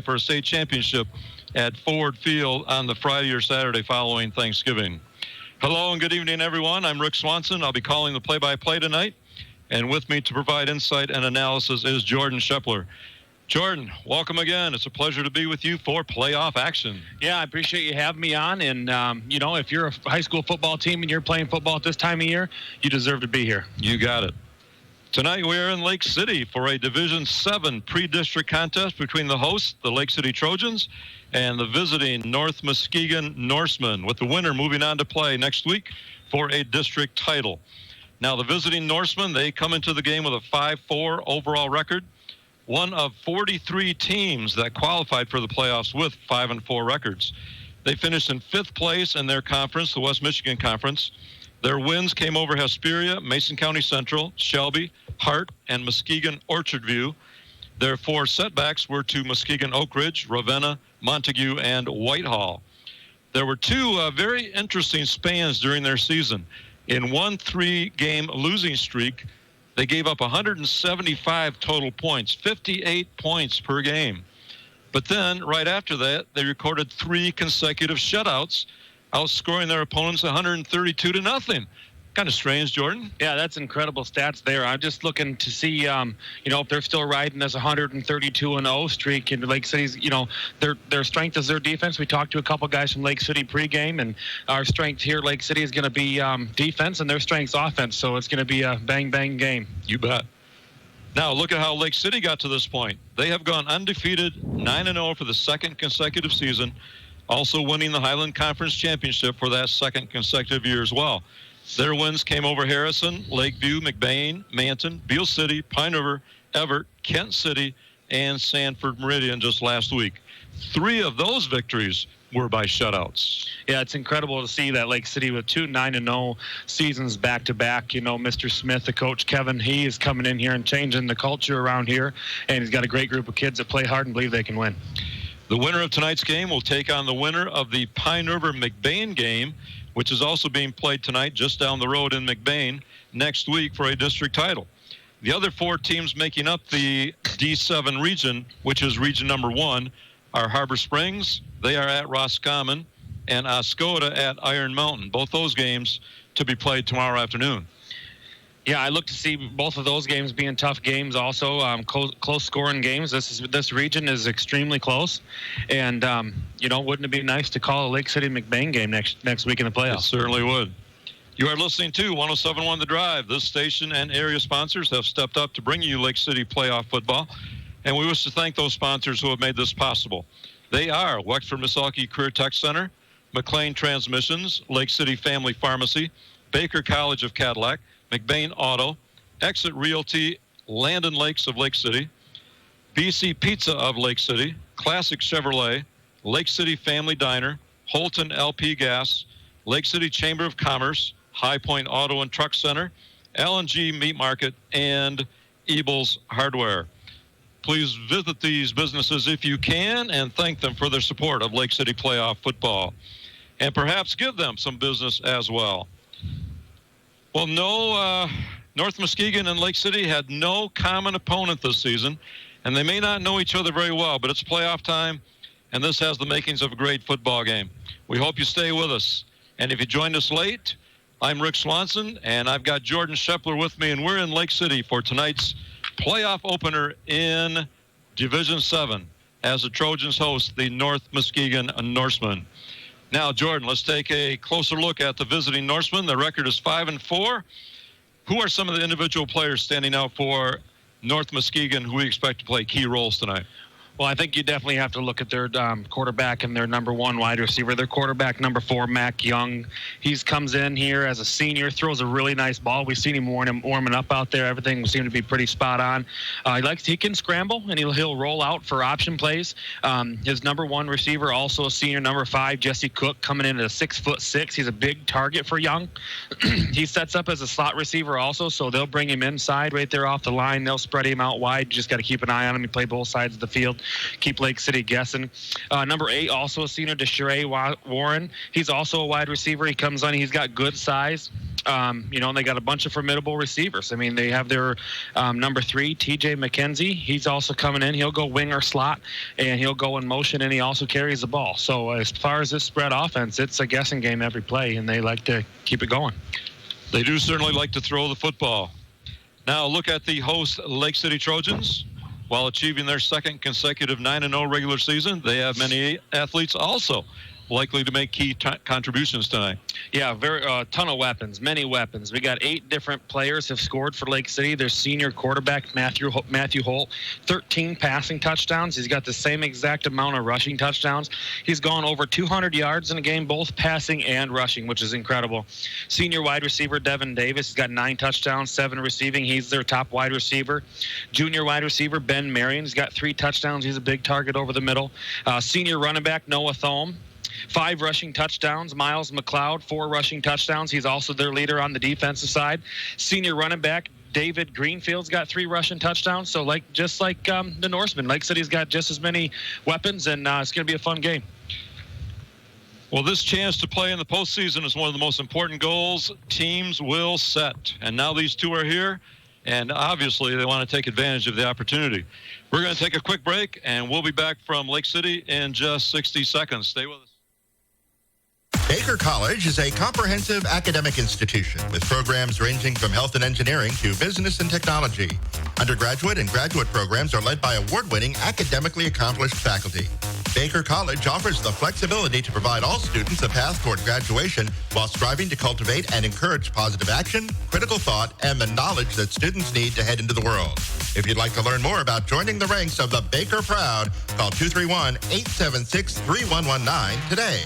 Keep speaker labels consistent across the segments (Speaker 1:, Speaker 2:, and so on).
Speaker 1: for a state championship at Ford Field on the Friday or Saturday following Thanksgiving. Hello and good evening, everyone. I'm Rick Swanson. I'll be calling the play-by-play tonight. And with me to provide insight and analysis is Jordan Shepler. Jordan, welcome again. It's a pleasure to be with you for playoff action.
Speaker 2: Yeah, I appreciate you having me on. And, if you're a high school football team and you're playing football at this time of year, you deserve to be here.
Speaker 1: You got it. Tonight we are in Lake City for a Division VII pre-district contest between the hosts, the Lake City Trojans, and the visiting North Muskegon Norsemen, with the winner moving on to play next week for a district title. Now, the visiting Norsemen, they come into the game with a 5-4 overall record, one of 43 teams that qualified for the playoffs with 5-4 records. They finished in 5th place in their conference, the West Michigan Conference. Their wins came over Hesperia, Mason County Central, Shelby, Hart, and Muskegon Orchard View. Their 4 setbacks were to Muskegon Oak Ridge, Ravenna, Montague, and Whitehall. There were 2 very interesting spans during their season. In one 3-game losing streak, they gave up 175 total points, 58 points per game. But then, right after that, they recorded 3 consecutive shutouts, outscoring their opponents 132-0. Kind of strange, Jordan.
Speaker 2: Yeah, that's incredible stats there. I'm just looking to see, if they're still riding this 132-0 streak. And Lake City's, their strength is their defense. We talked to a couple guys from Lake City pregame, and our strength here, Lake City, is going to be defense, and their strength's offense. So it's going to be a bang-bang game.
Speaker 1: You bet. Now, look at how Lake City got to this point. They have gone undefeated, 9-0 for the 2nd consecutive season, also winning the Highland Conference Championship for that 2nd consecutive year as well. Their wins came over Harrison, Lakeview, McBain, Manton, Beale City, Pine River, Everett, Kent City, and Sanford Meridian just last week. 3 of those victories were by shutouts.
Speaker 2: Yeah, it's incredible to see that Lake City with 2 9-0 seasons back-to-back. Mr. Smith, the coach, Kevin, he is coming in here and changing the culture around here, and he's got a great group of kids that play hard and believe they can win.
Speaker 1: The winner of tonight's game will take on the winner of the Pine River-McBain game, which is also being played tonight just down the road in McBain next week for a district title. The other 4 teams making up the D7 region, which is region number 1, are Harbor Springs, they are at Roscommon, and Oscoda at Iron Mountain. Both those games to be played tomorrow afternoon.
Speaker 2: Yeah, I look to see both of those games being tough games also, close scoring games. This region is extremely close. And, wouldn't it be nice to call a Lake City McBain game next week in the playoffs?
Speaker 1: It certainly would. You are listening to 107.1 The Drive. This station and area sponsors have stepped up to bring you Lake City playoff football. And we wish to thank those sponsors who have made this possible. They are Wexford Missalke Career Tech Center, McLean Transmissions, Lake City Family Pharmacy, Baker College of Cadillac, McBain Auto, Exit Realty, Land and Lakes of Lake City, BC Pizza of Lake City, Classic Chevrolet, Lake City Family Diner, Holton LP Gas, Lake City Chamber of Commerce, High Point Auto and Truck Center, L&G Meat Market, and Ebel's Hardware. Please visit these businesses if you can and thank them for their support of Lake City playoff football. And perhaps give them some business as well. Well, North Muskegon and Lake City had no common opponent this season, and they may not know each other very well, but it's playoff time, and this has the makings of a great football game. We hope you stay with us. And if you joined us late, I'm Rick Swanson, and I've got Jordan Shepler with me, and we're in Lake City for tonight's playoff opener in Division VII as the Trojans host the North Muskegon Norsemen. Now, Jordan, let's take a closer look at the visiting Norsemen. Their record is 5-4. Who are some of the individual players standing out for North Muskegon who we expect to play key roles tonight?
Speaker 2: Well, I think you definitely have to look at their quarterback and their number 1 wide receiver. Their quarterback, number 4, Mac Young. He comes in here as a senior, throws a really nice ball. We've seen him warming up out there. Everything seemed to be pretty spot on. He can scramble, and he'll roll out for option plays. His number 1 receiver, also a senior, number 5, Jesse Cook, coming in at 6'6". He's a big target for Young. He sets up as a slot receiver also, so they'll bring him inside right there off the line. They'll spread him out wide. You just got to keep an eye on him. He play both sides of the field. Keep Lake City guessing. Number 8, also a senior, Desharay Warren. He's also a wide receiver. He comes on. He's got good size. And they got a bunch of formidable receivers. I mean, they have their number 3, TJ McKenzie. He's also coming in. He'll go wing or slot, and he'll go in motion, and he also carries the ball. So as far as this spread offense, it's a guessing game every play, and they like to keep it going.
Speaker 1: They do certainly like to throw the football. Now look at the host Lake City Trojans. While achieving their second consecutive 9-0 regular season, they have many athletes also likely to make key contributions tonight.
Speaker 2: Yeah, ton of weapons, many weapons. We got 8 different players have scored for Lake City. Their senior quarterback, Matthew Holt, 13 passing touchdowns. He's got the same exact amount of rushing touchdowns. He's gone over 200 yards in a game, both passing and rushing, which is incredible. Senior wide receiver, Devin Davis, has got 9 touchdowns, 7 receiving. He's their top wide receiver. Junior wide receiver, Ben Marion, has got 3 touchdowns. He's a big target over the middle. Senior running back, Noah Thome, 5 rushing touchdowns. Miles McLeod, 4 rushing touchdowns. He's also their leader on the defensive side. Senior running back David Greenfield's got 3 rushing touchdowns. So just like the Norsemen, Lake City's got just as many weapons, and it's going to be a fun game.
Speaker 1: Well, this chance to play in the postseason is one of the most important goals teams will set. And now these 2 are here, and obviously they want to take advantage of the opportunity. We're going to take a quick break, and we'll be back from Lake City in just 60 seconds. Stay with us.
Speaker 3: Baker College is a comprehensive academic institution with programs ranging from health and engineering to business and technology. Undergraduate and graduate programs are led by award-winning, academically accomplished faculty. Baker College offers the flexibility to provide all students a path toward graduation while striving to cultivate and encourage positive action, critical thought, and the knowledge that students need to head into the world. If you'd like to learn more about joining the ranks of the Baker Proud, call 231-876-3119 today.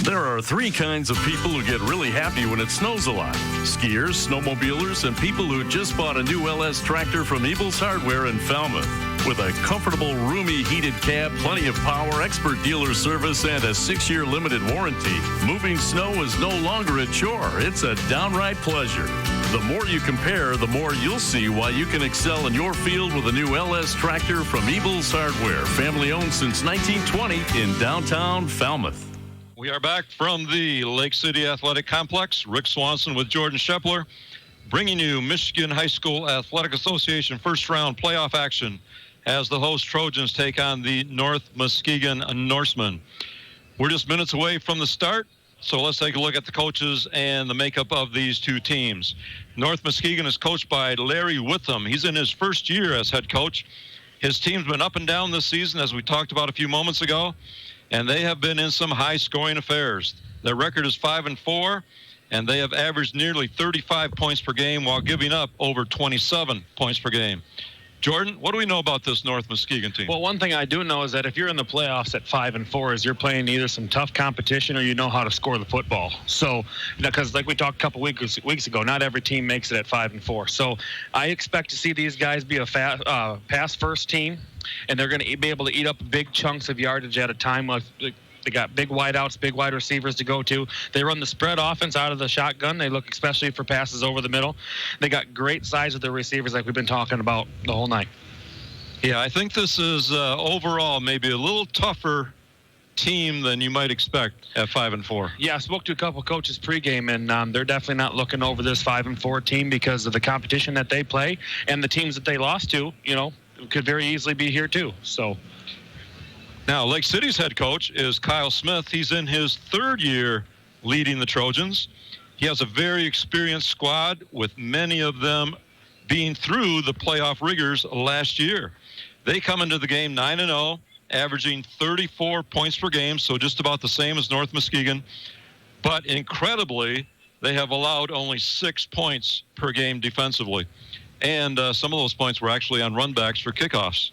Speaker 4: There are 3 kinds of people who get really happy when it snows a lot. Skiers, snowmobilers, and people who just bought a new LS tractor from Ebles Hardware in Falmouth. With a comfortable, roomy, heated cab, plenty of power, expert dealer service, and a 6-year limited warranty, moving snow is no longer a chore. It's a downright pleasure. The more you compare, the more you'll see why you can excel in your field with a new LS tractor from Ebles Hardware, family owned since 1920 in downtown Falmouth.
Speaker 1: We are back from the Lake City Athletic Complex. Rick Swanson with Jordan Shepler, bringing you Michigan High School Athletic Association first-round playoff action as the host Trojans take on the North Muskegon Norsemen. We're just minutes away from the start, so let's take a look at the coaches and the makeup of these 2 teams. North Muskegon is coached by Larry Witham. He's in his first year as head coach. His team's been up and down this season, as we talked about a few moments ago, and they have been in some high-scoring affairs. Their record is 5-4, and they have averaged nearly 35 points per game while giving up over 27 points per game. Jordan, what do we know about this North Muskegon team?
Speaker 2: Well, one thing I do know is that if you're in the playoffs at 5-4, is you're playing either some tough competition or you know how to score the football. So, because like we talked a couple weeks ago, not every team makes it at 5-4. So I expect to see these guys be a pass-first team, and they're going to be able to eat up big chunks of yardage at a time. They got big wideouts, big wide receivers to go to. They run the spread offense out of the shotgun. They look especially for passes over the middle. They got great size with their receivers like we've been talking about the whole night.
Speaker 1: Yeah, I think this is overall maybe a little tougher team than you might expect at 5-4.
Speaker 2: Yeah, I spoke to a couple coaches pregame, and they're definitely not looking over this 5-4 team because of the competition that they play and the teams that they lost to, could very easily be here too. So.
Speaker 1: Now, Lake City's head coach is Kyle Smith. He's in his 3rd year leading the Trojans. He has a very experienced squad, with many of them being through the playoff rigors last year. They come into the game 9-0, averaging 34 points per game, so just about the same as North Muskegon. But incredibly, they have allowed only 6 points per game defensively. And some of those points were actually on runbacks for kickoffs.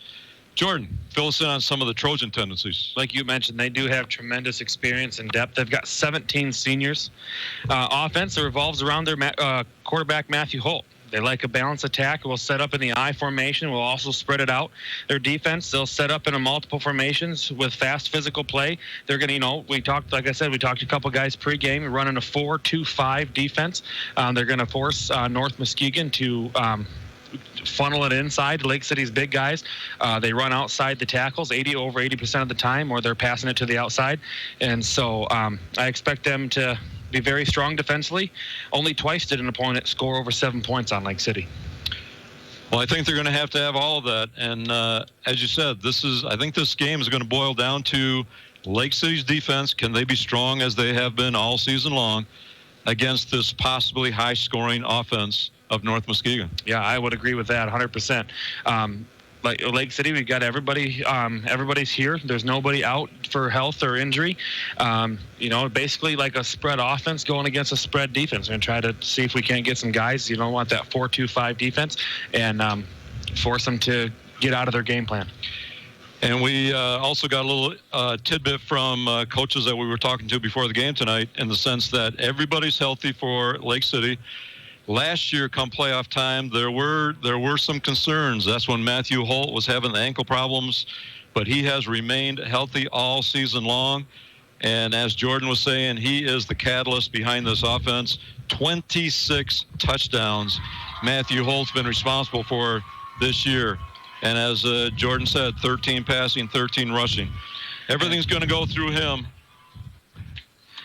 Speaker 1: Jordan, fill us in on some of the Trojan tendencies.
Speaker 2: Like you mentioned, they do have tremendous experience and depth. They've got 17 seniors. Offense revolves around their quarterback, Matthew Holt. They like a balanced attack. We'll set up in the I formation. We'll also spread it out. Their defense, they'll set up in a multiple formations with fast physical play. They're going to, we talked to a couple guys pregame. We're running a 4-2-5 defense. They're going to force North Muskegon to funnel it inside Lake City's big guys. They run outside the tackles over 80% of the time, or they're passing it to the outside. And so I expect them to be very strong defensively. Only twice did an opponent score over 7 points on Lake City.
Speaker 1: Well, I think they're going to have all of that. And as you said, I think this game is going to boil down to Lake City's defense. Can they be strong as they have been all season long against this possibly high-scoring offense of North Muskegon?
Speaker 2: Yeah, I would agree with that 100%. Like Lake City, we've got everybody. Everybody's here. There's nobody out for health or injury. Basically like a spread offense going against a spread defense. We're going to try to see if we can't get some guys. You don't want that 4-2-5 defense, and force them to get out of their game plan.
Speaker 1: And we also got a little tidbit from coaches that we were talking to before the game tonight, in the sense that everybody's healthy for Lake City. Last year, come playoff time, there were some concerns. That's when Matthew Holt was having the ankle problems, but he has remained healthy all season long. And as Jordan was saying, he is the catalyst behind this offense. 26 touchdowns Matthew Holt's been responsible for this year. And as Jordan said, 13 passing, 13 rushing. Everything's going to go through him.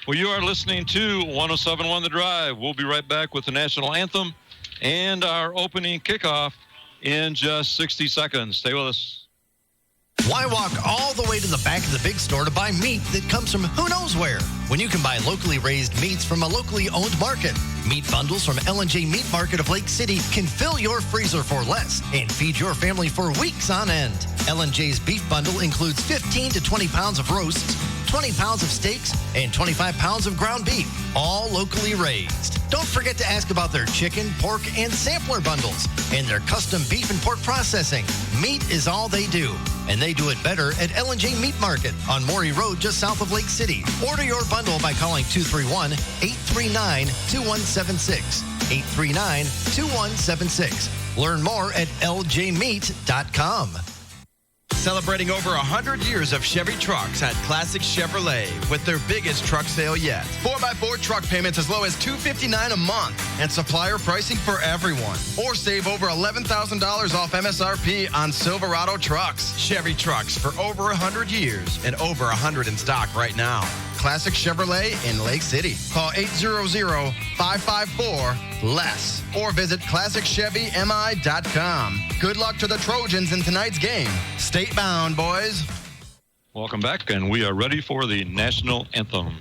Speaker 1: Well, you are listening to 107.1 The Drive. We'll be right back with the national anthem and our opening kickoff in just 60 seconds. Stay with us.
Speaker 5: Why walk all the way to the back of the big store to buy meat that comes from who knows where, when you can buy locally raised meats from a locally owned market? Meat bundles from L&J Meat Market of Lake City can fill your freezer for less and feed your family for weeks on end. L&J's beef bundle includes 15 to 20 pounds of roasts, 20 pounds of steaks, and 25 pounds of ground beef, all locally raised. Don't forget to ask about their chicken, pork, and sampler bundles and their custom beef and pork processing. Meat is all they do, and they do it better at L&J Meat Market on Morey Road just south of Lake City. Order your bundle by calling 231-839-2176. 839-2176. Learn more at ljmeat.com.
Speaker 6: Celebrating over 100 years of Chevy trucks at Classic Chevrolet with their biggest truck sale yet. 4x4 truck payments as low as $259 a month and supplier pricing for everyone. Or save over $11,000 off MSRP on Silverado trucks. Chevy trucks for over 100 years and over 100 in stock right now. Classic Chevrolet in Lake City. Call 800-554-LESS or visit ClassicChevyMI.com. Good luck to the Trojans in tonight's game. State bound, boys.
Speaker 1: Welcome back, and we are ready for the national anthem.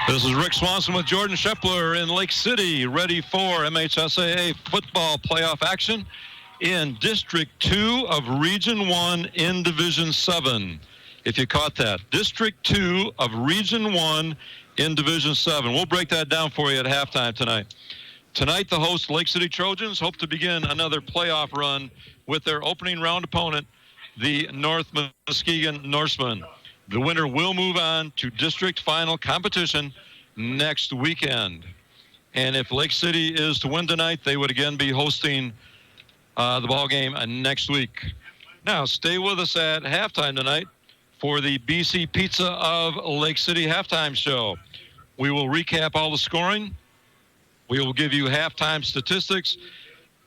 Speaker 1: This is Rick Swanson with Jordan Schepler in Lake City, ready for MHSAA football playoff action in District 2 of Region 1 in Division 7. If you caught that, District 2 of Region 1 in Division 7. We'll break that down for you at halftime tonight. Tonight, the host Lake City Trojans hope to begin another playoff run with their opening round opponent, the North Muskegon Norsemen. The winner will move on to district final competition next weekend. And if Lake City is to win tonight, they would again be hosting the ball game next week. Now, stay with us at halftime tonight for the BC Pizza of Lake City halftime show. We will recap all the scoring. We will give you halftime statistics,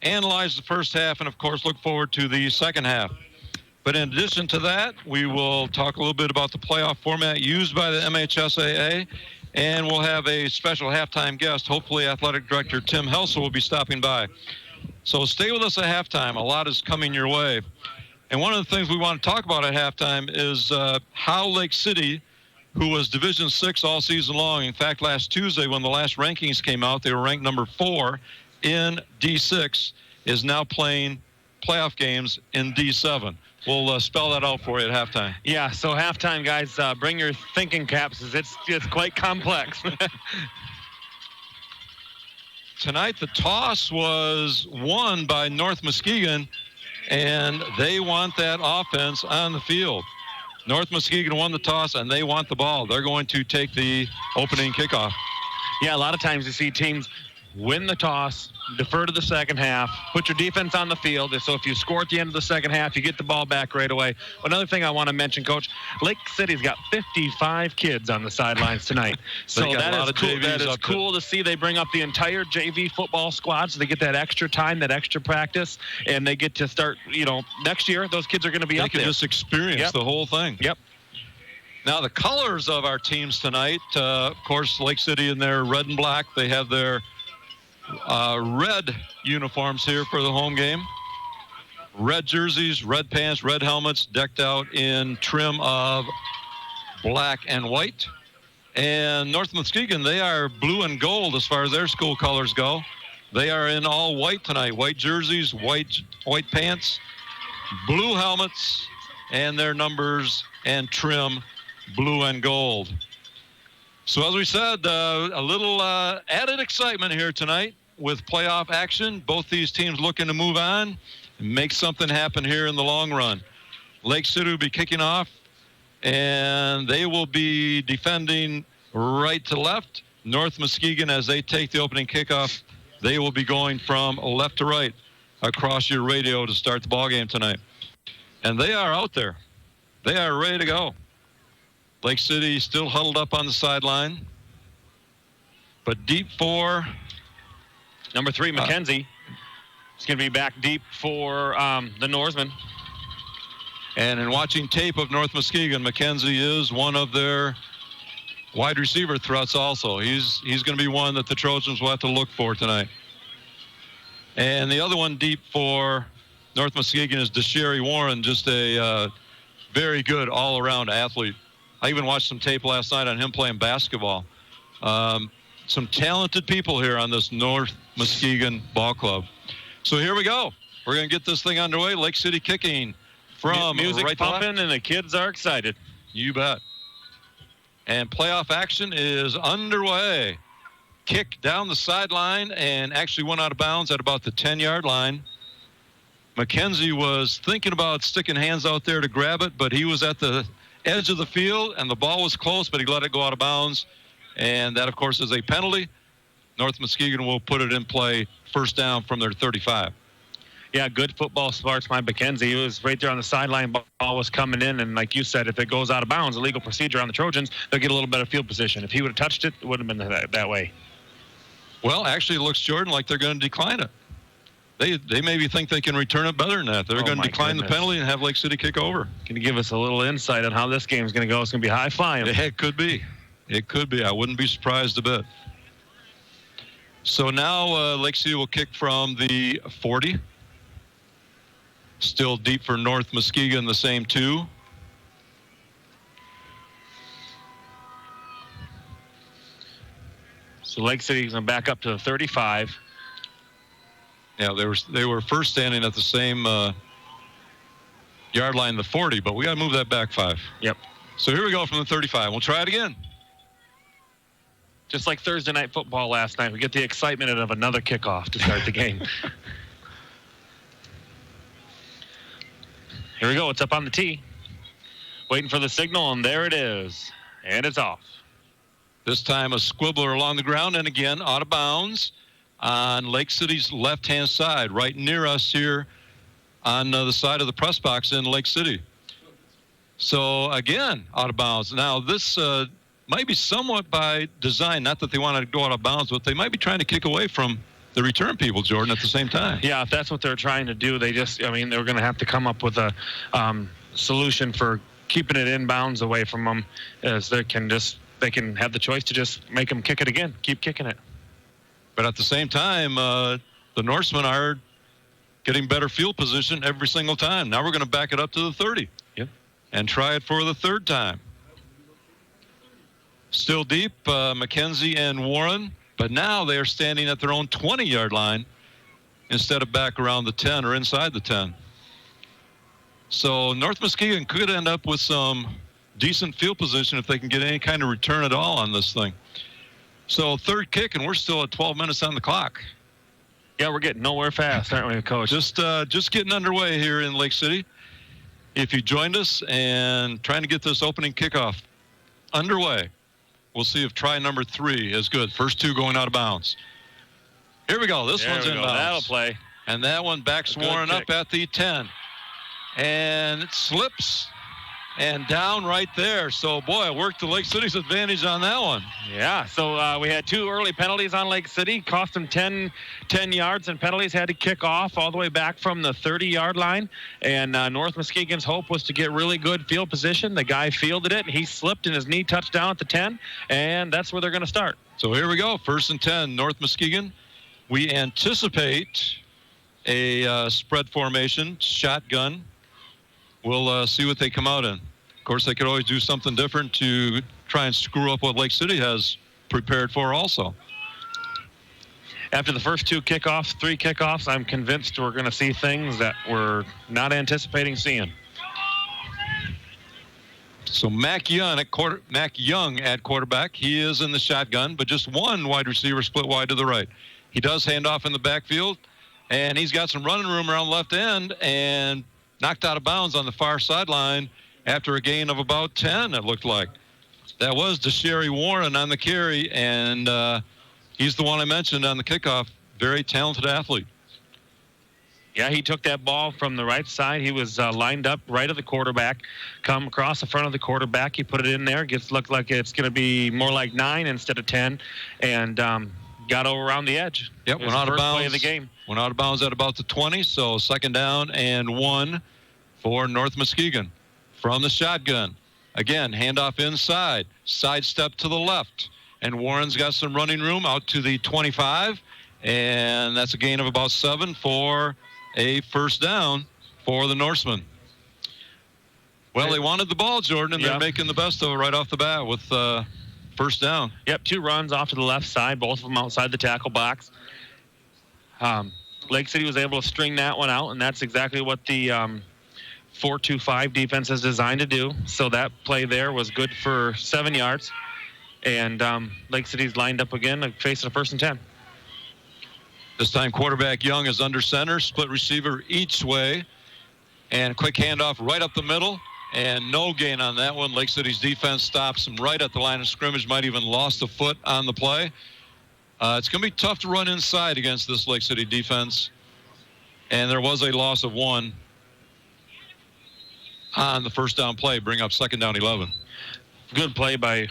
Speaker 1: analyze the first half, and, of course, look forward to the second half. But in addition to that, we will talk a little bit about the playoff format used by the MHSAA, and we'll have a special halftime guest. Hopefully, Athletic Director Tim Helsel will be stopping by. So stay with us at halftime. A lot is coming your way. And one of the things we want to talk about at halftime is how Lake City, who was Division VI all season long. In fact, last Tuesday when the last rankings came out, they were ranked number 4 in D6, is now playing playoff games in D7. We'll spell that out for you at halftime.
Speaker 2: Yeah, so halftime, guys, bring your thinking caps. It's quite complex.
Speaker 1: Tonight, the toss was won by North Muskegon, and they want that offense on the field. North Muskegon won the toss, and they want the ball. They're going to take the opening kickoff.
Speaker 2: Yeah, a lot of times you see teams win the toss, defer to the second half, put your defense on the field. So if you score at the end of the second half, you get the ball back right away. Another thing I want to mention, Coach, Lake City's got 55 kids on the sidelines tonight. So that is cool. That is cool to see. They bring up the entire JV football squad, so they get that extra time, that extra practice, and they get to start, next year, those kids are going to be up there.
Speaker 1: They can just experience the whole thing.
Speaker 2: Yep.
Speaker 1: Now, the colors of our teams tonight, of course, Lake City in their red and black. They have their red uniforms here for the home game. Red jerseys, red pants, red helmets, decked out in trim of black and white. And North Muskegon, they are blue and gold as far as their school colors go. They are in all white tonight. White jerseys, white pants, blue helmets, and their numbers and trim blue and gold. So as we said, a little added excitement here tonight with playoff action. Both these teams looking to move on and make something happen here in the long run. Lake City will be kicking off, and they will be defending right to left. North Muskegon, as they take the opening kickoff, they will be going from left to right across your radio to start the ballgame tonight. And they are out there. They are ready to go. Lake City still huddled up on the sideline. But deep for
Speaker 2: number 3, McKenzie. It's going to be back deep for the Norsemen.
Speaker 1: And in watching tape of North Muskegon, McKenzie is one of their wide receiver threats also. He's going to be one that the Trojans will have to look for tonight. And the other one deep for North Muskegon is DeSherry Warren, just a very good all-around athlete. I even watched some tape last night on him playing basketball. Some talented people here on this North Muskegon ball club. So here we go. We're going to get this thing underway. Lake City kicking from
Speaker 2: music
Speaker 1: right
Speaker 2: pumping, and the kids are excited.
Speaker 1: You bet. And playoff action is underway. Kick down the sideline and actually went out of bounds at about the 10-yard line. McKenzie was thinking about sticking hands out there to grab it, but he was at the edge of the field, and the ball was close, but he let it go out of bounds. And that, of course, is a penalty. North Muskegon will put it in play, first down from their 35.
Speaker 2: Yeah, good football smarts by McKenzie. He was right there on the sideline. Ball was coming in, and like you said, if it goes out of bounds, a legal procedure on the Trojans, they'll get a little better field position. If he would have touched it, it wouldn't have been that way.
Speaker 1: Well, actually, it looks, Jordan, like they're going to decline it. They maybe think they can return it better than that. They're going to decline the penalty and have Lake City kick over.
Speaker 2: Can you give us a little insight on how this game is going to go? It's going to be high-flying.
Speaker 1: It could be. It could be. I wouldn't be surprised a bit. So now Lake City will kick from the 40. Still deep for North Muskegon, the same 2.
Speaker 2: So Lake City is going to back up to the 35.
Speaker 1: Yeah, they were first standing at the same yard line, the 40, but we got to move that back 5.
Speaker 2: Yep.
Speaker 1: So here we go from the 35. We'll try it again.
Speaker 2: Just like Thursday night football last night, we get the excitement of another kickoff to start the game. Here we go. It's up on the tee. Waiting for the signal, and there it is. And it's off.
Speaker 1: This time a squibbler along the ground, and again, out of bounds on Lake City's left-hand side, right near us here on the side of the press box in Lake City. So, again, out of bounds. Now, this might be somewhat by design, not that they want to go out of bounds, but they might be trying to kick away from the return people, Jordan, at the same time.
Speaker 2: Yeah, if that's what they're trying to do, they're going to have to come up with a solution for keeping it in bounds away from them, as they can have the choice to just make them kick it again, keep kicking it.
Speaker 1: But at the same time, the Norsemen are getting better field position every single time. Now we're going to back it up to the 30.
Speaker 2: Yep.
Speaker 1: And try it for the third time. Still deep, McKenzie and Warren, but now they are standing at their own 20-yard line instead of back around the 10 or inside the 10. So North Muskegon could end up with some decent field position if they can get any kind of return at all on this thing. So third kick, and we're still at 12 minutes on the clock.
Speaker 2: Yeah, we're getting nowhere fast, aren't we, Coach?
Speaker 1: Just getting underway here in Lake City. If you joined us and trying to get this opening kickoff underway, we'll see if try number 3 is good. First 2 going out of bounds. Here we go. This one's inbounds.
Speaker 2: That'll play.
Speaker 1: And that one backs Warren up at the 10. And it slips and down right there. So, boy, it worked to Lake City's advantage on that one.
Speaker 2: Yeah, so we had 2 early penalties on Lake City. Cost them 10 yards and penalties. Had to kick off all the way back from the 30-yard line. And North Muskegon's hope was to get really good field position. The guy fielded it. He slipped and his knee touched down at the 10. And that's where they're going to start.
Speaker 1: So here we go. 1st and 10, North Muskegon. We anticipate a spread formation, shotgun. We'll see what they come out in. Of course, they could always do something different to try and screw up what Lake City has prepared for also.
Speaker 2: After the first 3 kickoffs, I'm convinced we're going to see things that we're not anticipating seeing.
Speaker 1: So Mac Young at quarterback. He is in the shotgun, but just one wide receiver split wide to the right. He does hand off in the backfield, and he's got some running room around left end, and knocked out of bounds on the far sideline after a gain of about 10, it looked like. That was DeSherry Warren on the carry, and he's the one I mentioned on the kickoff. Very talented athlete.
Speaker 2: Yeah, he took that ball from the right side. He was lined up right of the quarterback, come across the front of the quarterback. He put it in there. Looked like it's going to be more like 9 instead of 10, and got over around the edge.
Speaker 1: Yep, went out of bounds.
Speaker 2: Play of the game.
Speaker 1: Went out of bounds at about the 20, so 2nd down and 1 for North Muskegon. From the shotgun. Again, handoff inside. Sidestep to the left. And Warren's got some running room out to the 25. And that's a gain of about 7 for a first down for the Norsemen. Well, they wanted the ball, Jordan, and they're making the best of it right off the bat with first down.
Speaker 2: Yep, 2 runs off to the left side, both of them outside the tackle box. Lake City was able to string that one out, and that's exactly what the 4-2-5 defense is designed to do. So that play there was good for 7 yards. And Lake City's lined up again, facing a 1st and 10.
Speaker 1: This time quarterback Young is under center, split receiver each way, and quick handoff right up the middle, and no gain on that one. Lake City's defense stops him right at the line of scrimmage, might even lost a foot on the play. It's going to be tough to run inside against this Lake City defense, and there was a loss of 1 on the first down play, bring up 2nd down 11.
Speaker 2: Good play by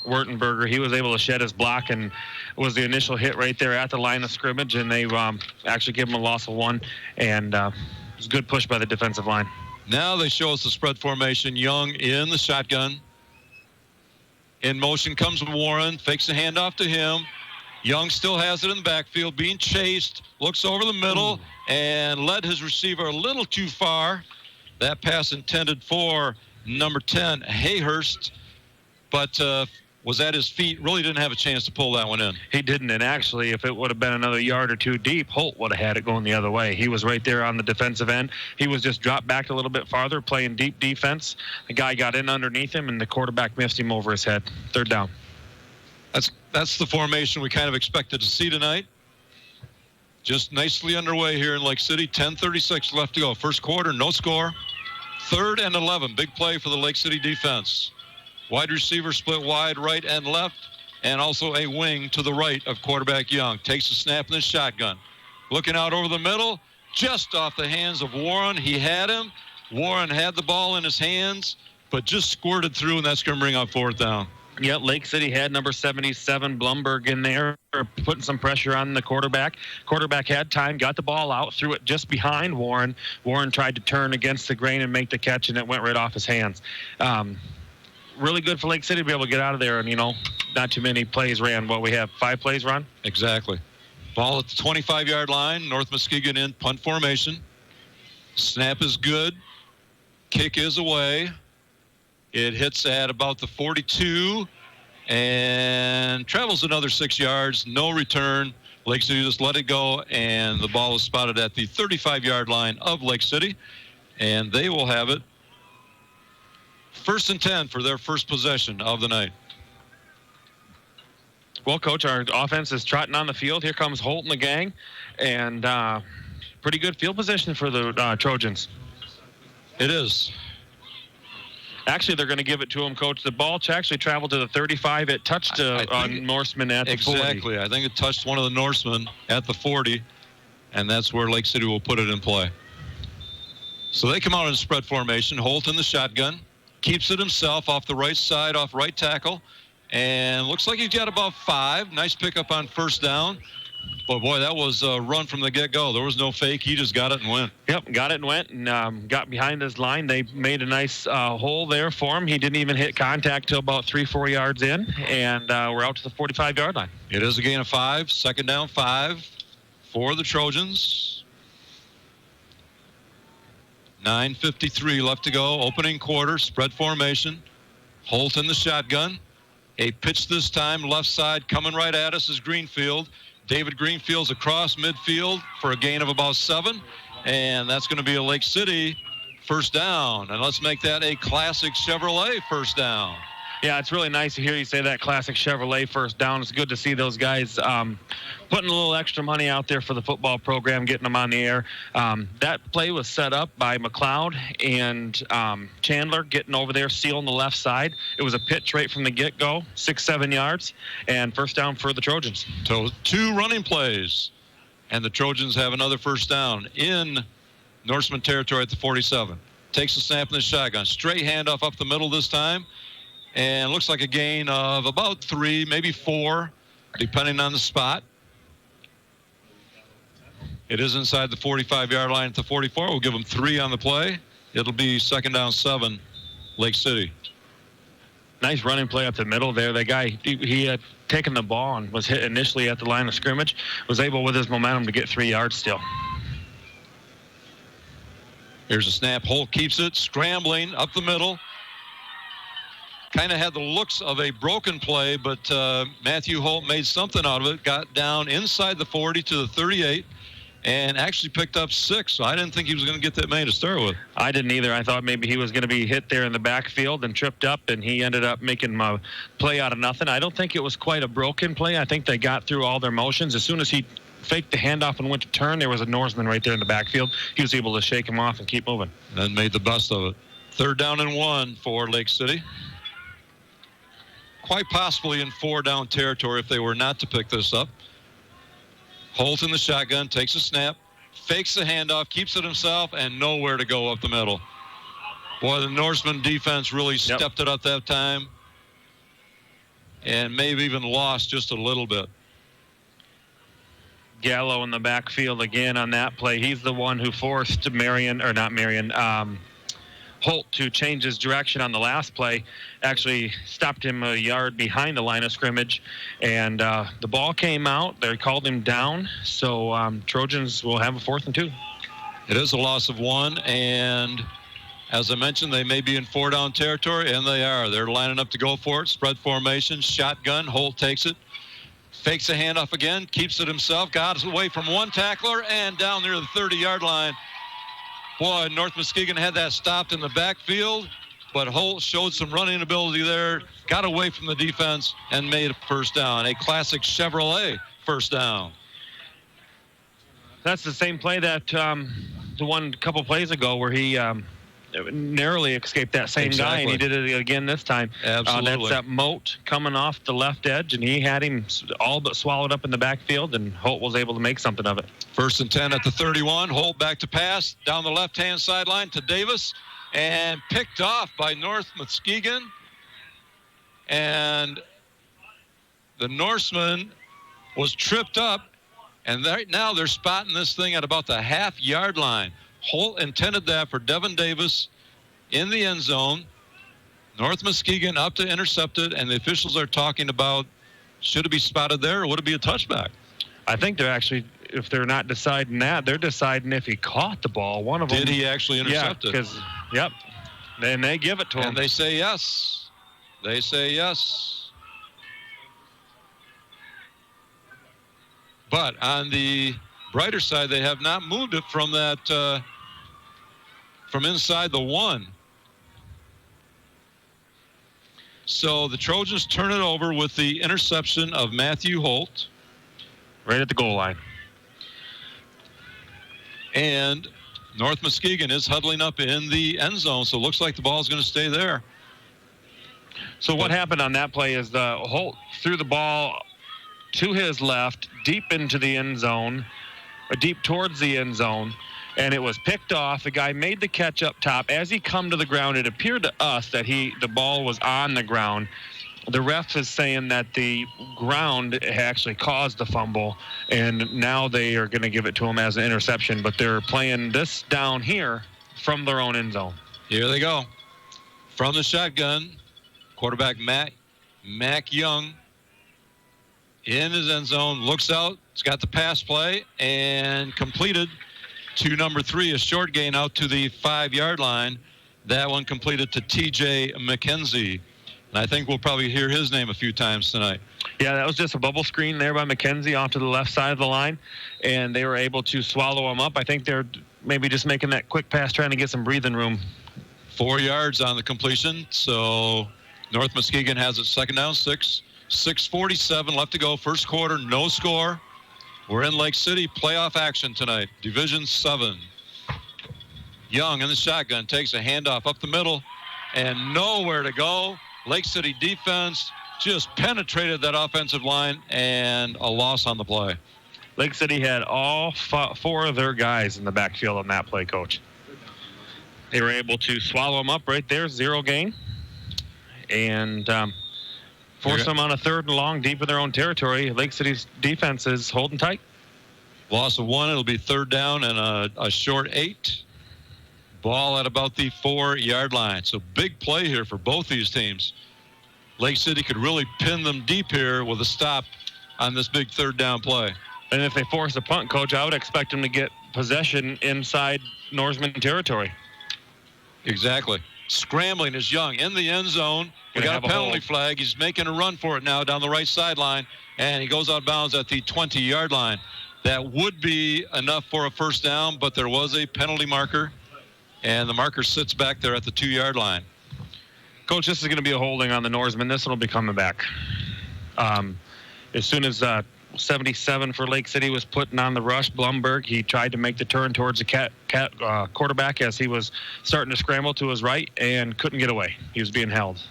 Speaker 2: Wurtenberger. He was able to shed his block and was the initial hit right there at the line of scrimmage, and they actually gave him a loss of 1, and it was a good push by the defensive line.
Speaker 1: Now they show us the spread formation. Young in the shotgun. In motion comes Warren, fakes the handoff to him. Young still has it in the backfield, being chased, looks over the middle, and led his receiver a little too far. That pass intended for number 10, Hayhurst, but was at his feet, really didn't have a chance to pull that one in.
Speaker 2: He didn't, and actually, if it would have been another yard or 2 deep, Holt would have had it going the other way. He was right there on the defensive end. He was just dropped back a little bit farther, playing deep defense. The guy got in underneath him, and the quarterback missed him over his head. 3rd down.
Speaker 1: That's the formation we kind of expected to see tonight. Just nicely underway here in Lake City. 10:36 left to go. First quarter, no score. 3rd and 11. Big play for the Lake City defense. Wide receiver split wide right and left, and also a wing to the right of quarterback Young. Takes a snap in the shotgun. Looking out over the middle, just off the hands of Warren. He had him. Warren had the ball in his hands, but just squirted through, and that's going to bring up 4th down.
Speaker 2: Yeah, Lake City had number 77, Blumberg, in there, putting some pressure on the quarterback. Quarterback had time, got the ball out, threw it just behind Warren. Warren tried to turn against the grain and make the catch, and it went right off his hands. Really good for Lake City to be able to get out of there, and, not too many plays ran. What we have, 5 plays run?
Speaker 1: Exactly. Ball at the 25-yard line. North Muskegon in punt formation. Snap is good. Kick is away. It hits at about the 42 and travels another 6 yards. No return. Lake City just let it go, and the ball is spotted at the 35-yard line of Lake City, and they will have it 1st and 10 for their first possession of the night.
Speaker 2: Well, Coach, our offense is trotting on the field. Here comes Holt and the gang, and pretty good field position for the Trojans.
Speaker 1: It is.
Speaker 2: Actually, they're going to give it to him, Coach. The ball actually traveled to the 35. It touched on Norseman at the 40.
Speaker 1: Exactly. I think it touched one of the Norsemen at the 40, and that's where Lake City will put it in play. So they come out in spread formation. Holt in the shotgun. Keeps it himself off the right side, off right tackle. And looks like he's got about 5. Nice pickup on first down. But, boy, that was a run from the get-go. There was no fake. He just got it and went.
Speaker 2: Yep, got it and went and got behind his line. They made a nice hole there for him. He didn't even hit contact till about 3-4 yards in, and we're out to the 45-yard line.
Speaker 1: It is a gain of 5. 2nd down 5 for the Trojans. 9:53 left to go. Opening quarter, spread formation. Holt in the shotgun. A pitch this time, left side, coming right at us is Greenfield. David Greenfield's across midfield for a gain of about 7. And that's going to be a Lake City first down. And let's make that a classic Chevrolet first down.
Speaker 2: Yeah, it's really nice to hear you say that classic Chevrolet first down. It's good to see those guys putting a little extra money out there for the football program, getting them on the air. That play was set up by McLeod and Chandler getting over there, sealing the left side. It was a pitch right from the get-go, 6-7 yards, and first down for the Trojans.
Speaker 1: So 2 running plays, and the Trojans have another first down in Norseman territory at the 47. Takes a snap in the shotgun. Straight handoff up the middle this time. And looks like a gain of about 3, maybe 4, depending on the spot. It is inside the 45-yard line at the 44. We'll give them 3 on the play. It'll be 2nd down 7, Lake City.
Speaker 2: Nice running play up the middle there. The guy, he had taken the ball and was hit initially at the line of scrimmage, was able with his momentum to get 3 yards still.
Speaker 1: Here's a snap. Holt keeps it, scrambling up the middle. Kind of had the looks of a broken play, but Matthew Holt made something out of it, got down inside the 40 to the 38, and actually picked up 6. So I didn't think he was going to get that many to start with.
Speaker 2: I didn't either. I thought maybe he was going to be hit there in the backfield and tripped up, and he ended up making a play out of nothing. I don't think it was quite a broken play. I think they got through all their motions. As soon as he faked the handoff and went to turn, there was a Norseman right there in the backfield. He was able to shake him off and keep moving.
Speaker 1: And made the best of it. 3rd down and 1 for Lake City. Quite possibly in 4-down territory if they were not to pick this up. Holt in the shotgun, takes a snap, fakes the handoff, keeps it himself, and nowhere to go up the middle. Boy, the Norseman defense really stepped it up that time and maybe even lost just a little bit.
Speaker 2: Gallo in the backfield again on that play. He's the one who forced Holt to change his direction on the last play. Actually stopped him a yard behind the line of scrimmage, and the ball came out. They called him down, so Trojans will have a 4th and 2.
Speaker 1: It is a loss of 1, and as I mentioned, they may be in 4-down territory, and they are. They're lining up to go for it. Spread formation, shotgun. Holt takes it, fakes a handoff again, keeps it himself, got away from one tackler, and down near the 30-yard line. Boy, North Muskegon had that stopped in the backfield, but Holt showed some running ability there, got away from the defense, and made a first down. A classic Chevrolet first down.
Speaker 2: That's the same play that the one couple plays ago where he narrowly escaped that same guy, and he did it again this time.
Speaker 1: Absolutely.
Speaker 2: That's that Moat coming off the left edge, and he had him all but swallowed up in the backfield, and Holt was able to make something of it. 1st and 10
Speaker 1: at the 31. Holt back to pass down the left-hand sideline to Davis, and picked off by North Muskegon. And the Norseman was tripped up, and right now they're spotting this thing at about the half-yard line. Holt intended that for Devin Davis in the end zone. North Muskegon up to intercept it, and the officials are talking about should it be spotted there or would it be a touchback?
Speaker 2: I think they're actually, if they're not deciding that, they're deciding if he caught the ball. One of them.
Speaker 1: Did he actually intercept it?
Speaker 2: Because, yep. Then they give it to him.
Speaker 1: And they say yes. They say yes. But on the brighter side, they have not moved it from that, from inside the 1. So the Trojans turn it over with the interception of Matthew Holt.
Speaker 2: Right at the goal line.
Speaker 1: And North Muskegon is huddling up in the end zone, so it looks like the ball is going to stay there.
Speaker 2: So what happened on that play is the Holt threw the ball to his left, deep into the end zone, or deep towards the end zone, and it was picked off. The guy made the catch up top. As he come to the ground, it appeared to us that the ball was on the ground. The ref is saying that the ground actually caused the fumble, and now they are going to give it to him as an interception, but they're playing this down here from their own end zone.
Speaker 1: Here they go. From the shotgun, quarterback Mac Young in his end zone, looks out, he's got the pass play, and completed to number 3, a short gain out to the 5-yard line. That one completed to T.J. McKenzie. And I think we'll probably hear his name a few times tonight.
Speaker 2: Yeah, that was just a bubble screen there by McKenzie off to the left side of the line, and they were able to swallow him up. I think they're maybe just making that quick pass, trying to get some breathing room.
Speaker 1: 4 yards on the completion, so North Muskegon has it second down, 6:47 left to go, first quarter, no score. We're in Lake City, playoff action tonight, Division 7. Young in the shotgun takes a handoff up the middle, and nowhere to go. Lake City defense just penetrated that offensive line, and a loss on the play.
Speaker 2: Lake City had all 4 of their guys in the backfield on that play, Coach. They were able to swallow them up right there, 0 gain, and force them on a 3rd and long deep in their own territory. Lake City's defense is holding tight.
Speaker 1: Loss of 1, it'll be 3rd down and a short 8. Ball at about the 4-yard line. So big play here for both these teams. Lake City could really pin them deep here with a stop on this big 3rd down play.
Speaker 2: And if they force a punt, Coach, I would expect them to get possession inside Norseman territory.
Speaker 1: Exactly. Scrambling is Young in the end zone. We got a penalty flag. He's making a run for it now down the right sideline, and he goes out of bounds at the 20-yard line. That would be enough for a first down, but there was a penalty marker, and the marker sits back there at the 2-yard line.
Speaker 2: Coach, this is going to be a holding on the Norseman. This one will be coming back. As soon as 77 for Lake City was putting on the rush, Blumberg, he tried to make the turn towards the quarterback as he was starting to scramble to his right and couldn't get away. He was being held.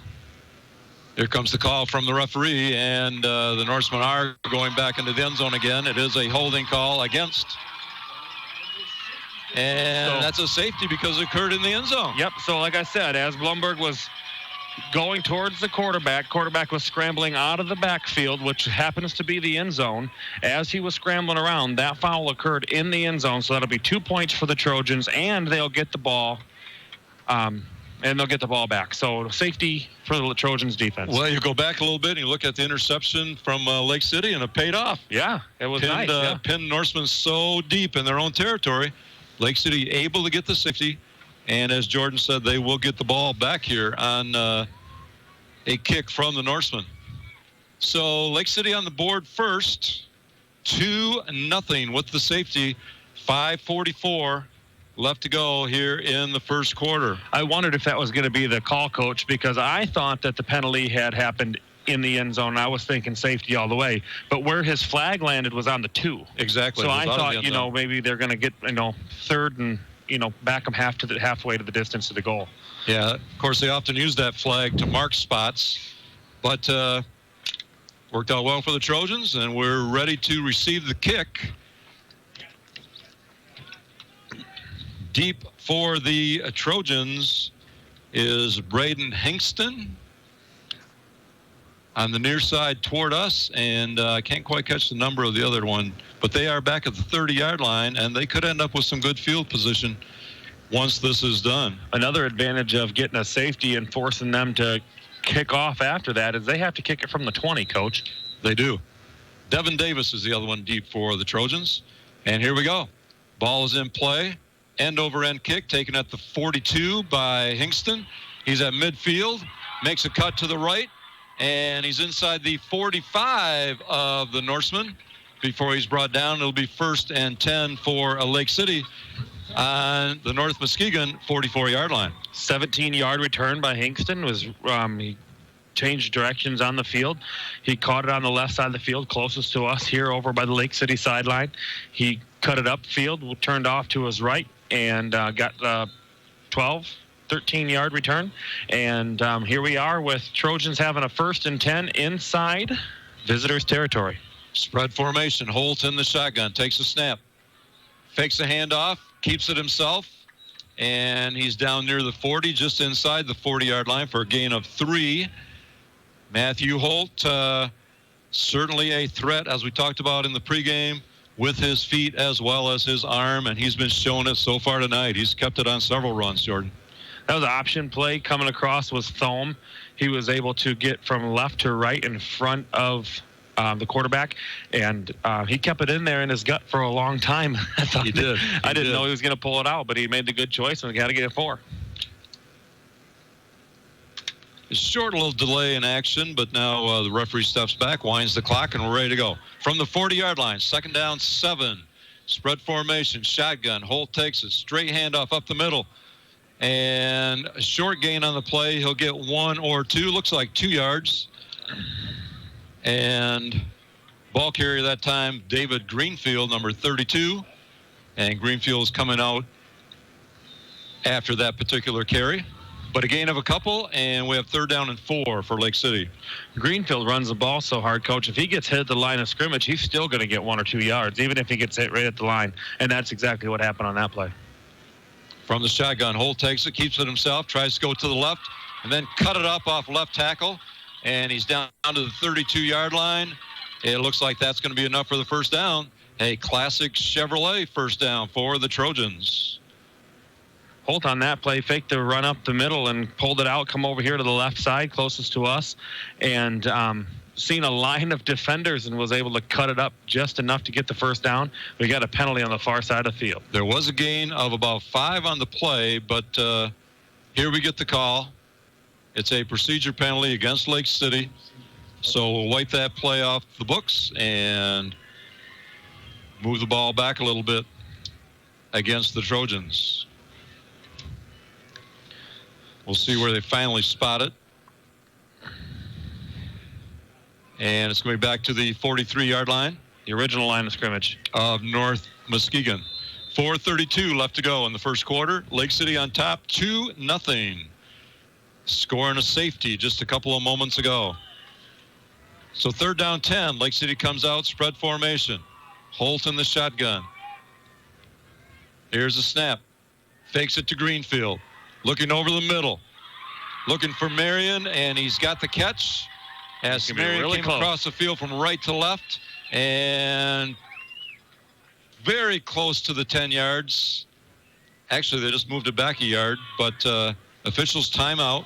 Speaker 1: Here comes the call from the referee, and the Norsemen are going back into the end zone again. It is a holding call against. And that's a safety because it occurred in the end zone.
Speaker 2: Yep, so like I said, as Blumberg was going towards the quarterback was scrambling out of the backfield, which happens to be the end zone. As he was scrambling around, that foul occurred in the end zone, so that'll be 2 points for the Trojans, and they'll get the ball, back. So safety for the Trojans defense.
Speaker 1: Well, you go back a little bit and you look at the interception from Lake City, and it paid off.
Speaker 2: Yeah, it was nice.
Speaker 1: Pinned Norseman so deep in their own territory. Lake City able to get the safety, and as Jordan said, they will get the ball back here on a kick from the Norsemen. So Lake City on the board first, 2-0 with the safety, 5:44 left to go here in the first quarter.
Speaker 2: I wondered if that was going to be the call, Coach, because I thought that the penalty had happened in the end zone. I was thinking safety all the way, but where his flag landed was on the 2.
Speaker 1: Exactly.
Speaker 2: So I thought, maybe they're going to get, 3rd and, back them halfway to the distance of the goal.
Speaker 1: Yeah, of course, they often use that flag to mark spots, but worked out well for the Trojans, and we're ready to receive the kick. Deep for the Trojans is Braden Hingston on the near side toward us, and I can't quite catch the number of the other one, but they are back at the 30-yard line, and they could end up with some good field position once this is done.
Speaker 2: Another advantage of getting a safety and forcing them to kick off after that is they have to kick it from the 20, Coach.
Speaker 1: They do. Devin Davis is the other one deep for the Trojans. And here we go. Ball is in play. End over end kick taken at the 42 by Hingston. He's at midfield, makes a cut to the right, and he's inside the 45 of the Norseman before he's brought down. It'll be 1st and 10 for Lake City on the North Muskegon 44-yard line.
Speaker 2: 17-yard return by Hingston. He changed directions on the field. He caught it on the left side of the field, closest to us here over by the Lake City sideline. He cut it upfield, turned off to his right, and got the 13-yard return. And here we are with Trojans having a 1st and 10 inside visitors' territory.
Speaker 1: Spread formation. Holt in the shotgun. Takes a snap. Fakes a handoff. Keeps it himself. And he's down near the 40, just inside the 40-yard line for a gain of 3. Matthew Holt, certainly a threat, as we talked about in the pregame, with his feet as well as his arm, and he's been showing it so far tonight. He's kept it on several runs, Jordan.
Speaker 2: That was an option play. Coming across was Thome. He was able to get from left to right in front of the quarterback, and he kept it in there in his gut for a long time.
Speaker 1: He did.
Speaker 2: I didn't know he was going to pull it out, but he made the good choice, and we got to get it 4.
Speaker 1: It's short, a little delay in action, but now the referee steps back, winds the clock, and we're ready to go. From the 40-yard line, 2nd down, 7. Spread formation, shotgun. Holt takes it, straight handoff up the middle. And a short gain on the play. He'll get 1 or 2, looks like 2 yards. And ball carrier that time, David Greenfield, number 32. And Greenfield's coming out after that particular carry. But a gain of a couple, and we have 3rd down and 4 for Lake City.
Speaker 2: Greenfield runs the ball so hard, Coach. If he gets hit at the line of scrimmage, he's still going to get 1 or 2 yards, even if he gets hit right at the line. And that's exactly what happened on that play.
Speaker 1: From the shotgun, Holt takes it, keeps it himself, tries to go to the left, and then cut it up off left tackle. And he's down to the 32-yard line. It looks like that's going to be enough for the 1st down. A classic Chevrolet 1st down for the Trojans.
Speaker 2: Holt on that play faked the run up the middle and pulled it out, come over here to the left side closest to us, and seen a line of defenders and was able to cut it up just enough to get the 1st down. We got a penalty on the far side of the field.
Speaker 1: There was a gain of about 5 on the play, but here we get the call. It's a procedure penalty against Lake City, so we'll wipe that play off the books and move the ball back a little bit against the Trojans. We'll see where they finally spot it. And it's going to be back to the 43-yard line.
Speaker 2: The original line of scrimmage
Speaker 1: of North Muskegon. 4:32 left to go in the 1st quarter. Lake City on top, 2-0. Scoring a safety just a couple of moments ago. So 3rd down 10. Lake City comes out, spread formation. Holt in the shotgun. Here's a snap. Fakes it to Greenfield. Looking over the middle. Looking for Marion, and he's got the catch. As Marion came across the field from right to left. And very close to the 10 yards. Actually, they just moved it back a yard, but officials timeout.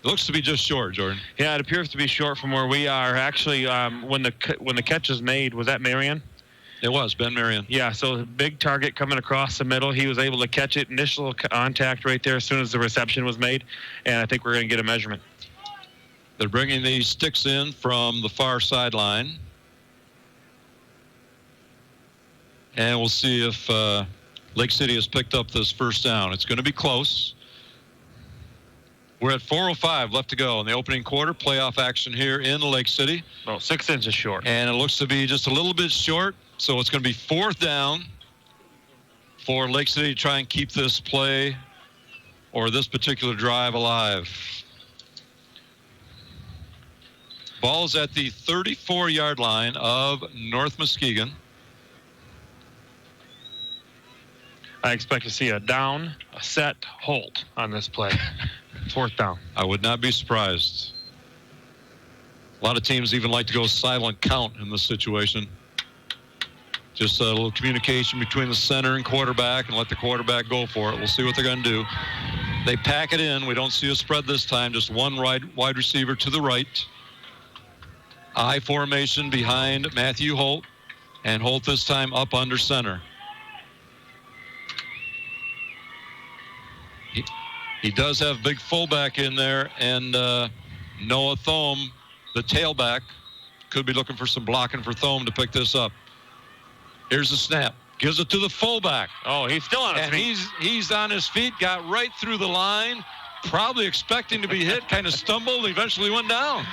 Speaker 1: It looks to be just short, Jordan.
Speaker 2: Yeah, it appears to be short from where we are. Actually, when the catch was made, was that Marion?
Speaker 1: It was Ben Marion.
Speaker 2: Yeah, so big target coming across the middle. He was able to catch it. Initial contact right there as soon as the reception was made, and I think we're going to get a measurement.
Speaker 1: They're bringing these sticks in from the far sideline. And we'll see if Lake City has picked up this 1st down. It's going to be close. We're at 4:05 left to go in the opening quarter. Playoff action here in Lake City.
Speaker 2: Oh, 6 inches short.
Speaker 1: And it looks to be just a little bit short. So it's going to be 4th down for Lake City to try and keep this play or this particular drive alive. Ball is at the 34-yard line of North Muskegon.
Speaker 2: I expect to see a down, a set, Holt on this play. 4th down.
Speaker 1: I would not be surprised. A lot of teams even like to go silent count in this situation. Just a little communication between the center and quarterback and let the quarterback go for it. We'll see what they're going to do. They pack it in. We don't see a spread this time. Just one wide receiver to the right. I formation behind Matthew Holt, and Holt this time up under center. He does have big fullback in there, and Noah Thome, the tailback, could be looking for some blocking for Thome to pick this up. Here's the snap. Gives it to the fullback.
Speaker 2: Oh, he's still on his
Speaker 1: And
Speaker 2: feet.
Speaker 1: he's on his feet, got right through the line, probably expecting to be hit, kind of stumbled, eventually went down.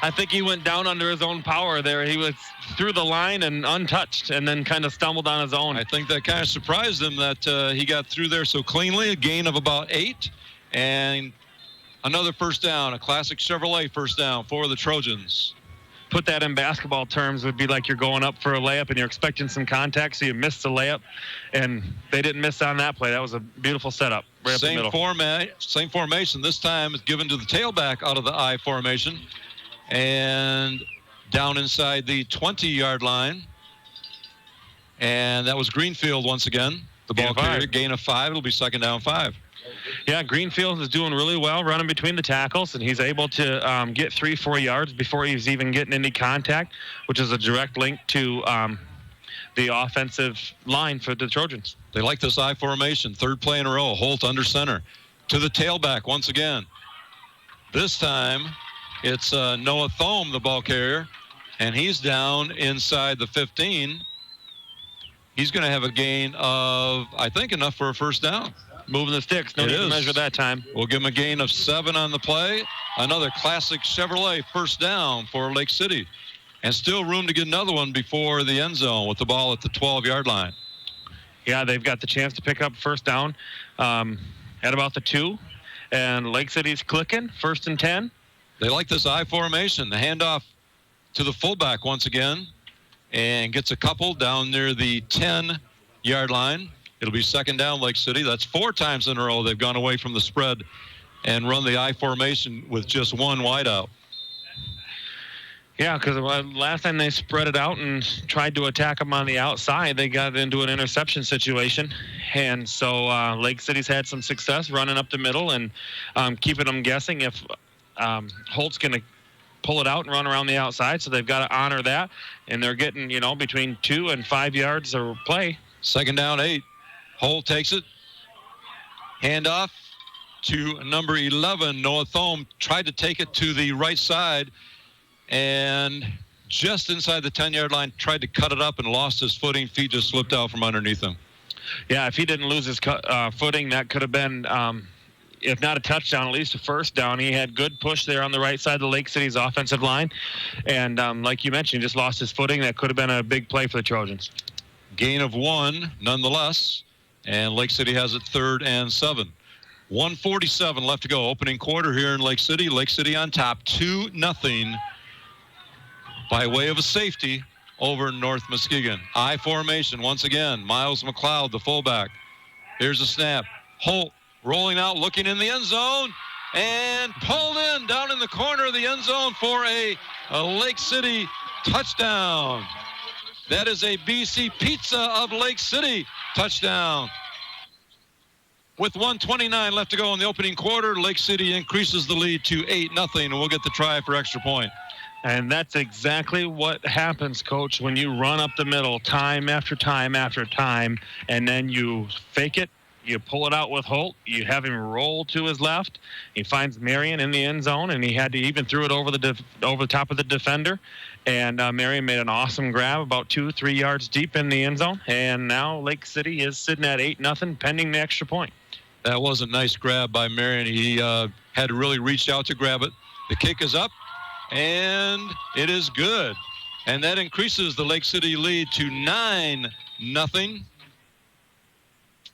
Speaker 2: I think he went down under his own power there. He was through the line and untouched, and then kind of stumbled on his own.
Speaker 1: I think that kind of surprised him that he got through there so cleanly, a gain of about 8, and another first down, a classic Chevrolet first down for the Trojans.
Speaker 2: Put that in basketball terms, would be like you're going up for a layup and you're expecting some contact, so you missed the layup, and they didn't miss on that play. That was a beautiful setup right up the middle.
Speaker 1: Same formation. This time it's given to the tailback out of the I formation, and down inside the 20-yard line. And that was Greenfield once again. The ball carrier, gain of 5. It'll be second down 5.
Speaker 2: Yeah, Greenfield is doing really well running between the tackles, and he's able to get 3-4 yards before he's even getting any contact, which is a direct link to the offensive line for the Trojans.
Speaker 1: They like this I formation. Third play in a row. Holt under center. To the tailback once again. This time it's Noah Thome, the ball carrier, and he's down inside the 15. He's going to have a gain of, I think, enough for a first down.
Speaker 2: Moving the sticks. No need to measure that time.
Speaker 1: We'll give him a gain of 7 on the play. Another classic Chevrolet first down for Lake City. And still room to get another one before the end zone with the ball at the 12-yard line.
Speaker 2: Yeah, they've got the chance to pick up first down at about the 2. And Lake City's clicking. First and 10.
Speaker 1: They like this I formation. The handoff to the fullback once again. And gets a couple down near the 10-yard line. It'll be second down, Lake City. That's 4 times in a row they've gone away from the spread and run the I formation with just one wideout.
Speaker 2: Yeah, because last time they spread it out and tried to attack them on the outside, they got into an interception situation. And so Lake City's had some success running up the middle and keeping them guessing if Holt's going to pull it out and run around the outside. So they've got to honor that. And they're getting, between 2 and 5 yards of play.
Speaker 1: Second down 8. Holt takes it. Handoff to number 11, Noah Thome. Tried to take it to the right side, and just inside the 10-yard line, tried to cut it up and lost his footing. Feet just slipped out from underneath him.
Speaker 2: Yeah, if he didn't lose his footing, that could have been, if not a touchdown, at least a first down. He had good push there on the right side of the Lake City's offensive line. And like you mentioned, he just lost his footing. That could have been a big play for the Trojans.
Speaker 1: Gain of 1, nonetheless. And Lake City has it 3rd and 7. 1:47 left to go. Opening quarter here in Lake City. Lake City on top, 2-0 by way of a safety over North Muskegon. I formation once again. Miles McLeod, the fullback. Here's a snap. Holt rolling out, looking in the end zone, and pulled in down in the corner of the end zone for a Lake City touchdown. That is a BC Pizza of Lake City touchdown. With 1:29 left to go in the opening quarter, Lake City increases the lead to 8-0, and we'll get the try for extra point.
Speaker 2: And that's exactly what happens, Coach, when you run up the middle time after time after time, and then you fake it, you pull it out with Holt, you have him roll to his left, he finds Marion in the end zone, and he had to even threw it over the top of the defender. And Marion made an awesome grab about 2-3 yards deep in the end zone. And now Lake City is sitting at 8-0 pending the extra point.
Speaker 1: That was a nice grab by Marion. He had to really reach out to grab it. The kick is up, and it is good. And that increases the Lake City lead to 9-0.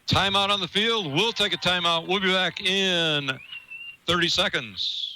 Speaker 1: Timeout on the field. We'll take a timeout. We'll be back in 30 seconds.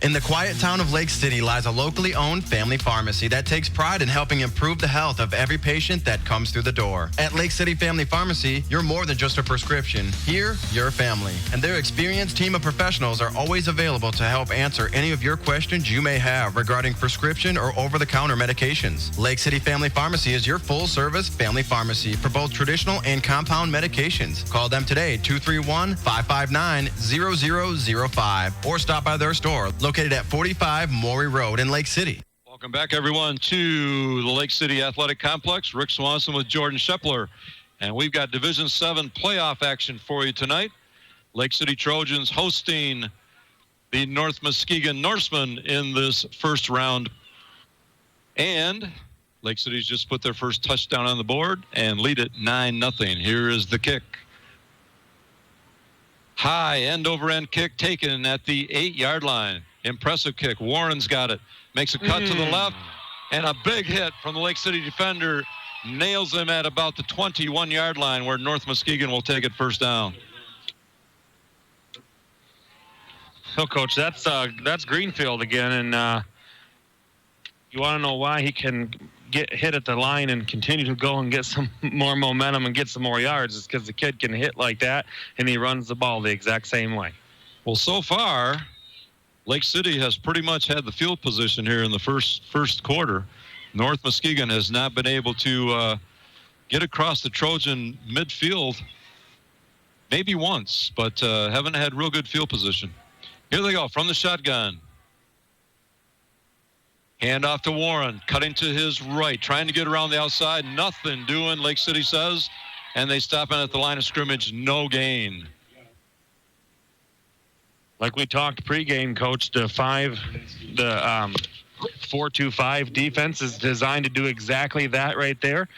Speaker 6: In the quiet town of Lake City lies a locally owned family pharmacy that takes pride in helping improve the health of every patient that comes through the door. At Lake City Family Pharmacy, you're more than just a prescription. Here, you're family. And their experienced team of professionals are always available to help answer any of your questions you may have regarding prescription or over-the-counter medications. Lake City Family Pharmacy is your full-service family pharmacy for both traditional and compound medications. Call them today, 231-559-0005, or stop by their store located located at 45 Maury Road in Lake City.
Speaker 1: Welcome back, everyone, to the Lake City Athletic Complex. Rick Swanson with Jordan Shepler. And we've got Division 7 playoff action for you tonight. Lake City Trojans hosting the North Muskegon Norsemen in this first round. And Lake City's just put their first touchdown on the board and lead it 9-0. Here is the kick. High end-over-end kick taken at the 8-yard line. Impressive kick. Warren's got it. Makes a cut to the left. And a big hit from the Lake City defender. Nails him at about the 21-yard line where North Muskegon will take it first down.
Speaker 2: So, Coach, that's Greenfield again. And you want to know why he can get hit at the line and continue to go and get some more momentum and get some more yards? It's because the kid can hit like that, and he runs the ball the exact same way.
Speaker 1: Well, so far, Lake City has pretty much had the field position here in the first quarter. North Muskegon has not been able to get across the Trojan midfield maybe once, but haven't had real good field position. Here they go from the shotgun. Hand off to Warren, cutting to his right, trying to get around the outside. Nothing doing, Lake City says. And they stop in at the line of scrimmage, no gain.
Speaker 2: Like we talked pregame, Coach, the 4-2-5 defense is designed to do exactly that right there.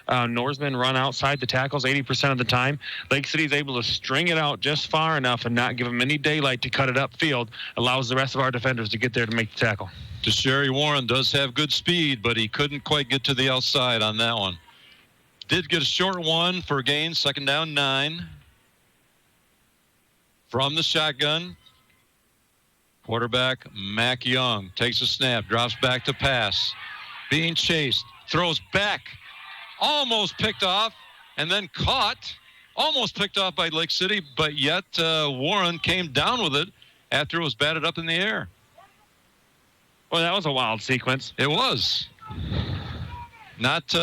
Speaker 2: Norsemen run outside the tackles 80% of the time. Lake City is able to string it out just far enough and not give them any daylight to cut it upfield. Allows the rest of our defenders to get there to make the tackle.
Speaker 1: Sherry Warren does have good speed, but he couldn't quite get to the outside on that one. Did get a short one for a gain, second down 9. From the shotgun, quarterback Mac Young takes a snap, drops back to pass. Being chased, throws back, almost picked off, and then caught, almost picked off by Lake City, but yet Warren came down with it after it was batted up in the air.
Speaker 2: Well, that was a wild sequence.
Speaker 1: It was. Not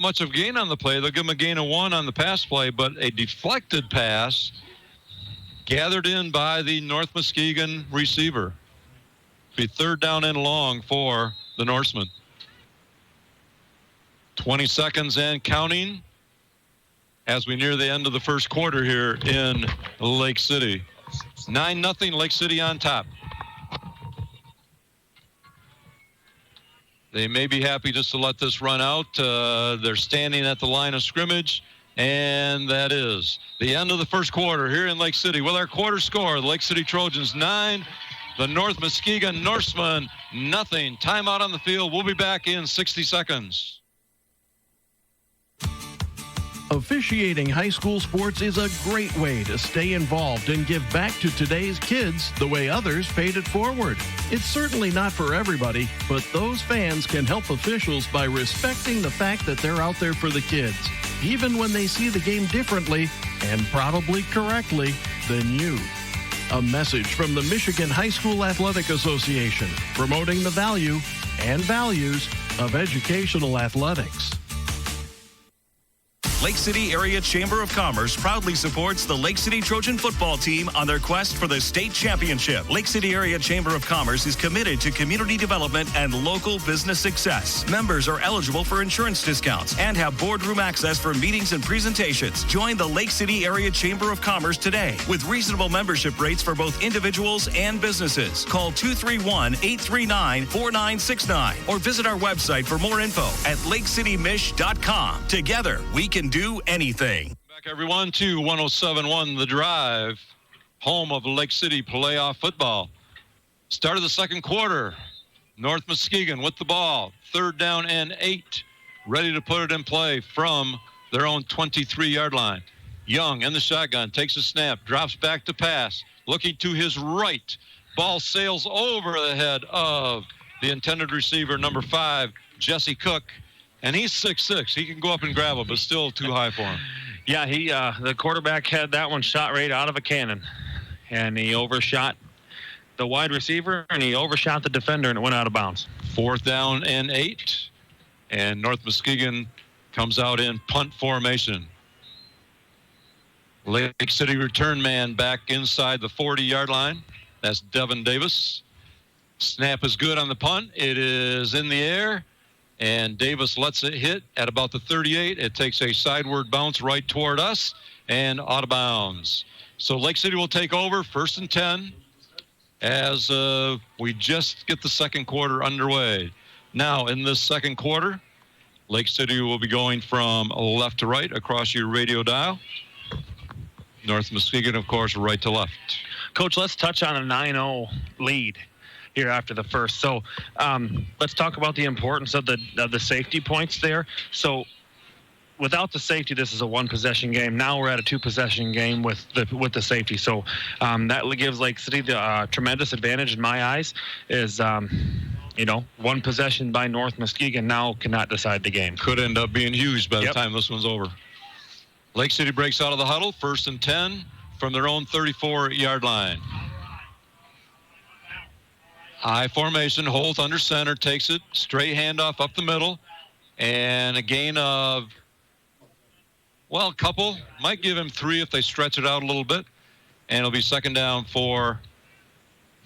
Speaker 1: much of gain on the play. They'll give him a gain of 1 on the pass play, but a deflected pass gathered in by the North Muskegon receiver. Be third down and long for the Norsemen. 20 seconds and counting as we near the end of the first quarter here in Lake City. 9-0, Lake City on top. They may be happy just to let this run out. They're standing at the line of scrimmage, and that is the end of the first quarter here in Lake City. With our quarter score, the Lake City Trojans 9, the North Muskegon Norsemen nothing. Timeout on the field. We'll be back in 60 seconds.
Speaker 7: Officiating high school sports is a great way to stay involved and give back to today's kids the way others paid it forward. It's certainly not for everybody, but those fans can help officials by respecting the fact that they're out there for the kids, even when they see the game differently and probably correctly than you. A message from the Michigan High School Athletic Association, promoting the value and values of educational athletics.
Speaker 8: Lake City Area Chamber of Commerce proudly supports the Lake City Trojan football team on their quest for the state championship. Lake City Area Chamber of Commerce is committed to community development and local business success. Members are eligible for insurance discounts and have boardroom access for meetings and presentations. Join the Lake City Area Chamber of Commerce today with reasonable membership rates for both individuals and businesses. Call 231-839-4969 or visit our website for more info at lakecitymish.com. Together, we can do anything.
Speaker 1: Back, everyone, to 107.1 The Drive, home of Lake City playoff football. Start of the second quarter. North Muskegon with the ball. Third down and 8. Ready to put it in play from their own 23-yard line. Young in the shotgun, takes a snap, drops back to pass. Looking to his right. Ball sails over the head of the intended receiver, number 5, Jesse Cook. And he's 6'6". He can go up and grab it, but still too high for him.
Speaker 2: Yeah, the quarterback had that one shot right out of a cannon. And he overshot the wide receiver, and he overshot the defender, and it went out of bounds.
Speaker 1: Fourth down and 8. And North Muskegon comes out in punt formation. Lake City return man back inside the 40-yard line. That's Devin Davis. Snap is good on the punt. It is in the air, and Davis lets it hit at about the 38. It takes a sideward bounce right toward us and out of bounds. So Lake City will take over 1st and 10 as we just get the second quarter underway. Now, in this second quarter, Lake City will be going from left to right across your radio dial. North Muskegon, of course, right to left.
Speaker 2: Coach, let's touch on a 9-0 lead here after the first. So let's talk about the importance of the safety points there. So without the safety, this is a one-possession game. Now we're at a two-possession game with the safety. So that gives Lake City the tremendous advantage in my eyes. Is one possession by North Muskegon now cannot decide the game.
Speaker 1: Could end up being huge by the time this one's over. Lake City breaks out of the huddle, 1st and 10 from their own 34-yard line. High formation, Holt under center, takes it, straight handoff up the middle, and a gain of, a couple. Might give him 3 if they stretch it out a little bit, and it'll be second down for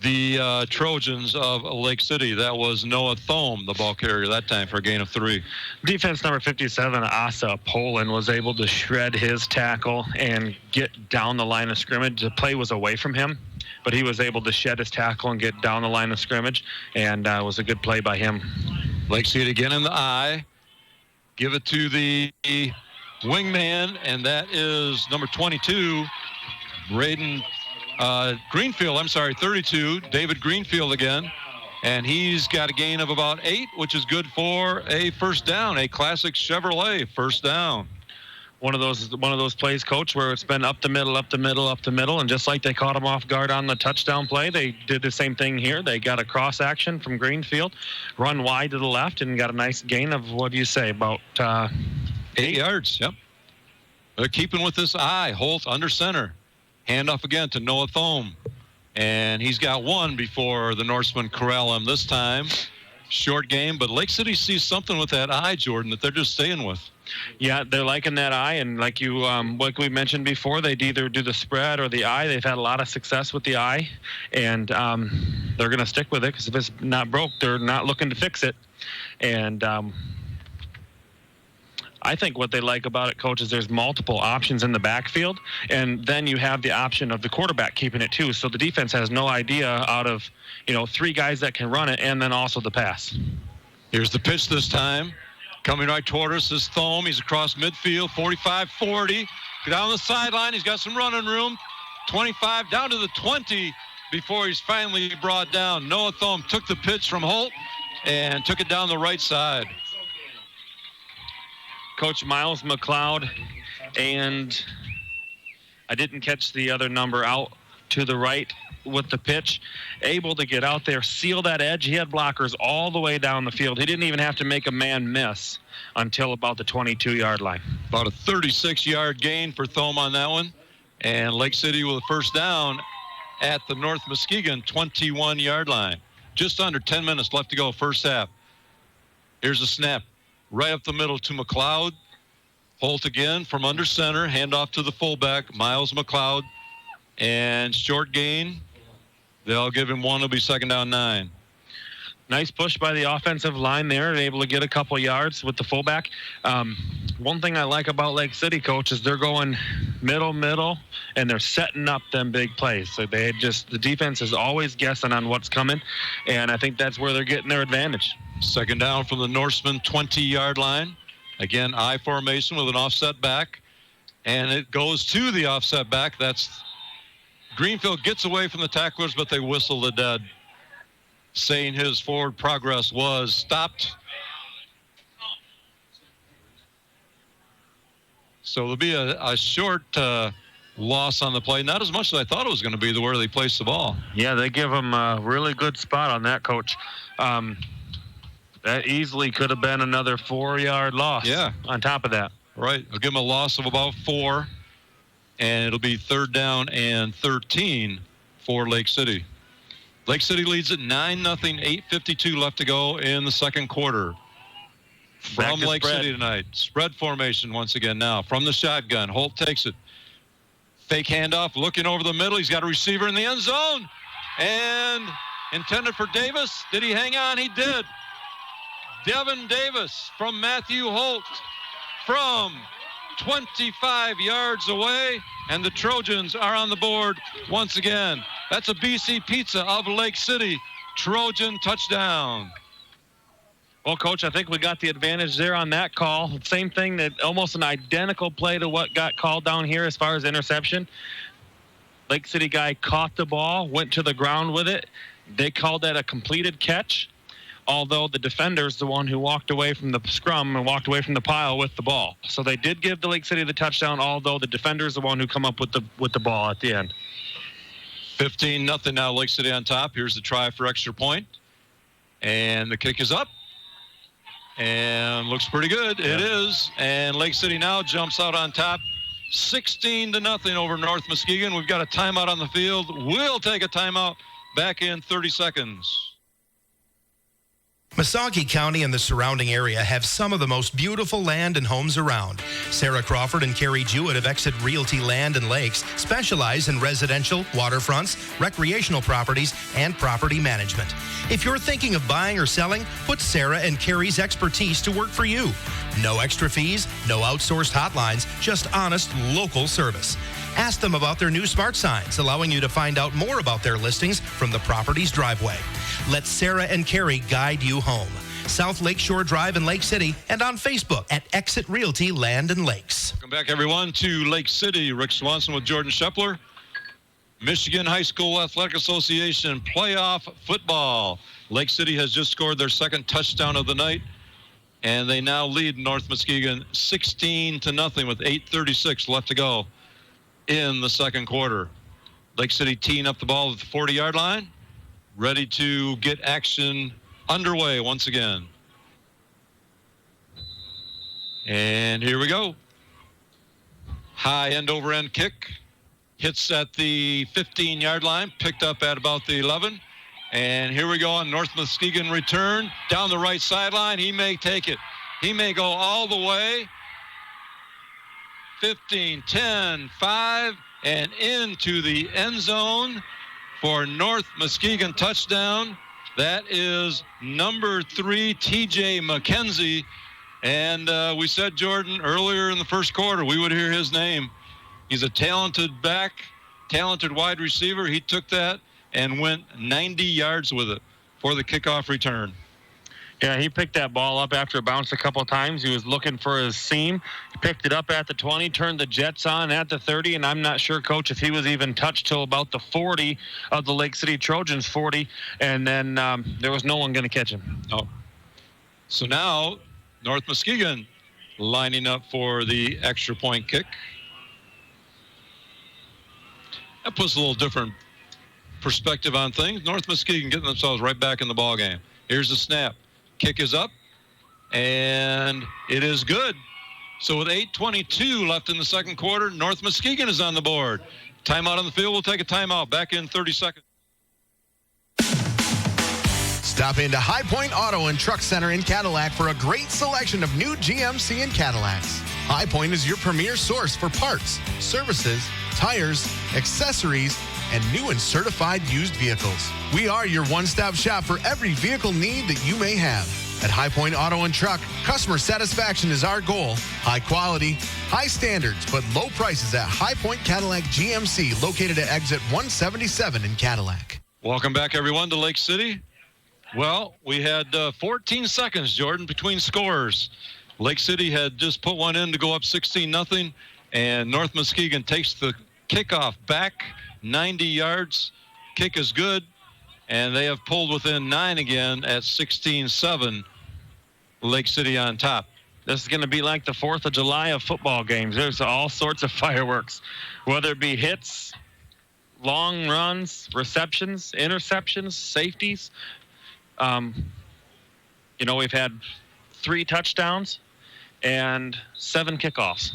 Speaker 1: the Trojans of Lake City. That was Noah Thome, the ball carrier that time, for a gain of 3.
Speaker 2: Defense number 57, Asa Poland, was able to shred his tackle and get down the line of scrimmage. The play was away from him, but he was able to shed his tackle and get down the line of scrimmage, and it was a good play by him.
Speaker 1: Lake City again in the eye. Give it to the wingman, and that is number 22, Braden Greenfield, 32, David Greenfield again. And he's got a gain of about 8, which is good for a first down, a classic Chevrolet first down.
Speaker 2: One of those plays, Coach, where it's been up the middle, and just like they caught him off guard on the touchdown play, they did the same thing here. They got a cross action from Greenfield, run wide to the left, and got a nice gain of, what do you say, about
Speaker 1: 8 yards, yep. They're keeping with this eye. Holt under center. Handoff again to Noah Thome. And he's got 1 before the Norsemen corral him this time. Short game, but Lake City sees something with that eye, Jordan, that they're just staying with.
Speaker 2: Yeah, they're liking that eye, and like we mentioned before, they'd either do the spread or the eye. They've had a lot of success with the eye, and they're going to stick with it because if it's not broke, they're not looking to fix it. And I think what they like about it, Coach, is there's multiple options in the backfield, and then you have the option of the quarterback keeping it too. So the defense has no idea out of 3 guys that can run it, and then also the pass.
Speaker 1: Here's the pitch this time. Coming right toward us is Thome. He's across midfield, 45-40. Down the sideline, he's got some running room. 25 down to the 20 before he's finally brought down. Noah Thome took the pitch from Holt and took it down the right side.
Speaker 2: Coach Miles McLeod, and I didn't catch the other number out to the right with the pitch, able to get out there, seal that edge. He had blockers all the way down the field. He didn't even have to make a man miss until about the 22-yard line.
Speaker 1: About a 36-yard gain for Thome on that one. And Lake City with a first down at the North Muskegon 21-yard line. Just under 10 minutes left to go, first half. Here's a snap. Right up the middle to McLeod. Holt again from under center. Handoff to the fullback, Miles McLeod. And short gain. They'll give him 1. It'll be second down 9.
Speaker 2: Nice push by the offensive line there, able to get a couple yards with the fullback. One thing I like about Lake City, Coach, is they're going middle, and they're setting up them big plays. So the defense is always guessing on what's coming, and I think that's where they're getting their advantage.
Speaker 1: Second down from the Norseman 20-yard line. Again, I formation with an offset back, and it goes to the offset back. That's Greenfield gets away from the tacklers, but they whistle the dead, saying his forward progress was stopped. So there'll be a short loss on the play. Not as much as I thought it was going to be the where they placed the ball.
Speaker 2: Yeah, they give him a really good spot on that, Coach. That easily could have been another 4-yard loss.
Speaker 1: Yeah.
Speaker 2: On top of that.
Speaker 1: Right. I'll give him a loss of about 4, and it'll be third down and 13 for Lake City. Lake City leads at 9-0, 8:52 left to go in the second quarter. From Lake City tonight. Spread formation once again now. From the shotgun, Holt takes it. Fake handoff, looking over the middle. He's got a receiver in the end zone. and intended for Davis. Did he hang on? He did. Devin Davis from Matthew Holt from 25 yards away, and the Trojans are on the board once again. That's a BC Pizza of Lake City Trojan touchdown.
Speaker 2: Well, Coach, I think we got the advantage there on that call. Same thing, that almost an identical play to what got called down here as far as interception. Lake City guy caught the ball, went to the ground with it. They called that a completed catch, although the defender's the one who walked away from the scrum and walked away from the pile with the ball. So they did give the Lake City the touchdown, although the defender's the one who come up with the ball at the end.
Speaker 1: 15-0 now, Lake City on top. Here's the try for extra point. And the kick is up. And looks pretty good. It is. And Lake City now jumps out on top. 16-0 over North Muskegon. We've got a timeout on the field. We'll take a timeout. Back in 30 seconds.
Speaker 9: Missaukee County and the surrounding area have some of the most beautiful land and homes around. Sarah Crawford and Carrie Jewett of Exit Realty Land and Lakes specialize in residential, waterfronts, recreational properties, and property management. If you're thinking of buying or selling, put Sarah and Carrie's expertise to work for you. No extra fees, no outsourced hotlines, just honest local service. Ask them about their new smart signs, allowing you to find out more about their listings from the property's driveway. Let Sarah and Carrie guide you home. South Lakeshore Drive in Lake City and on Facebook at Exit Realty Land and Lakes.
Speaker 1: Welcome back, everyone, to Lake City. Rick Swanson with Jordan Shepler. Michigan High School Athletic Association playoff football. Lake City has just scored their second touchdown of the night, and they now lead North Muskegon 16-0 with 8:36 left to go in the second quarter. Lake City teeing up the ball at the 40-yard line, ready to get action underway once again. And here we go. High end over end kick. Hits at the 15-yard line, picked up at about the 11. And here we go on North Muskegon return. Down the right sideline, he may take it. He may go all the way. 15, 10, 5, and into the end zone for North Muskegon touchdown. That is number 3, TJ McKenzie. And we said, Jordan, earlier in the first quarter, we would hear his name. He's a talented back, talented wide receiver. He took that and went 90 yards with it for the kickoff return.
Speaker 2: Yeah, he picked that ball up after it bounced a couple of times. He was looking for his seam. He picked it up at the 20, turned the jets on at the 30, and I'm not sure, Coach, if he was even touched till about the 40 of the Lake City Trojans 40, and then there was no one going to catch him.
Speaker 1: Oh. So now North Muskegon lining up for the extra point kick. That puts a little different perspective on things. North Muskegon getting themselves right back in the ballgame. Here's the snap. Kick is up, and it is good. So with 8:22 left in the second quarter, North Muskegon is on the board. Timeout on the field. We'll take a timeout. Back in 30 seconds.
Speaker 6: Stop into High Point Auto and Truck Center in Cadillac for a great selection of new GMC and Cadillacs. High Point is your premier source for parts, services, tires, accessories, and new and certified used vehicles. We are your one-stop shop for every vehicle need that you may have. At High Point Auto and Truck, customer satisfaction is our goal. High quality, high standards, but low prices at High Point Cadillac GMC, located at exit 177 in Cadillac.
Speaker 1: Welcome back, everyone, to Lake City. Well, we had 14 seconds, Jordan, between scores. Lake City had just put one in to go up 16-0, and North Muskegon takes the kickoff back 90 yards. Kick is good, and they have pulled within 9 again at 16-7. Lake City on top.
Speaker 2: This is going to be like the 4th of July of football games. There's all sorts of fireworks, whether it be hits, long runs, receptions, interceptions, safeties. We've had 3 touchdowns and 7 kickoffs.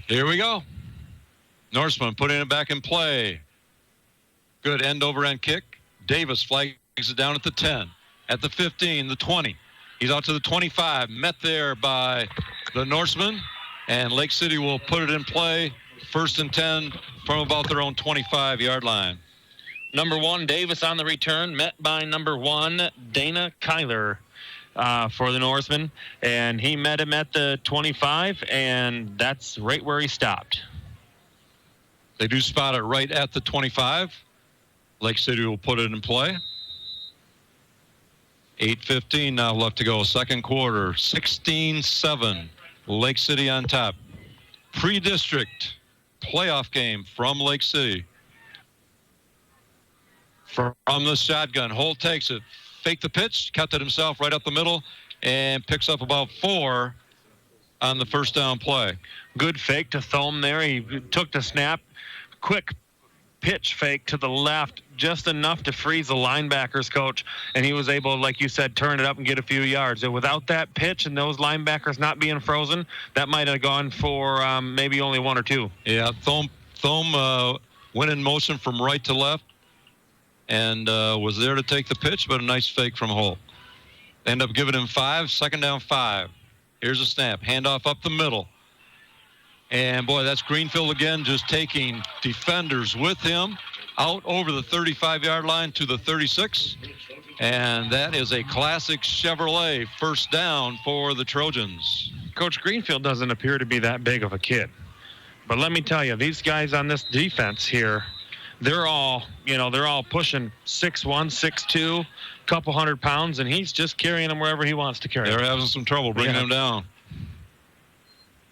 Speaker 1: Here we go. Norseman putting it back in play. Good end-over-end kick. Davis flags it down at the 10, at the 15, the 20. He's out to the 25, met there by the Norseman, and Lake City will put it in play. 1st and 10 from about their own 25-yard line.
Speaker 2: Number 1, Davis on the return, met by number 1, Dana Kyler for the Norsemen. And he met him at the 25, and that's right where he stopped.
Speaker 1: They do spot it right at the 25. Lake City will put it in play. 8:15 now left to go. Second quarter, 16-7. Lake City on top. Pre-district playoff game from Lake City. From the shotgun, Holt takes it. Fake the pitch, cut it himself right up the middle, and picks up about 4 on the first down play.
Speaker 2: Good fake to Thome there. He took the snap. Quick pitch fake to the left, just enough to freeze the linebackers, Coach, and he was able, like you said, turn it up and get a few yards. And without that pitch and those linebackers not being frozen, that might have gone for maybe only 1 or 2.
Speaker 1: Yeah, Thome went in motion from right to left and was there to take the pitch, but a nice fake from Holt. They end up giving him 5, second down 5. Here's a snap, handoff up the middle. And, boy, that's Greenfield again, just taking defenders with him out over the 35-yard line to the 36. And that is a classic Chevrolet first down for the Trojans.
Speaker 2: Coach, Greenfield doesn't appear to be that big of a kid. But let me tell you, these guys on this defense here, they're all pushing 6'1", 6'2", couple 100 pounds, and he's just carrying them wherever he wants to carry them.
Speaker 1: They're having some trouble bringing them down.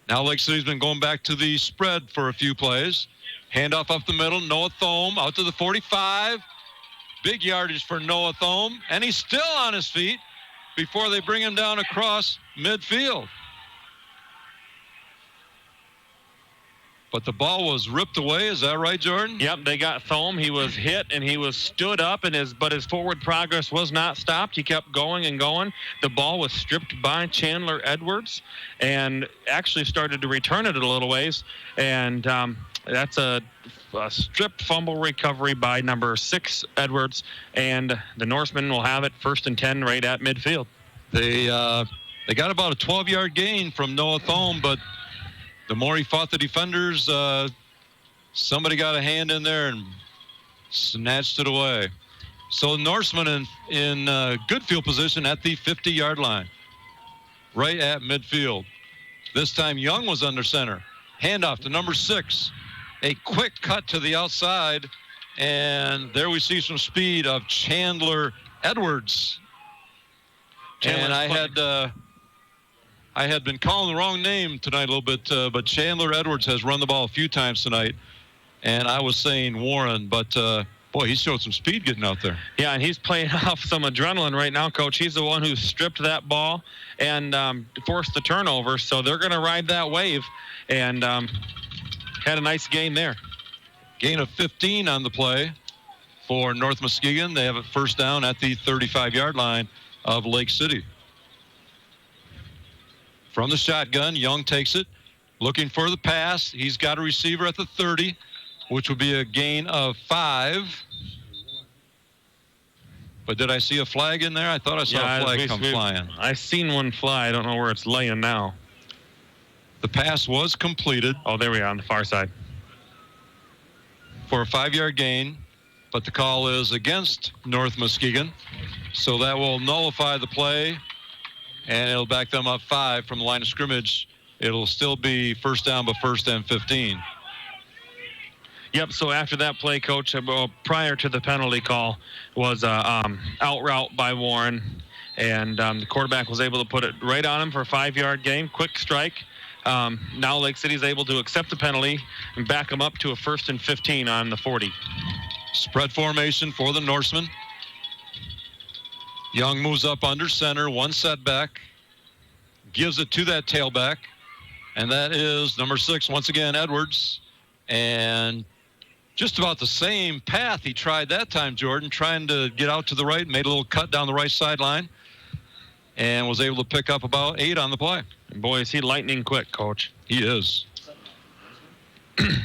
Speaker 1: Now Lake City's been going back to the spread for a few plays. Handoff up the middle. Noah Thome out to the 45. Big yardage for Noah Thome. And he's still on his feet before they bring him down across midfield. But the ball was ripped away. Is that right, Jordan?
Speaker 2: Yep, they got Thome. He was hit, and he was stood up, but his forward progress was not stopped. He kept going and going. The ball was stripped by Chandler Edwards and actually started to return it a little ways. And that's a strip fumble recovery by number 6, Edwards. And the Norsemen will have it 1st and 10 right at midfield.
Speaker 1: They got about a 12-yard gain from Noah Thome, but the more he fought the defenders, somebody got a hand in there and snatched it away. So Norseman in good field position at the 50-yard line, right at midfield. This time Young was under center. Handoff to number 6. A quick cut to the outside, and there we see some speed of Chandler Edwards. And I had been calling the wrong name tonight a little bit, but Chandler Edwards has run the ball a few times tonight, and I was saying Warren, but boy, he showed some speed getting out there.
Speaker 2: Yeah, and he's playing off some adrenaline right now, Coach. He's the one who stripped that ball and forced the turnover, so they're going to ride that wave, and had a nice gain there.
Speaker 1: Gain of 15 on the play for North Muskegon. They have it first down at the 35-yard line of Lake City. From the shotgun, Young takes it, looking for the pass. He's got a receiver at the 30, which would be a gain of 5. But did I see a flag in there? I thought I saw a flag come flying.
Speaker 2: I've seen one fly. I don't know where it's laying now.
Speaker 1: The pass was completed.
Speaker 2: Oh, there we are on the far side.
Speaker 1: For a 5-yard gain, but the call is against North Muskegon. So that will nullify the play. And it'll back them up 5 from the line of scrimmage. It'll still be first down, but 1st and 15.
Speaker 2: Yep, so after that play, Coach, prior to the penalty call, was out route by Warren. And the quarterback was able to put it right on him for a 5-yard gain. Quick strike. Now Lake City's able to accept the penalty and back them up to a 1st and 15 on the 40.
Speaker 1: Spread formation for the Norsemen. Young moves up under center, 1 setback, gives it to that tailback, and that is number 6, once again, Edwards. And just about the same path he tried that time, Jordan, trying to get out to the right, made a little cut down the right sideline, and was able to pick up about 8 on the play.
Speaker 2: And boy, is he lightning quick, Coach.
Speaker 1: He is.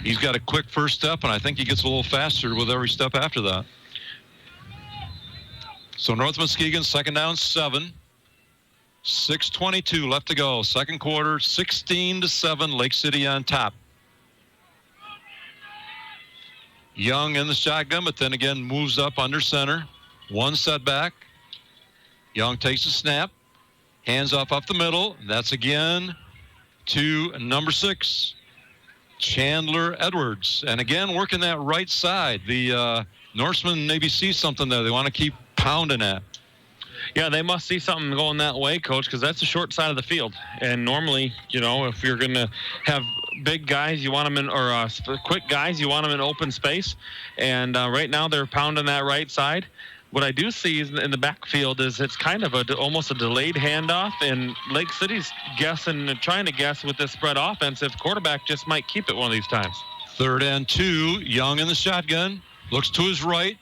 Speaker 1: He's got a quick first step, and I think he gets a little faster with every step after that. So North Muskegon, second down 7. 6:22 left to go. Second quarter, 16-7, Lake City on top. Young in the shotgun, but then again moves up under center. One setback. Young takes a snap. Hands off up the middle. That's again to number 6, Chandler Edwards. And again, working that right side. The Norsemen maybe see something there. They want to keep pounding at.
Speaker 2: Yeah, they must see something going that way, Coach, because that's the short side of the field. And normally, if you're going to have big guys, you want them in, or quick guys, you want them in open space. And right now they're pounding that right side. What I do see in the backfield is it's kind of almost a delayed handoff, and Lake City's trying to guess with this spread offense if quarterback just might keep it one of these times.
Speaker 1: 3rd and 2, Young in the shotgun, looks to his right,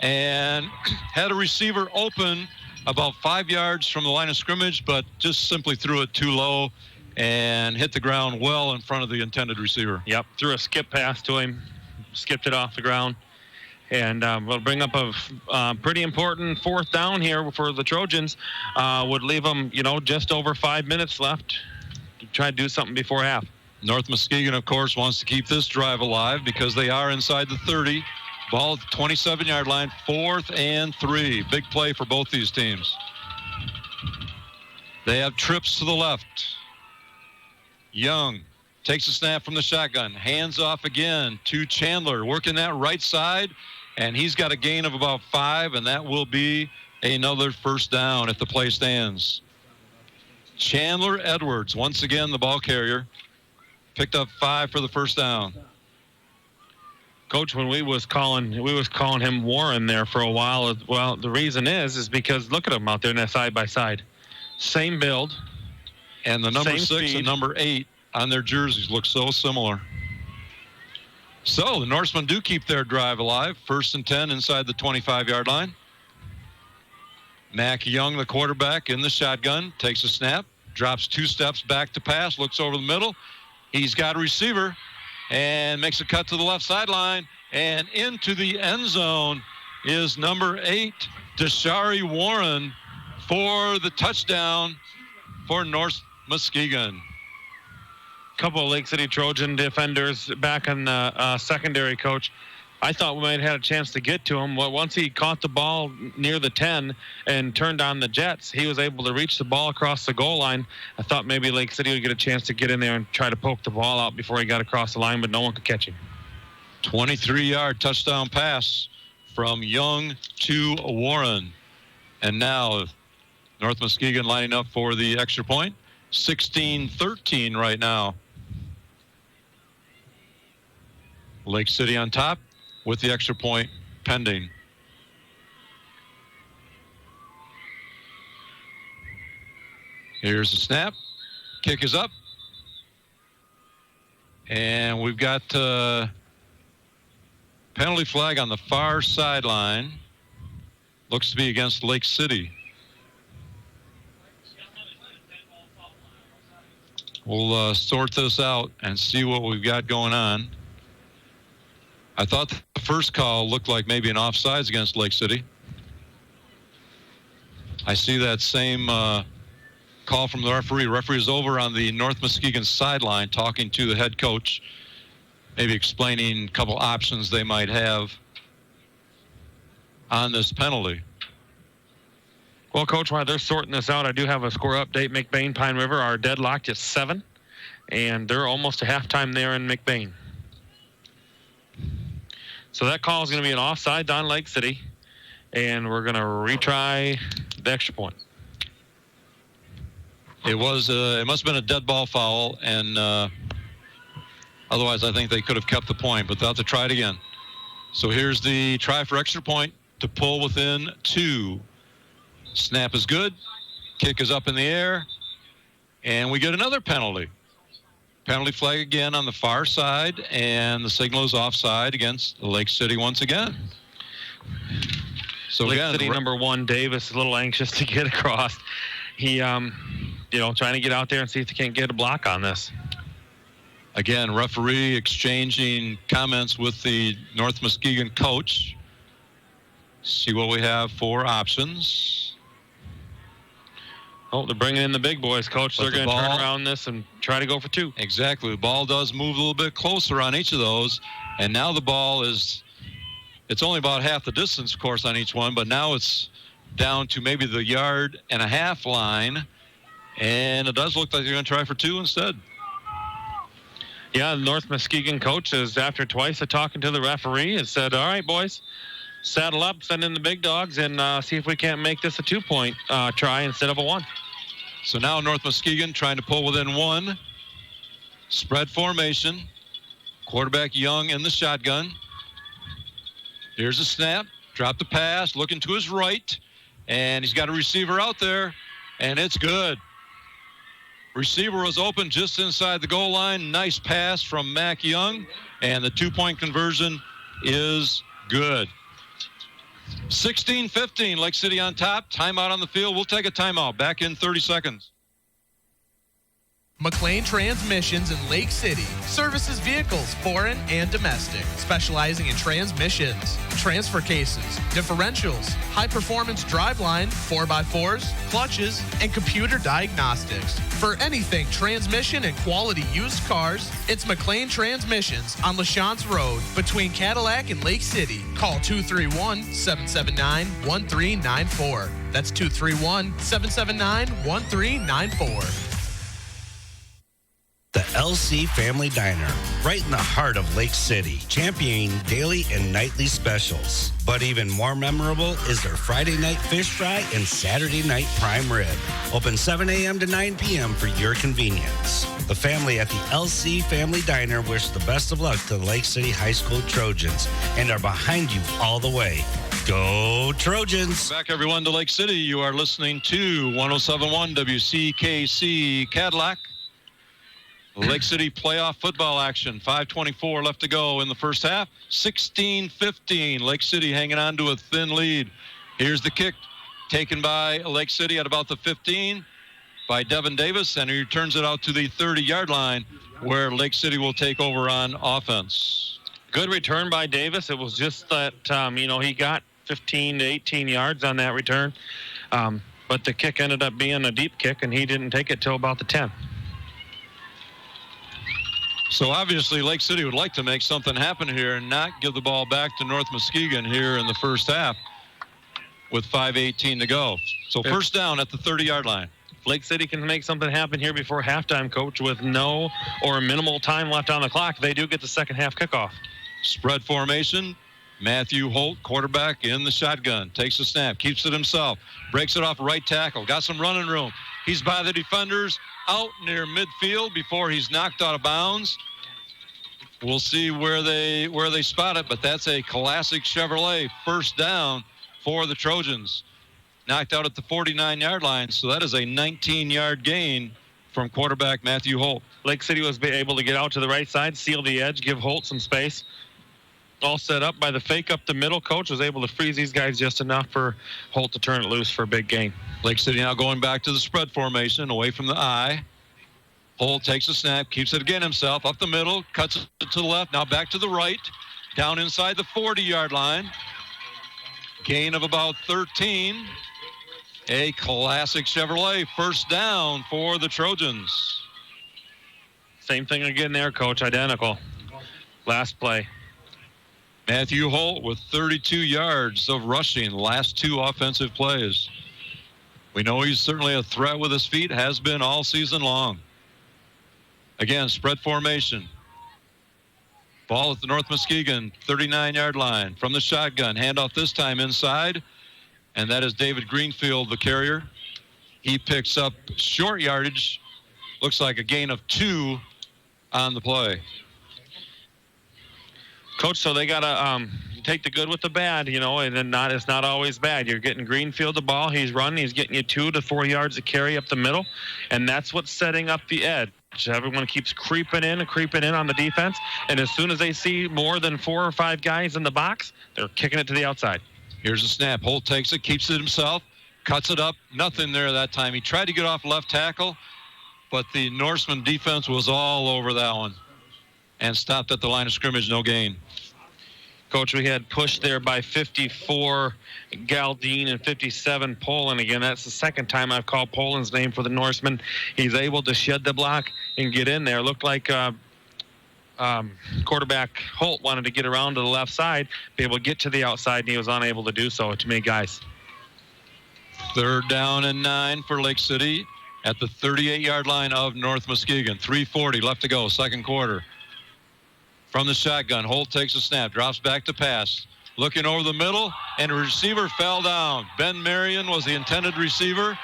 Speaker 1: and had a receiver open about 5 yards from the line of scrimmage, but just simply threw it too low and hit the ground well in front of the intended receiver.
Speaker 2: Yep, threw a skip pass to him, skipped it off the ground. And we'll bring up a pretty important 4th down here for the Trojans. Would leave them, just over 5 minutes left to try to do something before half.
Speaker 1: North Muskegon, of course, wants to keep this drive alive because they are inside the 30. Ball at the 27-yard line, 4th and 3. Big play for both these teams. They have trips to the left. Young takes a snap from the shotgun. Hands off again to Chandler, working that right side. And he's got a gain of about 5, and that will be another 1st down if the play stands. Chandler Edwards, once again the ball carrier, picked up 5 for the 1st down.
Speaker 2: Coach, when we was calling him Warren there for a while. Well, the reason is because look at him out there in that side by side, same build,
Speaker 1: and the number 6
Speaker 2: speed.
Speaker 1: and number 8 on their jerseys look so similar. So the Norsemen do keep their drive alive. 1st and 10 inside the 25-yard line. Mac Young, the quarterback, in the shotgun, takes a snap, drops 2 steps back to pass, looks over the middle. He's got a receiver and makes a cut to the left sideline. And into the end zone is number 8, Deshari Warren, for the touchdown for North Muskegon.
Speaker 2: Couple of Lake City Trojan defenders back in the secondary, Coach. I thought we might have had a chance to get to him. Well, once he caught the ball near the 10 and turned on the jets, he was able to reach the ball across the goal line. I thought maybe Lake City would get a chance to get in there and try to poke the ball out before he got across the line, but no one could catch him.
Speaker 1: 23-yard touchdown pass from Young to Warren. And now North Muskegon lining up for the extra point. 16-13 right now. Lake City on top with the extra point pending. Here's the snap. Kick is up. And we've got penalty flag on the far sideline. Looks to be against Lake City. We'll sort this out and see what we've got going on. I thought the first call looked like maybe an offsides against Lake City. I see that same call from the referee. Referee is over on the North Muskegon sideline talking to the head coach, maybe explaining a couple options they might have on this penalty.
Speaker 2: Well, Coach, while they're sorting this out, I do have a score update. McBain, Pine River are deadlocked at 7, and they're almost to halftime there in McBain. So that call is going to be an offside on Lake City, and we're going to retry the extra point.
Speaker 1: It was it must have been a dead ball foul, and otherwise I think they could have kept the point, but they'll have to try it again. So here's the try for extra point to pull within 2. Snap is good. Kick is up in the air, and we get another penalty. Penalty flag again on the far side, and the signal is offside against Lake City once again. So
Speaker 2: Lake
Speaker 1: again,
Speaker 2: City number 1, Davis, is a little anxious to get across. He, trying to get out there and see if they can't get a block on this.
Speaker 1: Again, referee exchanging comments with the North Muskegon coach. See what we have for options.
Speaker 2: Oh, they're bringing in the big boys, Coach. They're going to turn around this and try to go for 2.
Speaker 1: Exactly. The ball does move a little bit closer on each of those. And now the ball is It's only about half the distance, of course, on each one, but now it's down to maybe the 1.5-yard line, and it does look like they're going to try for 2 instead.
Speaker 2: Yeah, the North Muskegon coach is, after twice of talking to the referee, has said, all right, boys, saddle up, send in the big dogs, and see if we can't make this a 2-point try instead of a 1.
Speaker 1: So now North Muskegon trying to pull within 1. Spread formation. Quarterback Young in the shotgun. Here's a snap. Drop the pass. Looking to his right. And he's got a receiver out there. And it's good. Receiver was open just inside the goal line. Nice pass from Mac Young. And the 2-point conversion is good. 16-15, Lake City on top. Timeout on the field. We'll take a timeout. Back in 30 seconds.
Speaker 10: McLean Transmissions in Lake City services vehicles, foreign and domestic, specializing in transmissions, transfer cases, differentials, high-performance driveline, 4x4s, clutches, and computer diagnostics. For anything transmission and quality used cars, it's McLean Transmissions on LaChance Road between Cadillac and Lake City. Call 231-779-1394. That's 231-779-1394.
Speaker 11: The LC Family Diner, right in the heart of Lake City, championing daily and nightly specials. But even more memorable is their Friday night fish fry and Saturday night prime rib. Open 7 a.m. to 9 p.m. for your convenience. The family at the LC Family Diner wish the best of luck to the Lake City High School Trojans and are behind you all the way. Go Trojans!
Speaker 1: Back everyone to Lake City. You are listening to 107.1 WCKC Cadillac. Lake City playoff football action. 5:24 left to go in the first half. 16-15. Lake City hanging on to a thin lead. Here's the kick taken by Lake City at about the 15 by Devin Davis, and he returns it out to the 30-yard line where Lake City will take over on offense.
Speaker 2: Good return by Davis. It was just that, he got 15 to 18 yards on that return. But the kick ended up being a deep kick, and he didn't take it till about the 10.
Speaker 1: So obviously Lake City would like to make something happen here and not give the ball back to North Muskegon here in the first half with 5:18 to go. So first down at the 30-yard line.
Speaker 2: Lake City can make something happen here before halftime, Coach, with no or minimal time left on the clock. They do get the second half kickoff.
Speaker 1: Spread formation. Matthew Holt, quarterback in the shotgun, takes the snap, keeps it himself, breaks it off right tackle, got some running room. He's by the defenders out near midfield before he's knocked out of bounds. We'll see where they spot it, but that's a classic Chevrolet first down for the Trojans. Knocked out at the 49-yard line, so that is a 19-yard gain from quarterback Matthew Holt.
Speaker 2: Lake City was able to get out to the right side, seal the edge, give Holt some space. All set up by the fake up the middle. Coach was able to freeze these guys just enough for Holt to turn it loose for a big gain.
Speaker 1: Lake City now going back to the spread formation, away from the eye. Holt takes a snap, keeps it again himself, up the middle, cuts it to the left, now back to the right, down inside the 40-yard line. Gain of about 13. A classic Chevrolet first down for the Trojans.
Speaker 2: Same thing again there, Coach, identical. Last play.
Speaker 1: Matthew Holt with 32 yards of rushing, last 2 offensive plays. We know he's certainly a threat with his feet, has been all season long. Again, spread formation. Ball at the North Muskegon 39-yard line from the shotgun. Handoff this time inside, and that is David Greenfield, the carrier. He picks up short yardage, looks like a gain of 2 on the play.
Speaker 2: Coach, so they got to take the good with the bad, and then it's not always bad. You're getting Greenfield the ball. He's running. He's getting you 2 to 4 yards of carry up the middle, and that's what's setting up the edge. Everyone keeps creeping in on the defense, and as soon as they see more than 4 or 5 guys in the box, they're kicking it to the outside.
Speaker 1: Here's a snap. Holt takes it, keeps it himself, cuts it up. Nothing there that time. He tried to get off left tackle, but the Norseman defense was all over that one and stopped at the line of scrimmage, no gain.
Speaker 2: Coach, we had pushed there by 54 Galdine and 57 Poland. Again, that's the second time I've called Poland's name for the Norseman. He's able to shed the block and get in there. Looked like quarterback Holt wanted to get around to the left side, be able to get to the outside, and he was unable to do so. Too many guys.
Speaker 1: 3rd down and 9 for Lake City at the 38-yard line of North Muskegon. 3:40 left to go, second quarter. From the shotgun, Holt takes a snap, drops back to pass. Looking over the middle, and the receiver fell down. Ben Marion was the intended receiver.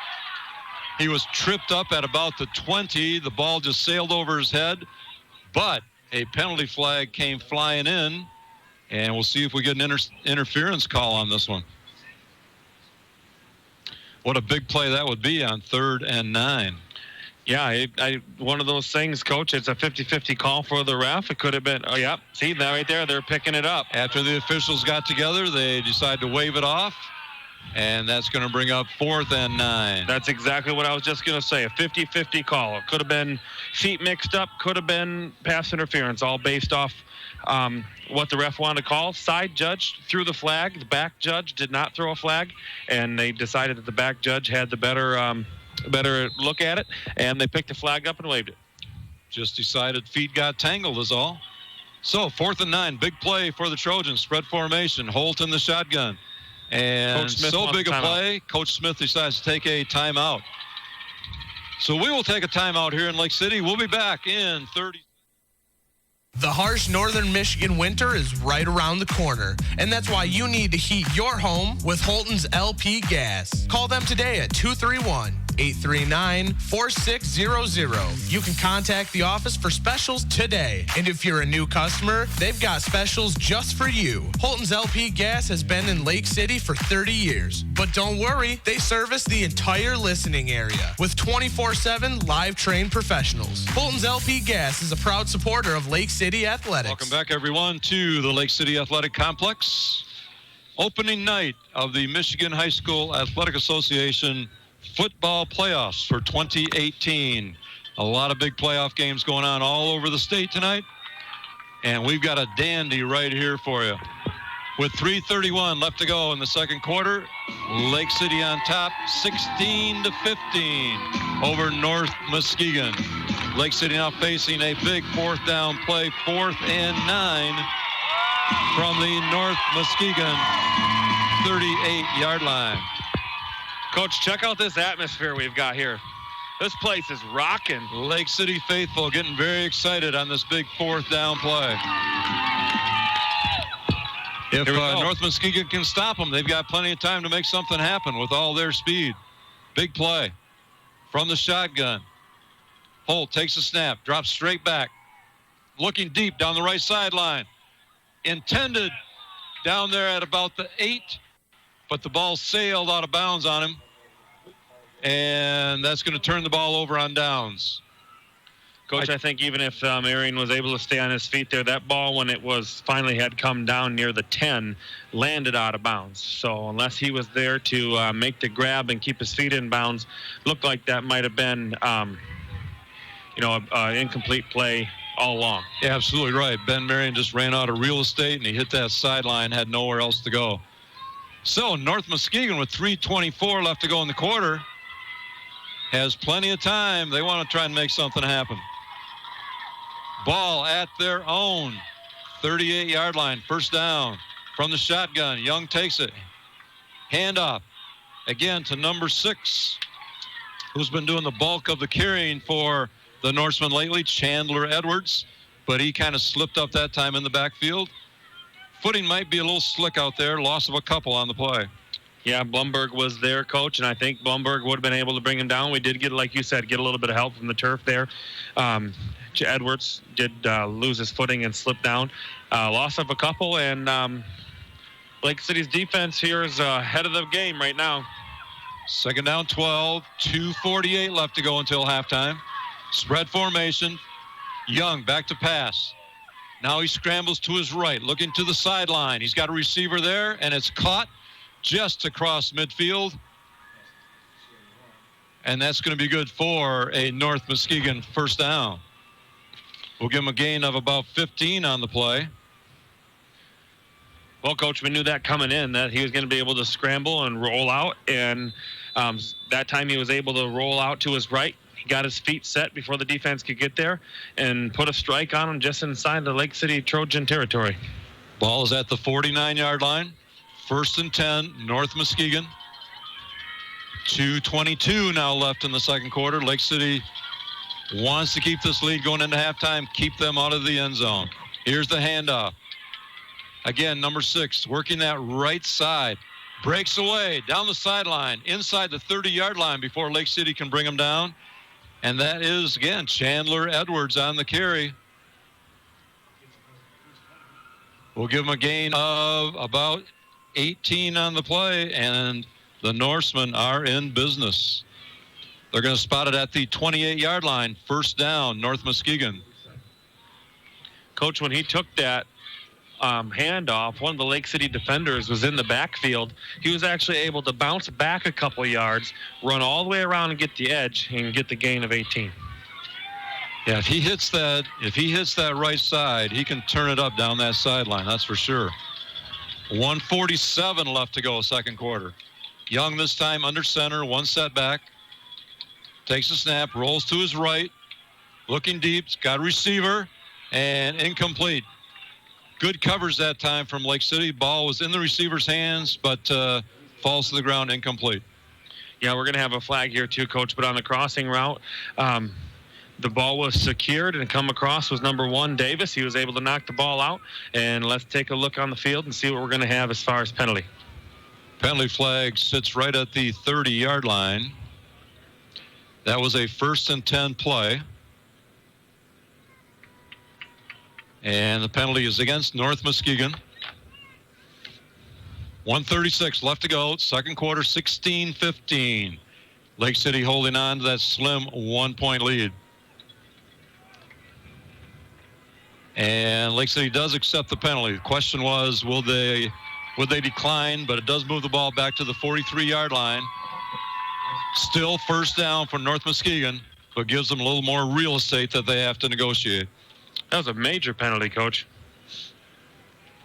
Speaker 1: He was tripped up at about the 20. The ball just sailed over his head, but a penalty flag came flying in, and we'll see if we get an interference call on this one. What a big play that would be on 3rd and 9.
Speaker 2: Yeah, one of those things, Coach, it's a 50-50 call for the ref. It could have been, oh, yeah, see that right there, they're picking it up.
Speaker 1: After the officials got together, they decided to wave it off, and that's going to bring up 4th and 9.
Speaker 2: That's exactly what I was just going to say, a 50-50 call. It could have been feet mixed up, could have been pass interference, all based off what the ref wanted to call. Side judge threw the flag. The back judge did not throw a flag, and they decided that the back judge had the better look at it, and they picked the flag up and waved it.
Speaker 1: Just decided feet got tangled is all. So 4th and 9, big play for the Trojans. Spread formation, Holt in the shotgun. And so big a play, Coach Smith decides to take a timeout. So we will take a timeout here in Lake City. We'll be back in 30.
Speaker 10: The harsh northern Michigan winter is right around the corner, and that's why you need to heat your home with Holton's LP Gas. Call them today at 231-839-4600. You can contact the office for specials today, and if you're a new customer, they've got specials just for you. Holton's LP Gas has been in Lake City for 30 years, but don't worry, they service the entire listening area with 24/7 live trained professionals. Holton's LP Gas is a proud supporter of Lake City Athletics.
Speaker 1: Welcome back, everyone, to the Lake City Athletic Complex. Opening night of the Michigan High School Athletic Association football playoffs for 2018. A lot of big playoff games going on all over the state tonight. And we've got a dandy right here for you. With 3:31 left to go in the second quarter, Lake City on top, 16-15 over North Muskegon. Lake City now facing a big 4th down play, 4th and 9 from the North Muskegon 38-yard line.
Speaker 2: Coach, check out this atmosphere we've got here. This place is rocking.
Speaker 1: Lake City faithful getting very excited on this big 4th down play. If North Muskegon can stop them, they've got plenty of time to make something happen with all their speed. Big play from the shotgun. Holt takes a snap, drops straight back, looking deep down the right sideline. Intended down there at about the 8, but the ball sailed out of bounds on him, and that's going to turn the ball over on downs.
Speaker 2: Coach, I think even if Marion was able to stay on his feet there, that ball, when it was finally had come down near the 10, landed out of bounds. So unless he was there to make the grab and keep his feet in bounds, looked like that might have been, incomplete play all along.
Speaker 1: Yeah, absolutely right. Ben Marion just ran out of real estate, and he hit that sideline, had nowhere else to go. So North Muskegon, with 3:24 left to go in the quarter, has plenty of time. They want to try and make something happen. Ball at their own 38-yard line, first down from the shotgun. Young takes it. Handoff again to number 6, who's been doing the bulk of the carrying for the Norseman lately, Chandler Edwards, but he kind of slipped up that time in the backfield. Footing might be a little slick out there, loss of a couple on the play.
Speaker 2: Yeah, Blumberg was there, Coach, and I think Blumberg would have been able to bring him down. We did get, like you said, get a little bit of help from the turf there. Edwards did lose his footing and slip down. Loss of a couple, and Lake City's defense here is ahead of the game right now.
Speaker 1: Second down 12, 2:48 left to go until halftime. Spread formation. Young back to pass. Now he scrambles to his right, looking to the sideline. He's got a receiver there, and it's caught just across midfield. And that's going to be good for a North Muskegon first down. We'll give him a gain of about 15 on the play.
Speaker 2: Well, Coach, we knew that coming in, that he was going to be able to scramble and roll out. And that time he was able to roll out to his right. He got his feet set before the defense could get there and put a strike on him just inside the Lake City Trojan territory.
Speaker 1: Ball is at the 49-yard line. 1st and 10, North Muskegon. 2:22 now left in the second quarter. Lake City wants to keep this lead going into halftime, keep them out of the end zone. Here's the handoff. Again, number 6, working that right side. Breaks away down the sideline, inside the 30-yard line before Lake City can bring him down. And that is, again, Chandler Edwards on the carry. We'll give him a gain of about 18 on the play, and the Norsemen are in business. They're going to spot it at the 28-yard line. 1st down, North Muskegon.
Speaker 2: Coach, when he took that handoff, one of the Lake City defenders was in the backfield. He was actually able to bounce back a couple yards, run all the way around and get the edge, and get the gain of 18.
Speaker 1: Yeah, if he hits that right side, he can turn it up down that sideline, that's for sure. 1:47 left to go, second quarter. Young this time under center, one setback. Takes a snap, rolls to his right, looking deep, got a receiver, and incomplete. Good covers that time from Lake City. Ball was in the receiver's hands, but falls to the ground, incomplete.
Speaker 2: Yeah, we're going to have a flag here too, Coach, but on the crossing route, the ball was secured, and come across was number 1, Davis. He was able to knock the ball out, and let's take a look on the field and see what we're going to have as far as penalty.
Speaker 1: Penalty flag sits right at the 30-yard line. That was a 1st and 10 play. And the penalty is against North Muskegon. 1:36 left to go. Second quarter, 16-15. Lake City holding on to that slim 1-point lead. And Lake City does accept the penalty. The question was, would they decline? But it does move the ball back to the 43-yard line. Still 1st down for North Muskegon, but gives them a little more real estate that they have to negotiate.
Speaker 2: That was a major penalty, Coach.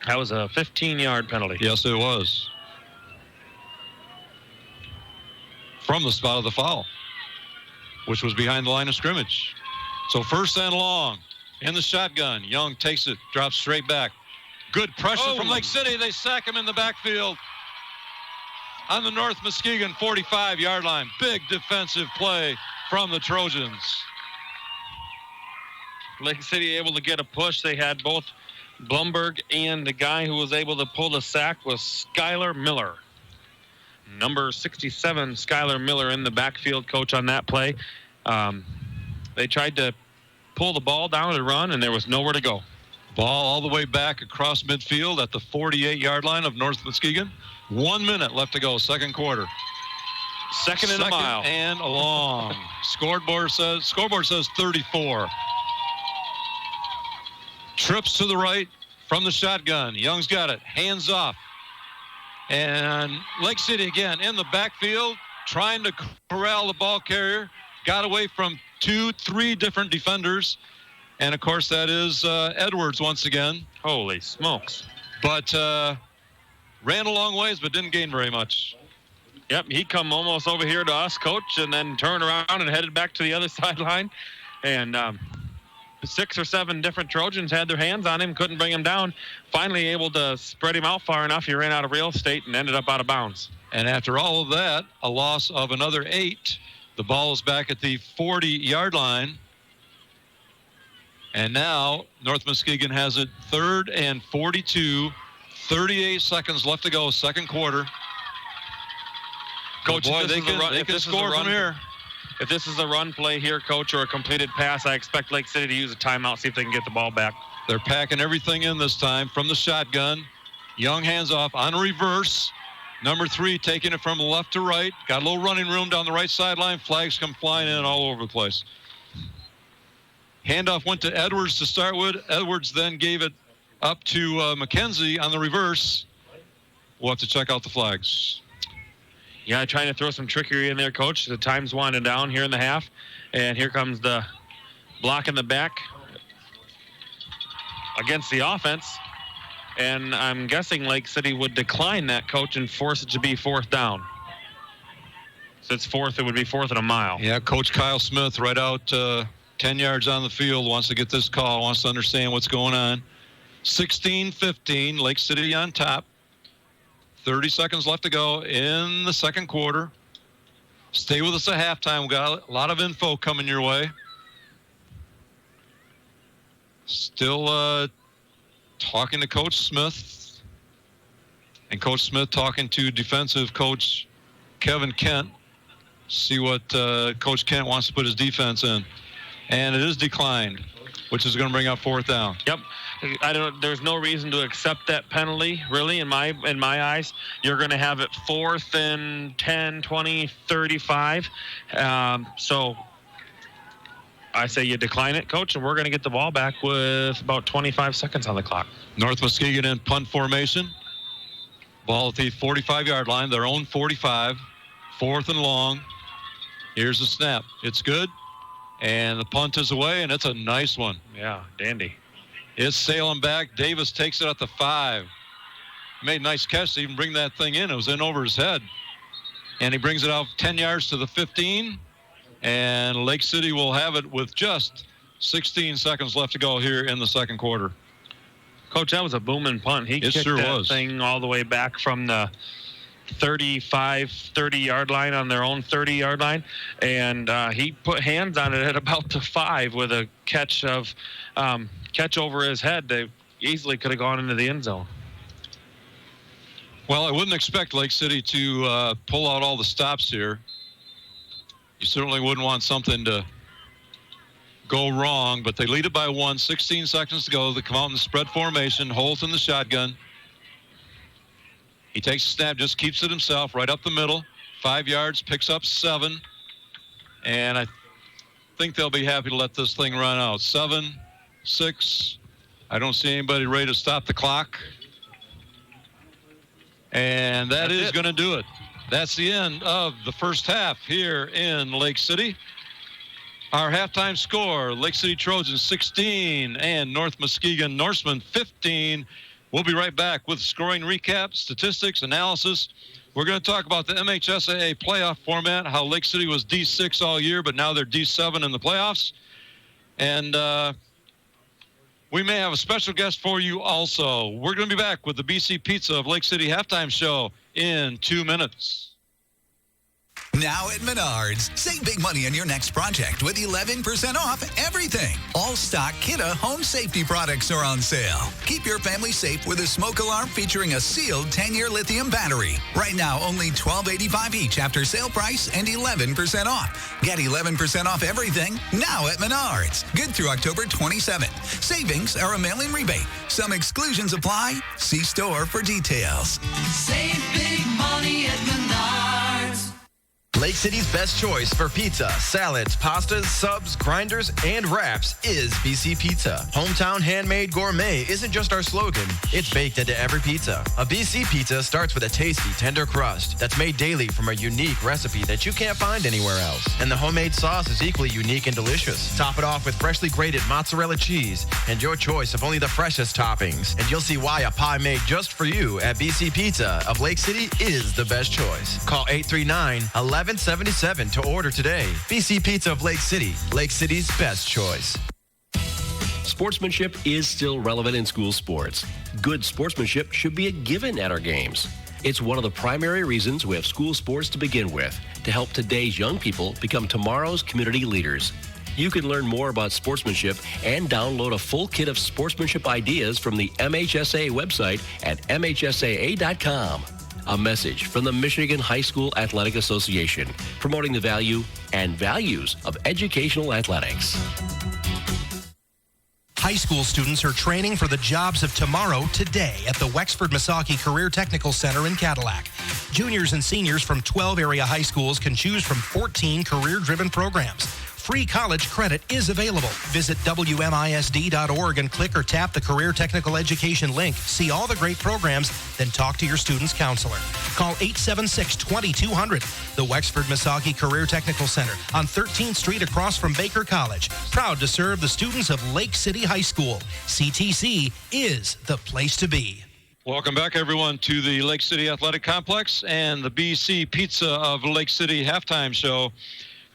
Speaker 2: That was a 15-yard penalty.
Speaker 1: Yes, it was. From the spot of the foul, which was behind the line of scrimmage. So 1st and long in the shotgun. Young takes it, drops straight back. Good pressure from Lake City. They sack him in the backfield on the North Muskegon 45-yard line. Big defensive play from the Trojans.
Speaker 2: Lake City able to get a push. They had both Blumberg and the guy who was able to pull the sack was Skylar Miller. Number 67, Skylar Miller in the backfield, Coach, on that play. They tried to pull the ball down and run, and there was nowhere to go.
Speaker 1: Ball all the way back across midfield at the 48-yard line of North Muskegon. 1 minute left to go, second quarter.
Speaker 2: Second and a mile.
Speaker 1: And a long. Scoreboard says 34. Trips to the right from the shotgun. Young's got it. Hands off. And Lake City again in the backfield trying to corral the ball carrier. Got away from 2-3 different defenders. And, of course, that is Edwards once again.
Speaker 2: Holy smokes.
Speaker 1: But ran a long ways but didn't gain very much.
Speaker 2: Yep, he come almost over here to us, Coach, and then turned around and headed back to the other sideline. And 6 or 7 different Trojans had their hands on him, couldn't bring him down. Finally able to spread him out far enough, he ran out of real estate and ended up out of bounds.
Speaker 1: And after all of that, a loss of another 8. The ball is back at the 40-yard line. And now North Muskegon has it 3rd and 42. 38 seconds left to go, second quarter.
Speaker 2: Coach,
Speaker 1: boy, they can score from here.
Speaker 2: If this is a run play here, Coach, or a completed pass, I expect Lake City to use a timeout, see if they can get the ball back.
Speaker 1: They're packing everything in this time from the shotgun. Young hands off on a reverse. Number 3 taking it from left to right. Got a little running room down the right sideline. Flags come flying in all over the place. Handoff went to Edwards to start with. Edwards then gave it up to McKenzie on the reverse. We'll have to check out the flags.
Speaker 2: Yeah, trying to throw some trickery in there, Coach. The time's winding down here in the half. And here comes the block in the back against the offense. And I'm guessing Lake City would decline that, Coach, and force it to be 4th down. If it's fourth, it would be fourth and a mile.
Speaker 1: Yeah, Coach Kyle Smith right out 10 yards on the field wants to get this call, wants to understand what's going on. 16-15, Lake City on top. 30 seconds left to go in the second quarter. Stay with us at halftime. We've got a lot of info coming your way. Still talking to Coach Smith. And Coach Smith talking to defensive coach Kevin Kent. See what Coach Kent wants to put his defense in. And it is declined, which is going to bring up fourth down.
Speaker 2: Yep. There's no reason to accept that penalty, really, in my eyes. You're going to have it fourth and 10, 20, 35. So I say you decline it, Coach, and we're going to get the ball back with about 25 seconds on the clock.
Speaker 1: North Muskegon in punt formation. Ball at the 45-yard line, their own 45. Fourth and long. Here's the snap. It's good. And the punt is away, and it's a nice one.
Speaker 2: Yeah, dandy.
Speaker 1: It's sailing back. Davis takes it at the 5. Made a nice catch to even bring that thing in. It was in over his head. And he brings it out 10 yards to the 15. And Lake City will have it with just 16 seconds left to go here in the second quarter.
Speaker 2: Coach, that was a booming punt. He kicked that thing all the way back from the 30-yard line on their own 30-yard line, and he put hands on it at about the 5 with a catch over his head. They easily could have gone into the end zone.
Speaker 1: Well, I wouldn't expect Lake City to pull out all the stops here. You certainly wouldn't want something to go wrong, but they lead it by 1, 16 seconds to go. They come out in the spread formation, Holt in the shotgun. He takes a snap, just keeps it himself right up the middle. 5 yards, picks up 7. And I think they'll be happy to let this thing run out. 7, 6. I don't see anybody ready to stop the clock. And that's is going to do it. That's the end of the first half here in Lake City. Our halftime score, Lake City Trojans 16 and North Muskegon Norsemen 15. We'll be right back with scoring recap, statistics, analysis. We're going to talk about the MHSAA playoff format, how Lake City was D6 all year, but now they're D7 in the playoffs. And we may have a special guest for you also. We're going to be back with the BC Pizza of Lake City halftime show in 2 minutes.
Speaker 12: Now at Menards, save big money on your next project with 11% off everything. All stock Kidde home safety products are on sale. Keep your family safe with a smoke alarm featuring a sealed 10-year lithium battery. Right now, only $12.85 each after sale price and 11% off. Get 11% off everything now at Menards. Good through October 27th. Savings are a mail-in rebate. Some exclusions apply. See store for details.
Speaker 13: Save big money at Menards.
Speaker 6: Lake City's best choice for pizza, salads, pastas, subs, grinders, and wraps is BC Pizza. Hometown handmade gourmet isn't just our slogan, it's baked into every pizza. A BC Pizza starts with a tasty, tender crust that's made daily from a unique recipe that you can't find anywhere else. And the homemade sauce is equally unique and delicious. Top it off with freshly grated mozzarella cheese and your choice of only the freshest toppings. And you'll see why a pie made just for you at BC Pizza of Lake City is the best choice. Call 839-1177 to order today. BC Pizza of Lake City, Lake City's best choice.
Speaker 14: Sportsmanship is still relevant in school sports. Good sportsmanship should be a given at our games. It's one of the primary reasons we have school sports to begin with, to help today's young people become tomorrow's community leaders. You can learn more about sportsmanship and download a full kit of sportsmanship ideas from the MHSAA website at MHSAA.com. A message from the Michigan High School Athletic Association, promoting the value and values of educational athletics.
Speaker 9: High school students are training for the jobs of tomorrow today at the Wexford Misaki Career Technical Center in Cadillac. Juniors and seniors from 12 area high schools can choose from 14 career-driven programs. Free college credit is available. Visit WMISD.org and click or tap the Career Technical Education link. See all the great programs, then talk to your student's counselor. Call 876-2200. The Wexford Misaki Career Technical Center on 13th Street across from Baker College. Proud to serve the students of Lake City High School. CTC is the place to be.
Speaker 1: Welcome back, everyone, to the Lake City Athletic Complex and the BC Pizza of Lake City halftime show.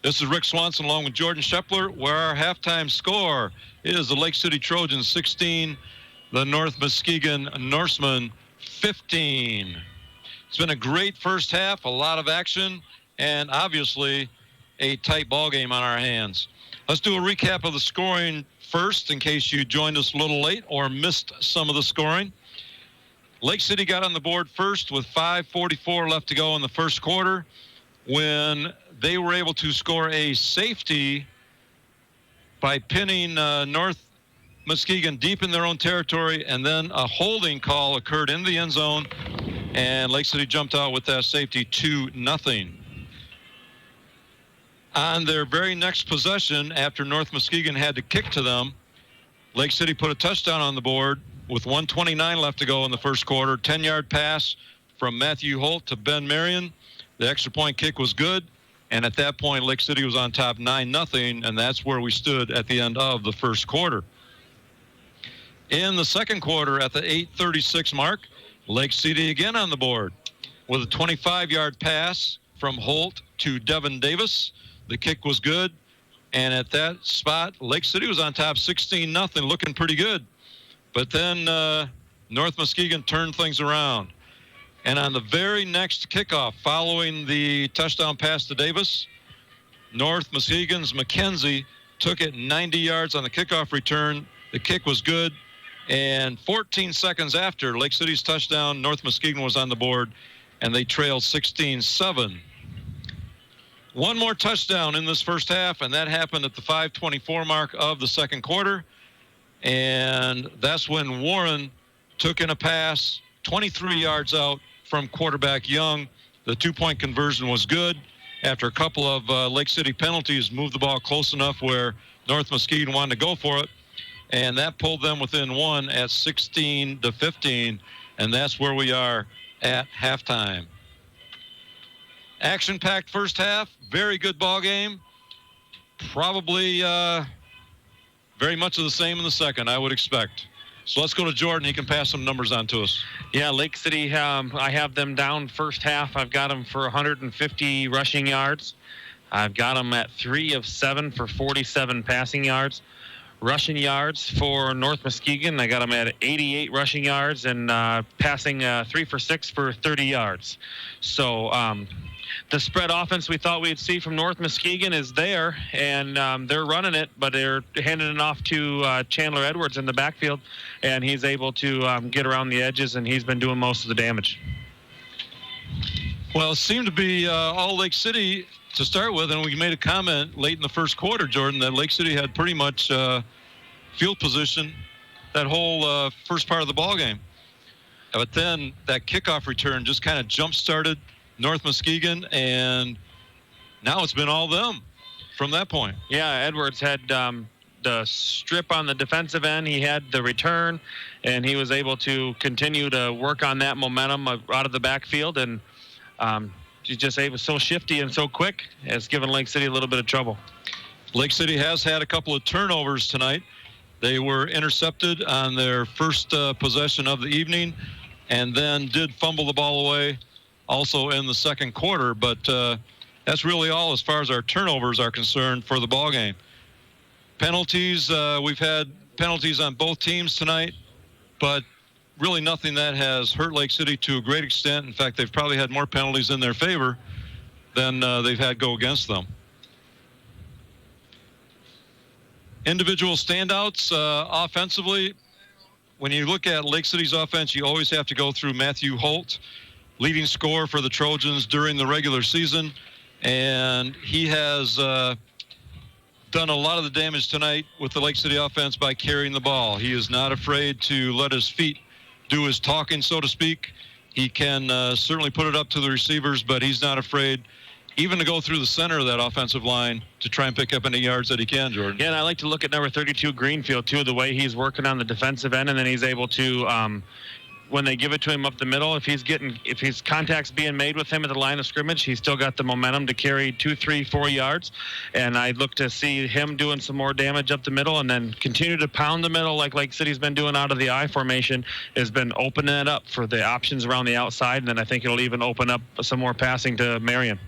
Speaker 1: This is Rick Swanson along with Jordan Shepler, where our halftime score is the Lake City Trojans 16, the North Muskegon Norsemen 15. It's been a great first half, a lot of action, and obviously a tight ball game on our hands. Let's do a recap of the scoring first in case you joined us a little late or missed some of the scoring. Lake City got on the board first with 5:44 left to go in the first quarter when they were able to score a safety by pinning North Muskegon deep in their own territory, and then a holding call occurred in the end zone, and Lake City jumped out with that safety 2-0. On their very next possession, after North Muskegon had to kick to them, Lake City put a touchdown on the board with 1:29 left to go in the first quarter. 10-yard pass from Matthew Holt to Ben Marion. The extra point kick was good, and at that point, Lake City was on top 9-0, and that's where we stood at the end of the first quarter. In the second quarter, at the 8:36 mark, Lake City again on the board with a 25-yard pass from Holt to Devin Davis. The kick was good, and at that spot, Lake City was on top 16-0, looking pretty good. But then North Muskegon turned things around. And on the very next kickoff, following the touchdown pass to Davis, North Muskegon's McKenzie took it 90 yards on the kickoff return. The kick was good. And 14 seconds after Lake City's touchdown, North Muskegon was on the board, and they trailed 16-7. One more touchdown in this first half, and that happened at the 5:24 mark of the second quarter. And that's when Warren took in a pass 23 yards out from quarterback Young. The two-point conversion was good. After a couple of Lake City penalties, moved the ball close enough where North Muskegon wanted to go for it. And that pulled them within one at 16-15. And that's where we are at halftime. Action-packed first half. Very good ball game. Probably very much of the same in the second, I would expect. So let's go to Jordan. He can pass some numbers on to us.
Speaker 2: Yeah, Lake City, I have them down first half. I've got them for 150 rushing yards. I've got them at 3 of 7 for 47 passing yards. Rushing yards for North Muskegon, I got them at 88 rushing yards and passing 3 for 6 for 30 yards. So the spread offense we thought we'd see from North Muskegon is there, and they're running it, but they're handing it off to Chandler Edwards in the backfield, and he's able to get around the edges, and he's been doing most of the damage.
Speaker 1: Well, it seemed to be all Lake City to start with, and we made a comment late in the first quarter, Jordan, that Lake City had pretty much field position that whole first part of the ball game. But then that kickoff return just kind of jump-started North Muskegon, and now it's been all them from that point.
Speaker 2: Yeah, Edwards had the strip on the defensive end. He had the return, and he was able to continue to work on that momentum out of the backfield, and he's just so shifty and so quick, it's given Lake City a little bit of trouble.
Speaker 1: Lake City has had a couple of turnovers tonight. They were intercepted on their first possession of the evening, and then did fumble the ball away also in the second quarter. But that's really all as far as our turnovers are concerned for the ball game. Penalties, we've had penalties on both teams tonight, but really nothing that has hurt Lake City to a great extent. In fact, they've probably had more penalties in their favor than they've had go against them. Individual standouts offensively. When you look at Lake City's offense, you always have to go through Matthew Holt, leading scorer for the Trojans during the regular season. And he has done a lot of the damage tonight with the Lake City offense by carrying the ball. He is not afraid to let his feet do his talking, so to speak. He can certainly put it up to the receivers, but he's not afraid even to go through the center of that offensive line to try and pick up any yards that he can, Jordan.
Speaker 2: Yeah, and I like to look at number 32, Greenfield, too, the way he's working on the defensive end, and then he's able to when they give it to him up the middle, if his contact's being made with him at the line of scrimmage, he's still got the momentum to carry 2, 3, 4 yards. And I look to see him doing some more damage up the middle, and then continue to pound the middle like Lake City's been doing out of the I formation. Has been opening it up for the options around the outside, and then I think it'll even open up some more passing to Marion.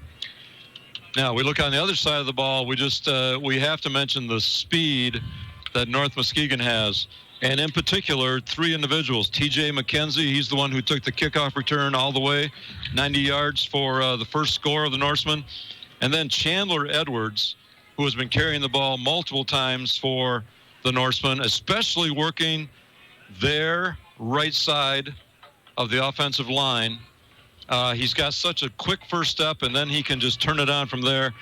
Speaker 1: Now we look on the other side of the ball. We have to mention the speed that North Muskegon has. And in particular, 3 individuals. TJ McKenzie, he's the one who took the kickoff return all the way, 90 yards for the first score of the Norsemen. And then Chandler Edwards, who has been carrying the ball multiple times for the Norsemen, especially working their right side of the offensive line. He's got such a quick first step, and then he can just turn it on from there.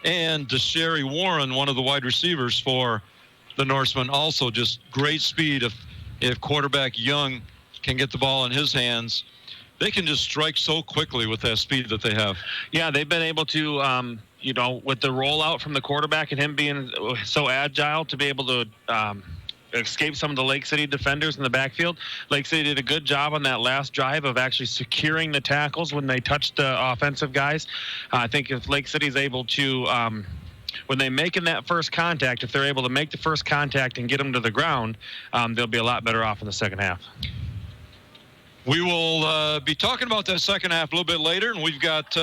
Speaker 1: And DeSherry Warren, one of the wide receivers for the Norsemen, also just great speed. If quarterback Young can get the ball in his hands, they can just strike so quickly with that speed that they have.
Speaker 2: Yeah, they've been able to, with the rollout from the quarterback and him being so agile to be able to escape some of the Lake City defenders in the backfield. Lake City did a good job on that last drive of actually securing the tackles when they touched the offensive guys. I think if Lake City is able to, when they make in that first contact, if they're able to make the first contact and get them to the ground, they'll be a lot better off in the second half.
Speaker 1: We will be talking about that second half a little bit later, and we've got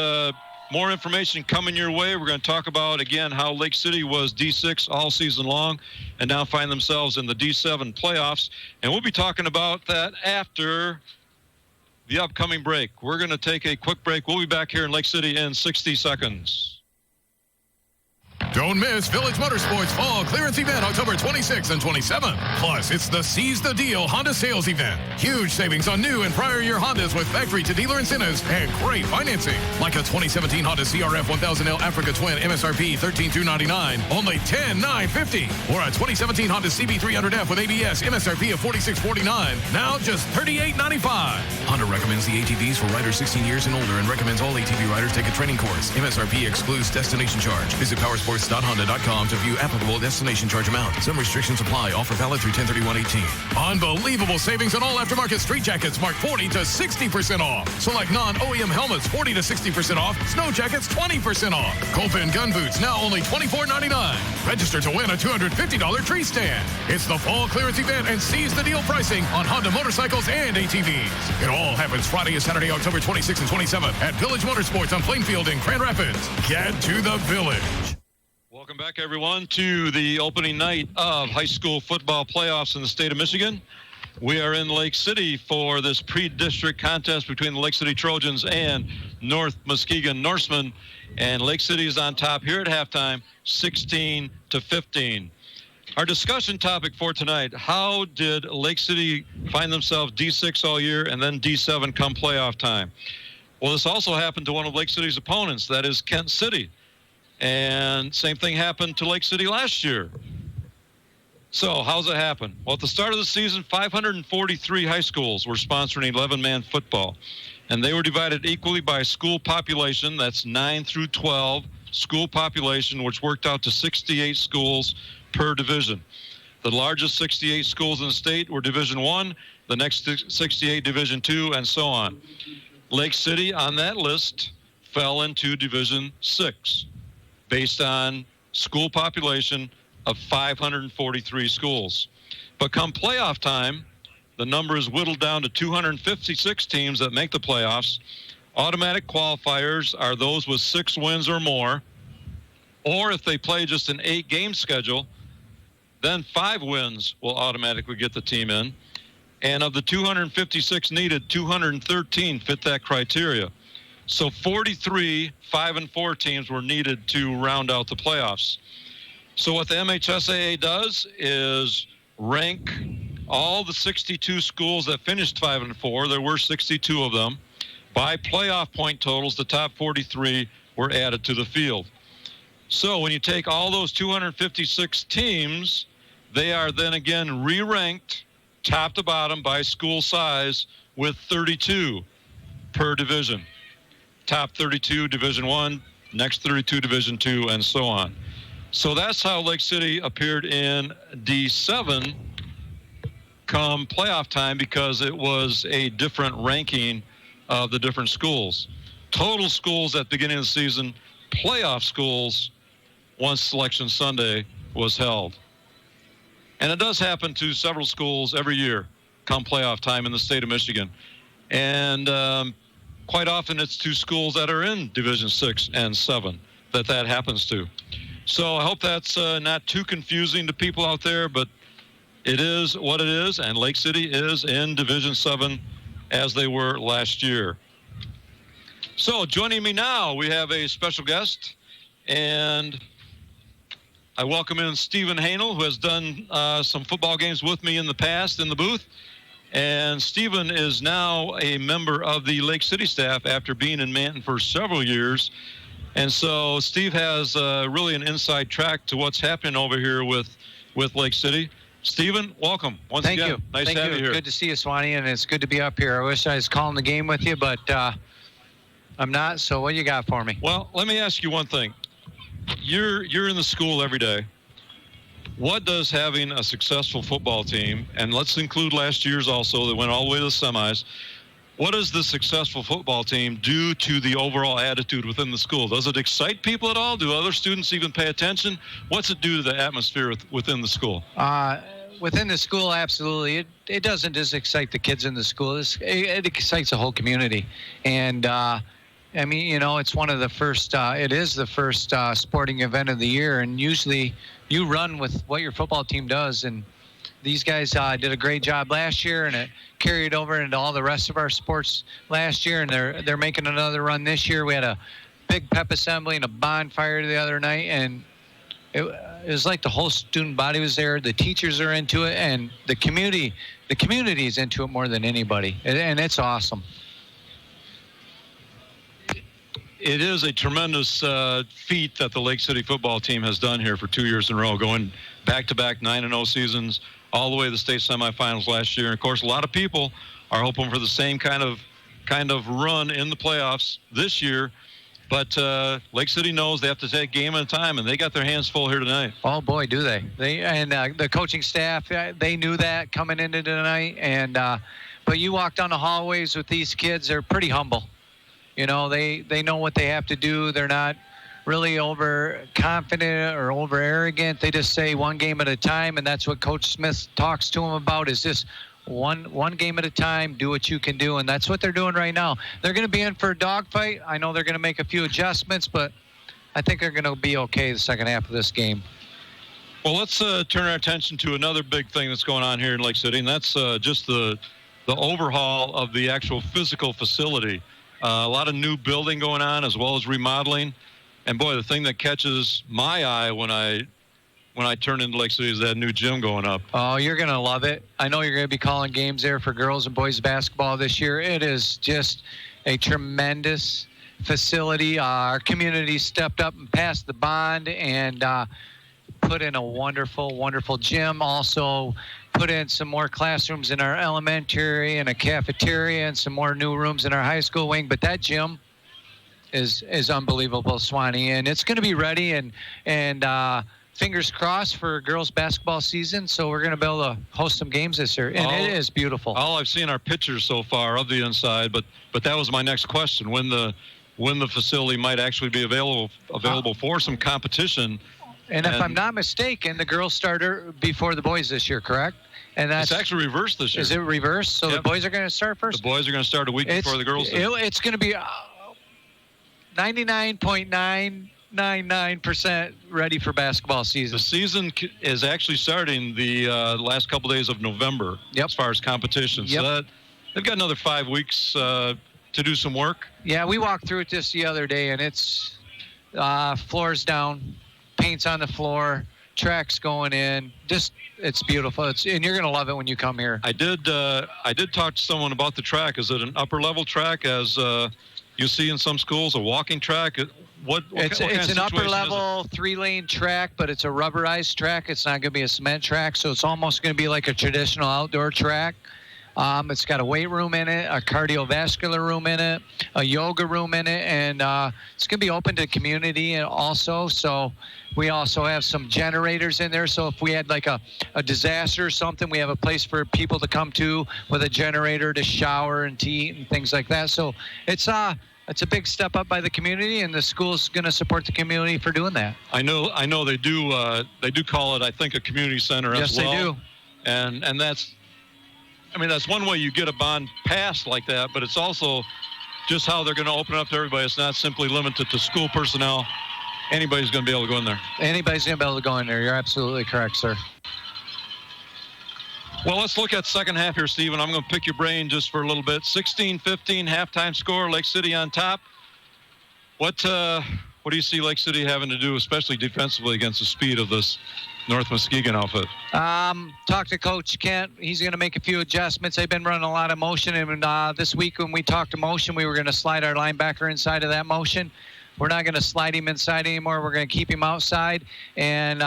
Speaker 1: more information coming your way. We're going to talk about, again, how Lake City was D6 all season long and now find themselves in the D7 playoffs. And we'll be talking about that after the upcoming break. We're going to take a quick break. We'll be back here in Lake City in 60 seconds.
Speaker 15: Don't miss Village Motorsports Fall Clearance Event October 26th and 27th. Plus, it's the Seize the Deal Honda Sales Event. Huge savings on new and prior year Hondas with factory-to-dealer incentives and great financing. Like a 2017 Honda CRF 1000L Africa Twin MSRP $13,299, only $10,950. Or a 2017 Honda CB300F with ABS MSRP of $46,499, now just $38,995. Honda recommends the ATVs for riders 16 years and older and recommends all ATV riders take a training course. MSRP excludes destination charge. Visit powersports.honda.com to view applicable destination charge amount. Some restrictions apply. Offer valid through 10/31/18. Unbelievable savings on all aftermarket street jackets marked 40 to 60% off. Select non-OEM helmets 40 to 60% off. Snow jackets 20% off. Colpin gun boots now only $24.99. Register to win a $250 tree stand. It's the fall clearance event and seize the deal pricing on Honda motorcycles and ATVs. It all happens Friday and Saturday, October 26th and 27th at Village Motorsports on Plainfield in Grand Rapids. Get to the Village.
Speaker 1: Welcome back, everyone, to the opening night of high school football playoffs in the state of Michigan. We are in Lake City for this pre-district contest between the Lake City Trojans and North Muskegon Norsemen. And Lake City is on top here at halftime, 16-15. Our discussion topic for tonight: how did Lake City find themselves D6 all year and then D7 come playoff time? Well, this also happened to one of Lake City's opponents, that is Kent City. And same thing happened to Lake City last year. So how's it happen? Well, at the start of the season, 543 high schools were sponsoring 11-man football. And they were divided equally by school population. That's 9 through 12 school population, which worked out to 68 schools per division. The largest 68 schools in the state were Division I, the next 68 Division II, and so on. Lake City on that list fell into Division VI, based on school population of 543 schools. But come playoff time, the number is whittled down to 256 teams that make the playoffs. Automatic qualifiers are those with 6 wins or more, or if they play just an 8-game schedule, then 5 wins will automatically get the team in. And of the 256 needed, 213 fit that criteria. So 43 5-4 teams were needed to round out the playoffs. So what the MHSAA does is rank all the 62 schools that finished 5-4. There were 62 of them. By playoff point totals, the top 43 were added to the field. So when you take all those 256 teams, they are then again re-ranked top to bottom by school size with 32 per division. Top 32 Division I, next 32 Division II, and so on. So that's how Lake City appeared in D7 come playoff time because it was a different ranking of the different schools. Total schools at the beginning of the season, playoff schools once Selection Sunday was held. And it does happen to several schools every year come playoff time in the state of Michigan. And quite often it's to schools that are in Division 6 and 7 that happens to. So I hope that's not too confusing to people out there, but it is what it is, and Lake City is in Division 7 as they were last year. So joining me now, we have a special guest, and I welcome in Stephen Hanel, who has done some football games with me in the past in the booth. And Stephen is now a member of the Lake City staff after being in Manton for several years. And so Steve has really an inside track to what's happening over here with Lake City. Stephen, welcome once again.
Speaker 16: Thank you.
Speaker 1: Nice to have you here.
Speaker 16: Good to see you, Swanee, and it's good to be up here. I wish I was calling the game with you, but I'm not. So what you got for me?
Speaker 1: Well, let me ask you one thing. You're in the school every day. What does having a successful football team, and let's include last year's also that went all the way to the semis, what does the successful football team do to the overall attitude within the school? Does it excite people at all? Do other students even pay attention? What's it do to the atmosphere within the school?
Speaker 16: Within the school, absolutely. It doesn't just excite the kids in the school. It excites the whole community. And, I mean, you know, it's one of the first, it is the first sporting event of the year. And usually you run with what your football team does. And these guys did a great job last year, and it carried over into all the rest of our sports last year. And they're making another run this year. We had a big pep assembly and a bonfire the other night. And it was like the whole student body was there. The teachers are into it, and the community is into it more than anybody. And it's awesome.
Speaker 1: It is a tremendous feat that the Lake City football team has done here for 2 years in a row, going back-to-back 9-0 seasons, all the way to the state semifinals last year. And of course, a lot of people are hoping for the same kind of run in the playoffs this year. But Lake City knows they have to take game at a time, and they got their hands full here tonight.
Speaker 16: Oh boy, do they! The coaching staff, they knew that coming into tonight. And but you walk down the hallways with these kids; they're pretty humble. You know, they know what they have to do. They're not really overconfident or over arrogant. They just say one game at a time, and that's what Coach Smith talks to them about. Is just one game at a time, do what you can do, and that's what they're doing right now. They're going to be in for a dogfight. I know they're going to make a few adjustments, but I think they're going to be okay the second half of this game.
Speaker 1: Well, let's turn our attention to another big thing that's going on here in Lake City, and that's just the overhaul of the actual physical facility. A lot of new building going on as well as remodeling. And boy, the thing that catches my eye when I turn into Lake City is that new gym going up.
Speaker 16: Oh, you're going to love it. I know you're going to be calling games there for girls and boys basketball this year. It is just a tremendous facility. Our community stepped up and passed the bond and put in a wonderful, wonderful gym. Also put in some more classrooms in our elementary and a cafeteria and some more new rooms in our high school wing. But that gym is unbelievable, Swanee. And it's going to be ready and fingers crossed for girls basketball season. So we're going to be able to host some games this year. And it is beautiful.
Speaker 1: All I've seen are pictures so far of the inside, but that was my next question. When the facility might actually be available for some competition.
Speaker 16: And if I'm not mistaken, the girls started before the boys this year, correct? And that's
Speaker 1: it's actually reversed this year.
Speaker 16: Is it reversed? So
Speaker 1: Yep.
Speaker 16: The boys are going to start first?
Speaker 1: The boys are going to start a week before the girls do.
Speaker 16: It's going to be 99.999% ready for basketball season.
Speaker 1: The season is actually starting the last couple days of November as far as competition.
Speaker 16: Yep.
Speaker 1: So they've got another 5 weeks to do some work.
Speaker 16: Yeah, we walked through it just the other day, and it's floors down, paint's on the floor, tracks going in. It's beautiful. And you're going to love it when you come here.
Speaker 1: I did talk to someone about the track. Is it an upper level track as you see in some schools, a walking track?
Speaker 16: It's an upper level 3-lane track, but it's a rubberized track. It's not going to be a cement track, so it's almost going to be like a traditional outdoor track. It's got a weight room in it, a cardiovascular room in it, a yoga room in it, and it's going to be open to the community also. So we also have some generators in there. So if we had like a disaster or something, we have a place for people to come to with a generator to shower and to eat and things like that. So it's a big step up by the community, and the school's going to support the community for doing that.
Speaker 1: I know they do call it, I think, a community center as well.
Speaker 16: Yes, they do.
Speaker 1: And that's one way you get a bond passed like that, but it's also just how they're going to open up to everybody. It's not simply limited to school personnel. Anybody's going to be able to go in there.
Speaker 16: Anybody's going to be able to go in there. You're absolutely correct, sir.
Speaker 1: Well, let's look at second half here, Stephen. I'm going to pick your brain just for a little bit. 16-15 halftime score, Lake City on top. What do you see Lake City having to do, especially defensively, against the speed of this North Muskegon outfit?
Speaker 16: Talk to Coach Kent. He's going to make a few adjustments. They've been running a lot of motion, and this week when we talked to motion, we were going to slide our linebacker inside of that motion. We're not going to slide him inside anymore. We're going to keep him outside, and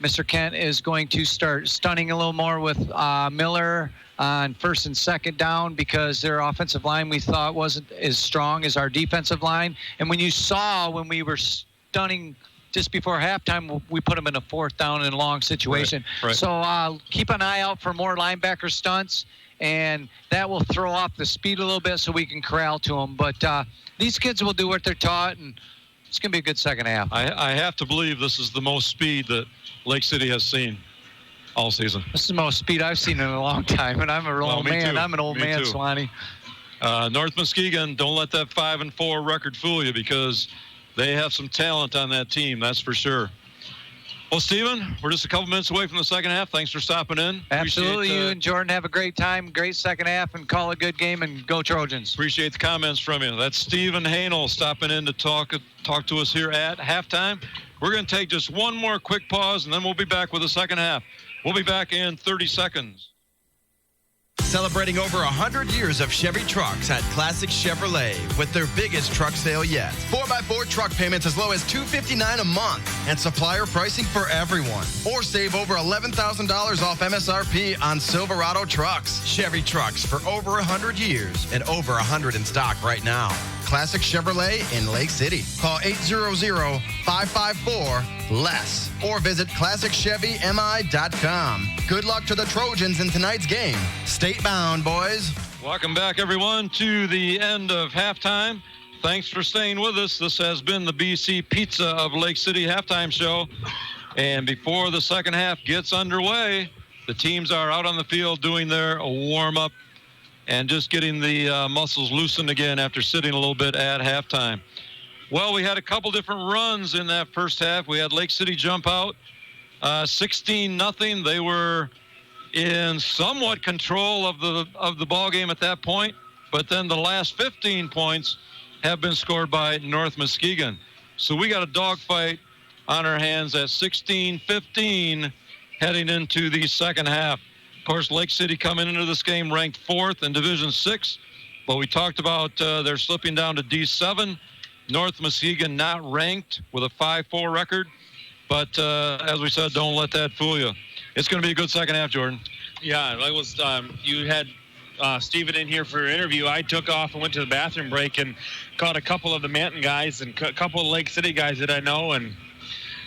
Speaker 16: Mr. Kent is going to start stunning a little more with Miller on first and second down, because their offensive line we thought wasn't as strong as our defensive line. And when you saw when we were stunning just before halftime, we put them in a fourth down and long situation.
Speaker 1: Right.
Speaker 16: So keep an eye out for more linebacker stunts, and that will throw off the speed a little bit so we can corral to them. But these kids will do what they're taught, and it's going to be a good second half.
Speaker 1: I have to believe this is the most speed that Lake City has seen all season.
Speaker 16: This is the most speed I've seen in a long time, and I'm an old man.
Speaker 1: Too.
Speaker 16: I'm an old man, Swanee.
Speaker 1: North Muskegon, don't let that 5-4 record fool you, because they have some talent on that team, that's for sure. Well, Stephen, we're just a couple minutes away from the second half. Thanks for stopping in.
Speaker 16: Absolutely. You and Jordan have a great time, great second half, and call a good game, and go Trojans.
Speaker 1: Appreciate the comments from you. That's Stephen Hanel stopping in to talk to us here at halftime. We're going to take just one more quick pause, and then we'll be back with the second half. We'll be back in 30 seconds.
Speaker 6: Celebrating over 100 years of Chevy trucks at Classic Chevrolet with their biggest truck sale yet. 4x4 truck payments as low as $259 a month and supplier pricing for everyone. Or save over $11,000 off MSRP on Silverado trucks. Chevy trucks for over 100 years and over 100 in stock right now. Classic Chevrolet in Lake City. Call 800-554-LESS or visit ClassicChevyMI.com. Good luck to the Trojans in tonight's game. State bound, boys.
Speaker 1: Welcome back, everyone, to the end of halftime. Thanks for staying with us. This has been the BC Pizza of Lake City halftime show. And before the second half gets underway, the teams are out on the field doing their warm-up and just getting the muscles loosened again after sitting a little bit at halftime. Well, we had a couple different runs in that first half. We had Lake City jump out 16-0. They were in somewhat control of the ball game at that point, but then the last 15 points have been scored by North Muskegon. So we got a dogfight on our hands at 16-15 heading into the second half. Of course, Lake City coming into this game ranked 4th in Division 6, but we talked about they're slipping down to D7. North Muskegon not ranked with a 5-4 record, but as we said, don't let that fool you. It's going to be a good second half, Jordan.
Speaker 2: Yeah, that was you had Steven in here for an interview. I took off and went to the bathroom break and caught a couple of the Manton guys and a couple of Lake City guys that I know, and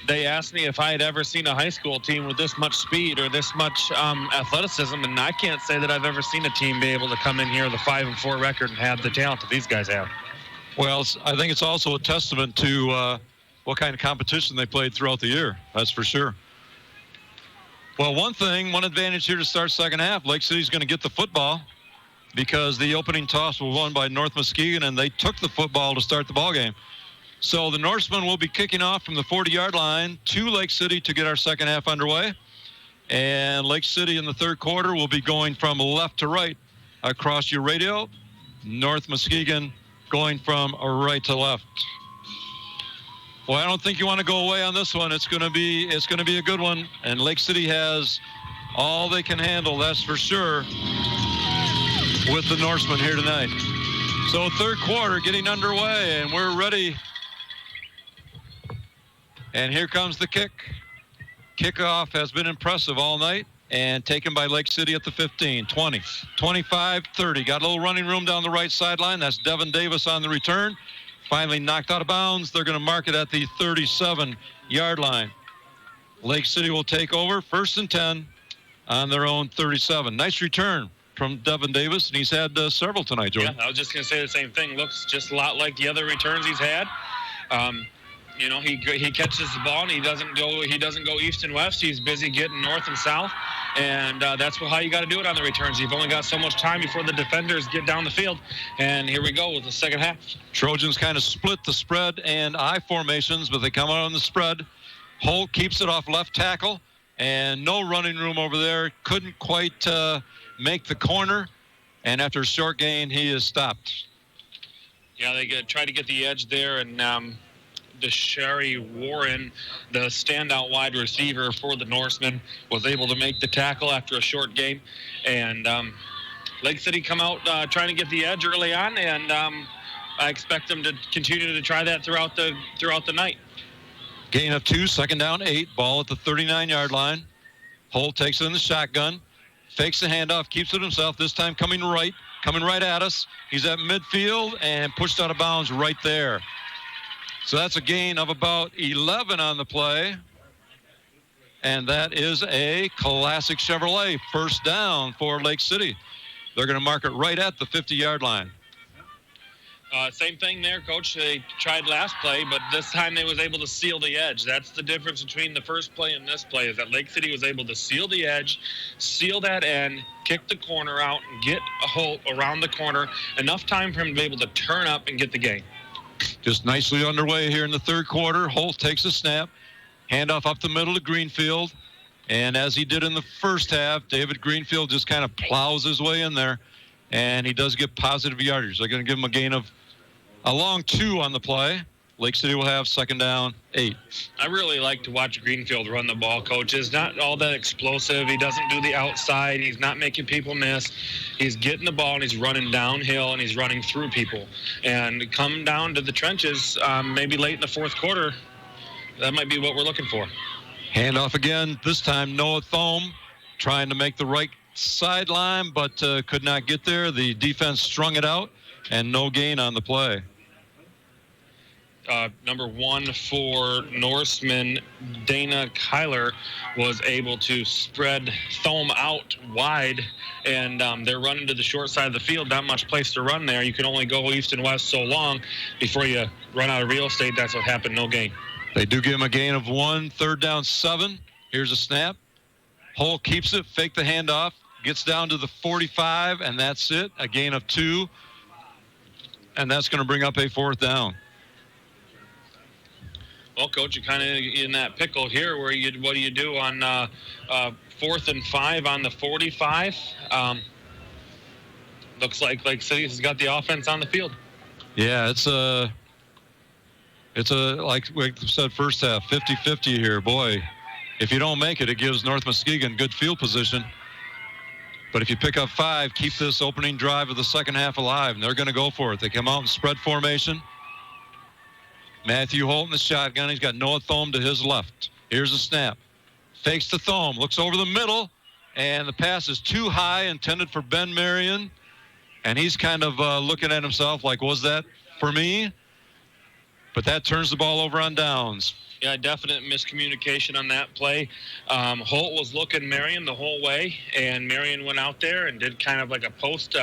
Speaker 2: they asked me if I had ever seen a high school team with this much speed or this much athleticism, and I can't say that I've ever seen a team be able to come in here with a 5-4 record and have the talent that these guys have.
Speaker 1: Well, I think it's also a testament to what kind of competition they played throughout the year. That's for sure. Well, one advantage here to start second half, Lake City's going to get the football because the opening toss was won by North Muskegon, and they took the football to start the ball game. So the Norsemen will be kicking off from the 40-yard line to Lake City to get our second half underway. And Lake City in the third quarter will be going from left to right across your radio. North Muskegon going from right to left. Well, I don't think you want to go away on this one. It's going to be a good one. And Lake City has all they can handle, that's for sure, with the Norsemen here tonight. So third quarter getting underway, and we're ready. And here comes the kick. Kickoff has been impressive all night. and taken by Lake City at the 15, 20, 25, 30. Got a little running room down the right sideline. That's Devin Davis on the return. Finally knocked out of bounds. They're going to mark it at the 37-yard line. Lake City will take over 1st and 10 on their own 37. Nice return from Devin Davis, and he's had several tonight, Jordan.
Speaker 2: Yeah, I was just going to say the same thing. Looks just a lot like the other returns he's had. You know, he catches the ball and he doesn't go east and west. He's busy getting north and south, and that's how you got to do it on the returns. You've only got so much time before the defenders get down the field, and here we go with the second half.
Speaker 1: Trojans kind of split the spread and I formations, but they come out on the spread. Holt keeps it off left tackle, and no running room over there. Couldn't quite make the corner, and after a short gain, he is stopped.
Speaker 2: Yeah, they try to get the edge there, and Deshari Warren, the standout wide receiver for the Norsemen, was able to make the tackle after a short game. And Lake City come out trying to get the edge early on, and I expect them to continue to try that throughout the night.
Speaker 1: Gain of 2, 2nd down, 8. Ball at the 39-yard line. Holt takes it in the shotgun, fakes the handoff, keeps it himself. This time coming right at us. He's at midfield and pushed out of bounds right there. So that's a gain of about 11 on the play. And that is a classic Chevrolet 1st down for Lake City. They're going to mark it right at the 50-yard line.
Speaker 2: Same thing there, Coach. They tried last play, but this time they was able to seal the edge. That's the difference between the first play and this play, is that Lake City was able to seal the edge, seal that end, kick the corner out, and get a Holt around the corner. Enough time for him to be able to turn up and get the gain.
Speaker 1: Just nicely underway here in the third quarter. Holt takes a snap, handoff up the middle to Greenfield. And as he did in the first half, David Greenfield just kind of plows his way in there, and he does get positive yardage. They're going to give him a gain of a long 2 on the play. Lake City will have 2nd down, 8.
Speaker 2: I really like to watch Greenfield run the ball, Coach. He's not all that explosive. He doesn't do the outside. He's not making people miss. He's getting the ball, and he's running downhill, and he's running through people. And come down to the trenches, maybe late in the fourth quarter, that might be what we're looking for.
Speaker 1: Handoff again. This time Noah Thome trying to make the right sideline, but could not get there. The defense strung it out, and no gain on the play.
Speaker 2: Number 1 for Norseman, Dana Kyler, was able to spread Thome out wide, and they're running to the short side of the field. Not much place to run there. You can only go east and west so long before you run out of real estate. That's what happened. No gain.
Speaker 1: They do give him a gain of 1, 3rd down, 7. Here's a snap. Holt keeps it, fake the handoff, gets down to the 45, and that's it. A gain of 2, and that's going to bring up a 4th down.
Speaker 2: Well, Coach, you're kind of in that pickle here where what do you do on 4th and 5 on the 45? Looks like Lake City has got the offense on the field.
Speaker 1: Yeah, it's a like we said first half, 50-50 here. Boy, if you don't make it, it gives North Muskegon good field position. But if you pick up 5, keep this opening drive of the second half alive, and they're going to go for it. They come out in spread formation. Matthew Holt in the shotgun. He's got Noah Thome to his left. Here's a snap. Fakes to Thome. Looks over the middle, and the pass is too high, intended for Ben Marion. And he's kind of looking at himself like, was that for me? But that turns the ball over on downs.
Speaker 2: Yeah, definite miscommunication on that play. Holt was looking Marion the whole way, and Marion went out there and did kind of like a post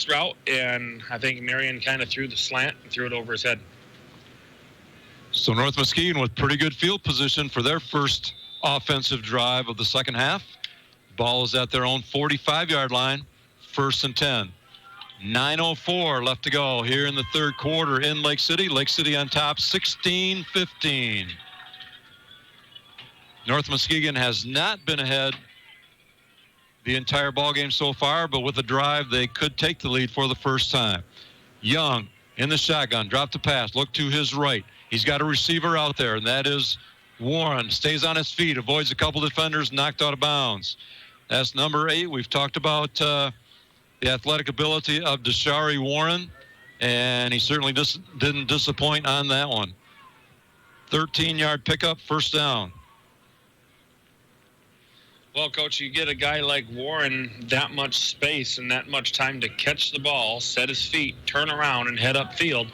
Speaker 2: route, and I think Marion kind of threw the slant and threw it over his head.
Speaker 1: So North Muskegon with pretty good field position for their first offensive drive of the second half. Ball is at their own 45-yard line, 1st and 10. 9:04 left to go here in the third quarter in Lake City. Lake City on top, 16-15. North Muskegon has not been ahead the entire ballgame so far, but with a drive, they could take the lead for the first time. Young in the shotgun, drop the pass, look to his right. He's got a receiver out there, and that is Warren. Stays on his feet, avoids a couple defenders, knocked out of bounds. That's number 8. We've talked about the athletic ability of Deshari Warren, and he certainly didn't disappoint on that one. 13-yard pickup, 1st down.
Speaker 2: Well, Coach, you get a guy like Warren that much space and that much time to catch the ball, set his feet, turn around, and head upfield.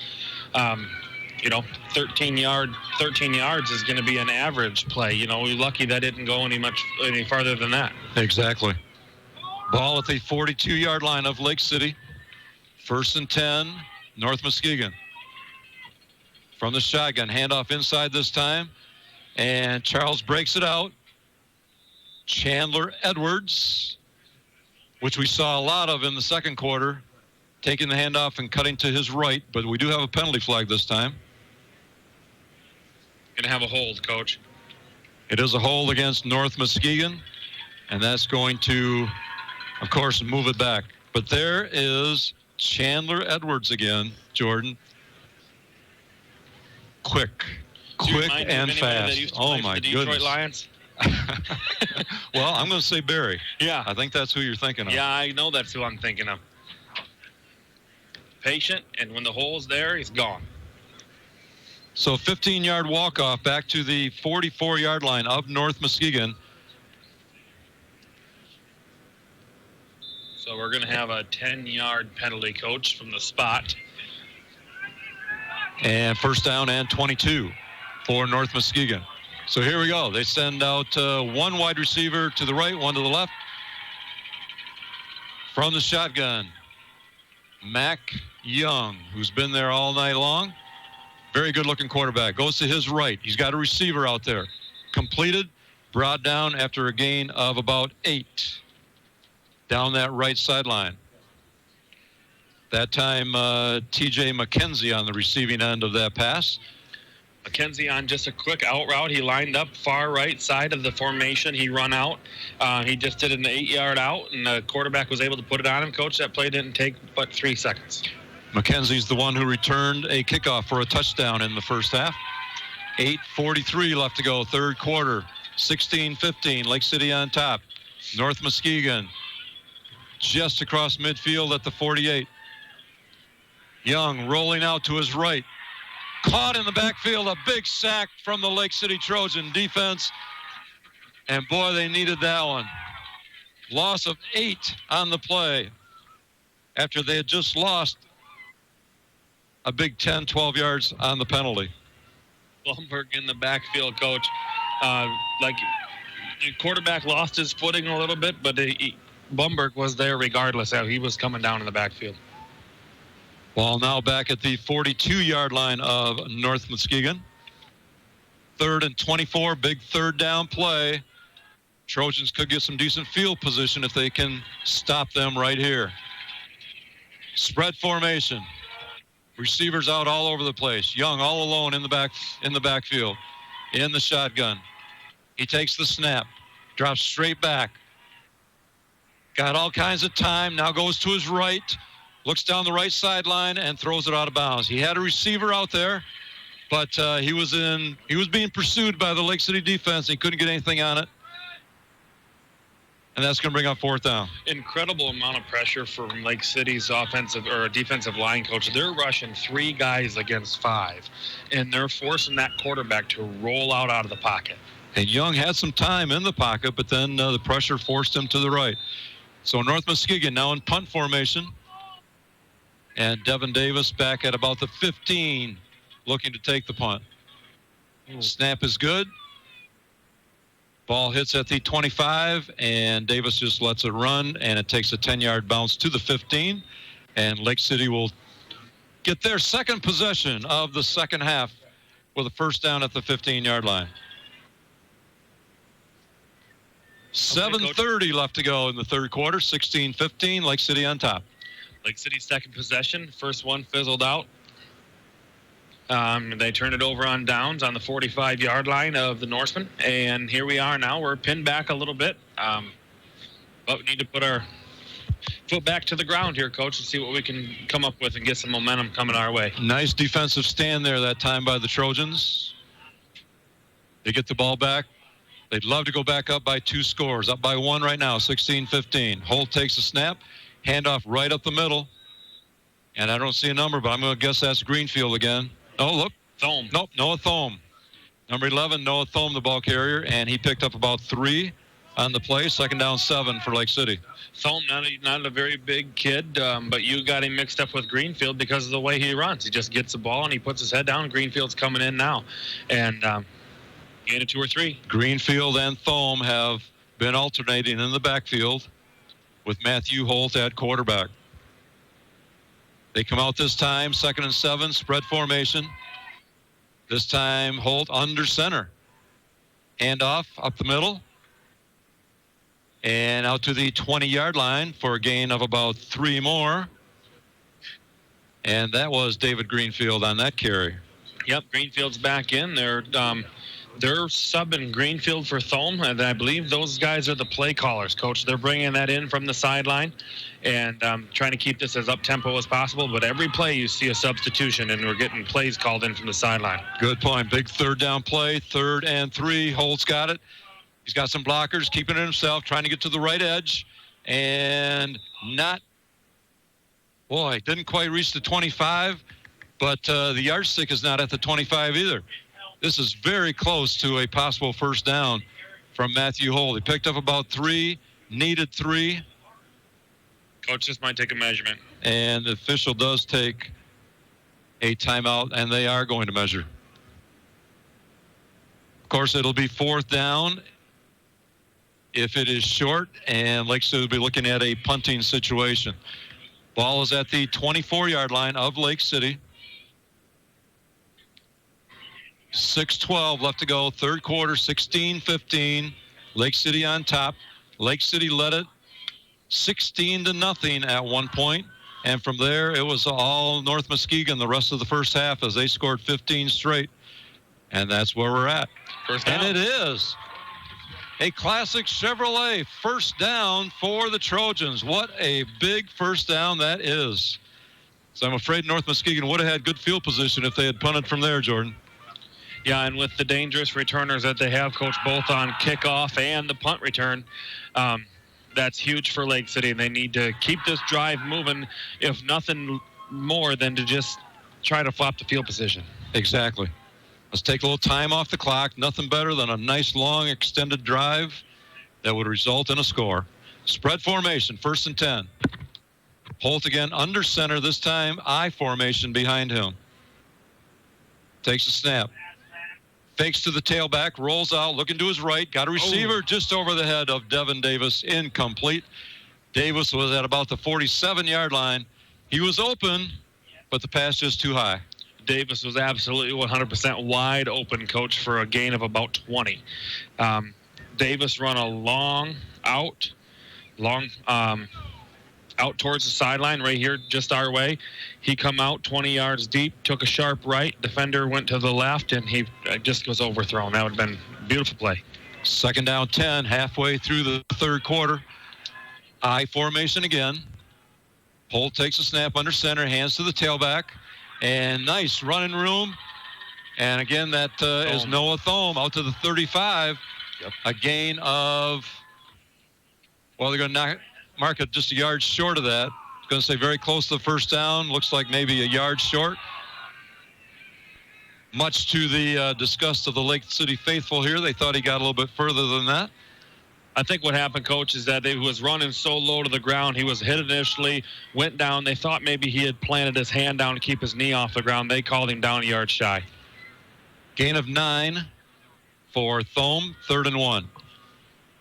Speaker 2: 13 yards is going to be an average play. We're lucky that didn't go any farther than that.
Speaker 1: Exactly. Ball at the 42-yard line of Lake City. 1st and 10, North Muskegon. From the shotgun, handoff inside this time, and Charles breaks it out. Chandler Edwards, which we saw a lot of in the second quarter, taking the handoff and cutting to his right, but we do have a penalty flag this time.
Speaker 2: Going to have a hold, Coach.
Speaker 1: It is a hold against North Muskegon, and that's going to, of course, move it back. But there is Chandler Edwards again, Jordan. Quick and fast. Oh, my goodness.
Speaker 2: Detroit Lions?
Speaker 1: Well, I'm going to say Barry.
Speaker 2: Yeah.
Speaker 1: I think that's who you're thinking of.
Speaker 2: Yeah, I know that's who I'm thinking of. Patient, and when the hole's there, he's gone.
Speaker 1: So 15-yard walk-off back to the 44-yard line of North Muskegon.
Speaker 2: So we're going to have a 10-yard penalty, Coach, from the spot.
Speaker 1: And 1st down and 22 for North Muskegon. So here we go. They send out one wide receiver to the right, one to the left. From the shotgun, Mac Young, who's been there all night long. Very good-looking quarterback. Goes to his right. He's got a receiver out there. Completed, brought down after a gain of about 8. Down that right sideline. That time, T.J. McKenzie on the receiving end of that pass.
Speaker 2: McKenzie on just a quick out route. He lined up far right side of the formation. He run out. He just did an 8-yard out, and the quarterback was able to put it on him. Coach, that play didn't take but 3 seconds.
Speaker 1: McKenzie's the one who returned a kickoff for a touchdown in the first half. 8:43 left to go, third quarter. 16-15, Lake City on top. North Muskegon just across midfield at the 48. Young rolling out to his right. Caught in the backfield, a big sack from the Lake City Trojan defense. And boy, they needed that one. Loss of 8 on the play after they had just lost a big 10, 12 yards on the penalty.
Speaker 2: Blumberg in the backfield, Coach. The quarterback lost his footing a little bit, but Blumberg was there regardless. He was coming down in the backfield.
Speaker 1: Ball now back at the 42-yard line of North Muskegon. 3rd and 24, big third down play. Trojans could get some decent field position if they can stop them right here. Spread formation. Receivers out all over the place. Young all alone in the backfield. In the shotgun. He takes the snap. Drops straight back. Got all kinds of time. Now goes to his right. Looks down the right sideline and throws it out of bounds. He had a receiver out there, but he was being pursued by the Lake City defense. He couldn't get anything on it. And that's going to bring up 4th down.
Speaker 2: Incredible amount of pressure from Lake City's offensive or defensive line coach. They're rushing 3 guys against 5, and they're forcing that quarterback to roll out of the pocket.
Speaker 1: And Young had some time in the pocket, but then the pressure forced him to the right. So North Muskegon now in punt formation. And Devin Davis back at about the 15, looking to take the punt. Snap is good. Ball hits at the 25, and Davis just lets it run, and it takes a 10-yard bounce to the 15. And Lake City will get their second possession of the second half with a 1st down at the 15-yard line. 7:30 left to go in the third quarter, 16-15, Lake City on top.
Speaker 2: Lake City's second possession. First one fizzled out. They turned it over on downs on the 45-yard line of the Norsemen. And here we are now. We're pinned back a little bit. But we need to put our foot back to the ground here, Coach, and see what we can come up with and get some momentum coming our way.
Speaker 1: Nice defensive stand there that time by the Trojans. They get the ball back. They'd love to go back up by 2 scores. Up by 1 right now, 16-15. Holt takes a snap. Handoff right up the middle. And I don't see a number, but I'm going to guess that's Greenfield again. Oh, look.
Speaker 2: Thome.
Speaker 1: Nope, Noah Thome. Number 11, Noah Thome, the ball carrier, and he picked up about 3 on the play. Second down 7 for Lake City.
Speaker 2: Thome, not a very big kid, but you got him mixed up with Greenfield because of the way he runs. He just gets the ball and he puts his head down. Greenfield's coming in now. And gain of 2 or 3.
Speaker 1: Greenfield and Thome have been alternating in the backfield with Matthew Holt at quarterback. They come out this time, 2nd and 7, spread formation. This time, Holt under center. Handoff up the middle. And out to the 20-yard line for a gain of about 3 more. And that was David Greenfield on that carry.
Speaker 2: Yep, Greenfield's back in. They're subbing Greenfield for Thome, and I believe those guys are the play callers, Coach. They're bringing that in from the sideline and trying to keep this as up-tempo as possible. But every play you see a substitution, and we're getting plays called in from the sideline.
Speaker 1: Good point. Big 3rd down play, 3rd and 3. Holt's got it. He's got some blockers, keeping it himself, trying to get to the right edge, and didn't quite reach the 25, but the yardstick is not at the 25 either. This is very close to a possible first down from Matthew Holt. He picked up about 3, needed 3.
Speaker 2: Coach just might take a measurement.
Speaker 1: And the official does take a timeout, and they are going to measure. Of course, it'll be 4th down if it is short, and Lake City will be looking at a punting situation. Ball is at the 24-yard line of Lake City. 6:12 left to go, 3rd quarter, 16-15. Lake City on top. Lake City led it 16-0 at one point, and from there it was all North Muskegon the rest of the first half as they scored 15 straight, and that's where we're at.
Speaker 2: First down.
Speaker 1: And it is a classic Chevrolet first down for the Trojans. What a big first down that is. So I'm afraid North Muskegon would have had good field position if they had punted from there, Jordan.
Speaker 2: Yeah, and with the dangerous returners that they have, Coach, both on kickoff and the punt return, that's huge for Lake City. And they need to keep this drive moving, if nothing more than to just try to flop the field position.
Speaker 1: Exactly. Let's take a little time off the clock. Nothing better than a nice, long, extended drive that would result in a score. Spread formation, 1st and 10. Holt again under center, this time I formation behind him. Takes a snap. Fakes to the tailback, rolls out, looking to his right. Got a receiver just over the head of Devin Davis, incomplete. Davis was at about the 47-yard line. He was open, but the pass just too high.
Speaker 2: Davis was absolutely 100% wide open, Coach, for a gain of about 20. Davis run a long out towards the sideline right here, just our way. He come out 20 yards deep, took a sharp right. Defender went to the left, and he just was overthrown. That would have been a beautiful play.
Speaker 1: 2nd down 10, halfway through the 3rd quarter. I formation again. Holt takes a snap under center, hands to the tailback. And nice running room. And again, that is Noah Thome out to the 35. Yep. A gain of, they're going to mark it just a yard short of that. Going to say very close to the first down. Looks like maybe a yard short. Much to the disgust of the Lake City faithful here. They thought he got a little bit further than that.
Speaker 2: I think what happened, Coach, is that he was running so low to the ground. He was hit initially, went down. They thought maybe he had planted his hand down to keep his knee off the ground. They called him down a yard shy.
Speaker 1: Gain of 9 for Thome, 3rd and 1.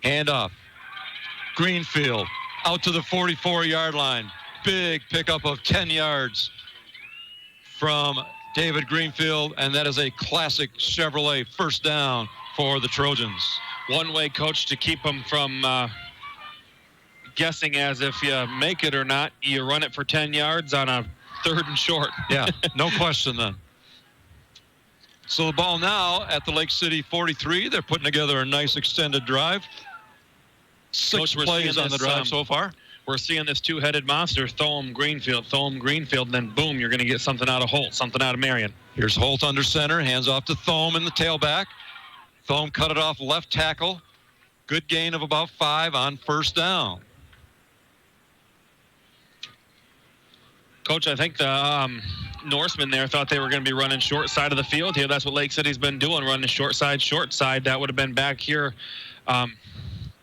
Speaker 1: Handoff. Greenfield out to the 44-yard line. Big pickup of 10 yards from David Greenfield, and that is a classic Chevrolet first down for the Trojans.
Speaker 2: One way, Coach, to keep them from guessing as if you make it or not, you run it for 10 yards on a 3rd and short.
Speaker 1: Yeah, no question then. So the ball now at the Lake City 43. They're putting together a nice extended drive. 6 plays on the drive so far.
Speaker 2: We're seeing this two-headed monster, Thome, Greenfield, and then boom, you're going to get something out of Holt, something out of Marion.
Speaker 1: Here's Holt under center, hands off to Thome in the tailback. Thome cut it off left tackle. Good gain of about 5 on first down.
Speaker 2: Coach, I think the Norsemen there thought they were going to be running short side of the field here. That's what Lake City's been doing, running short side. That would have been back here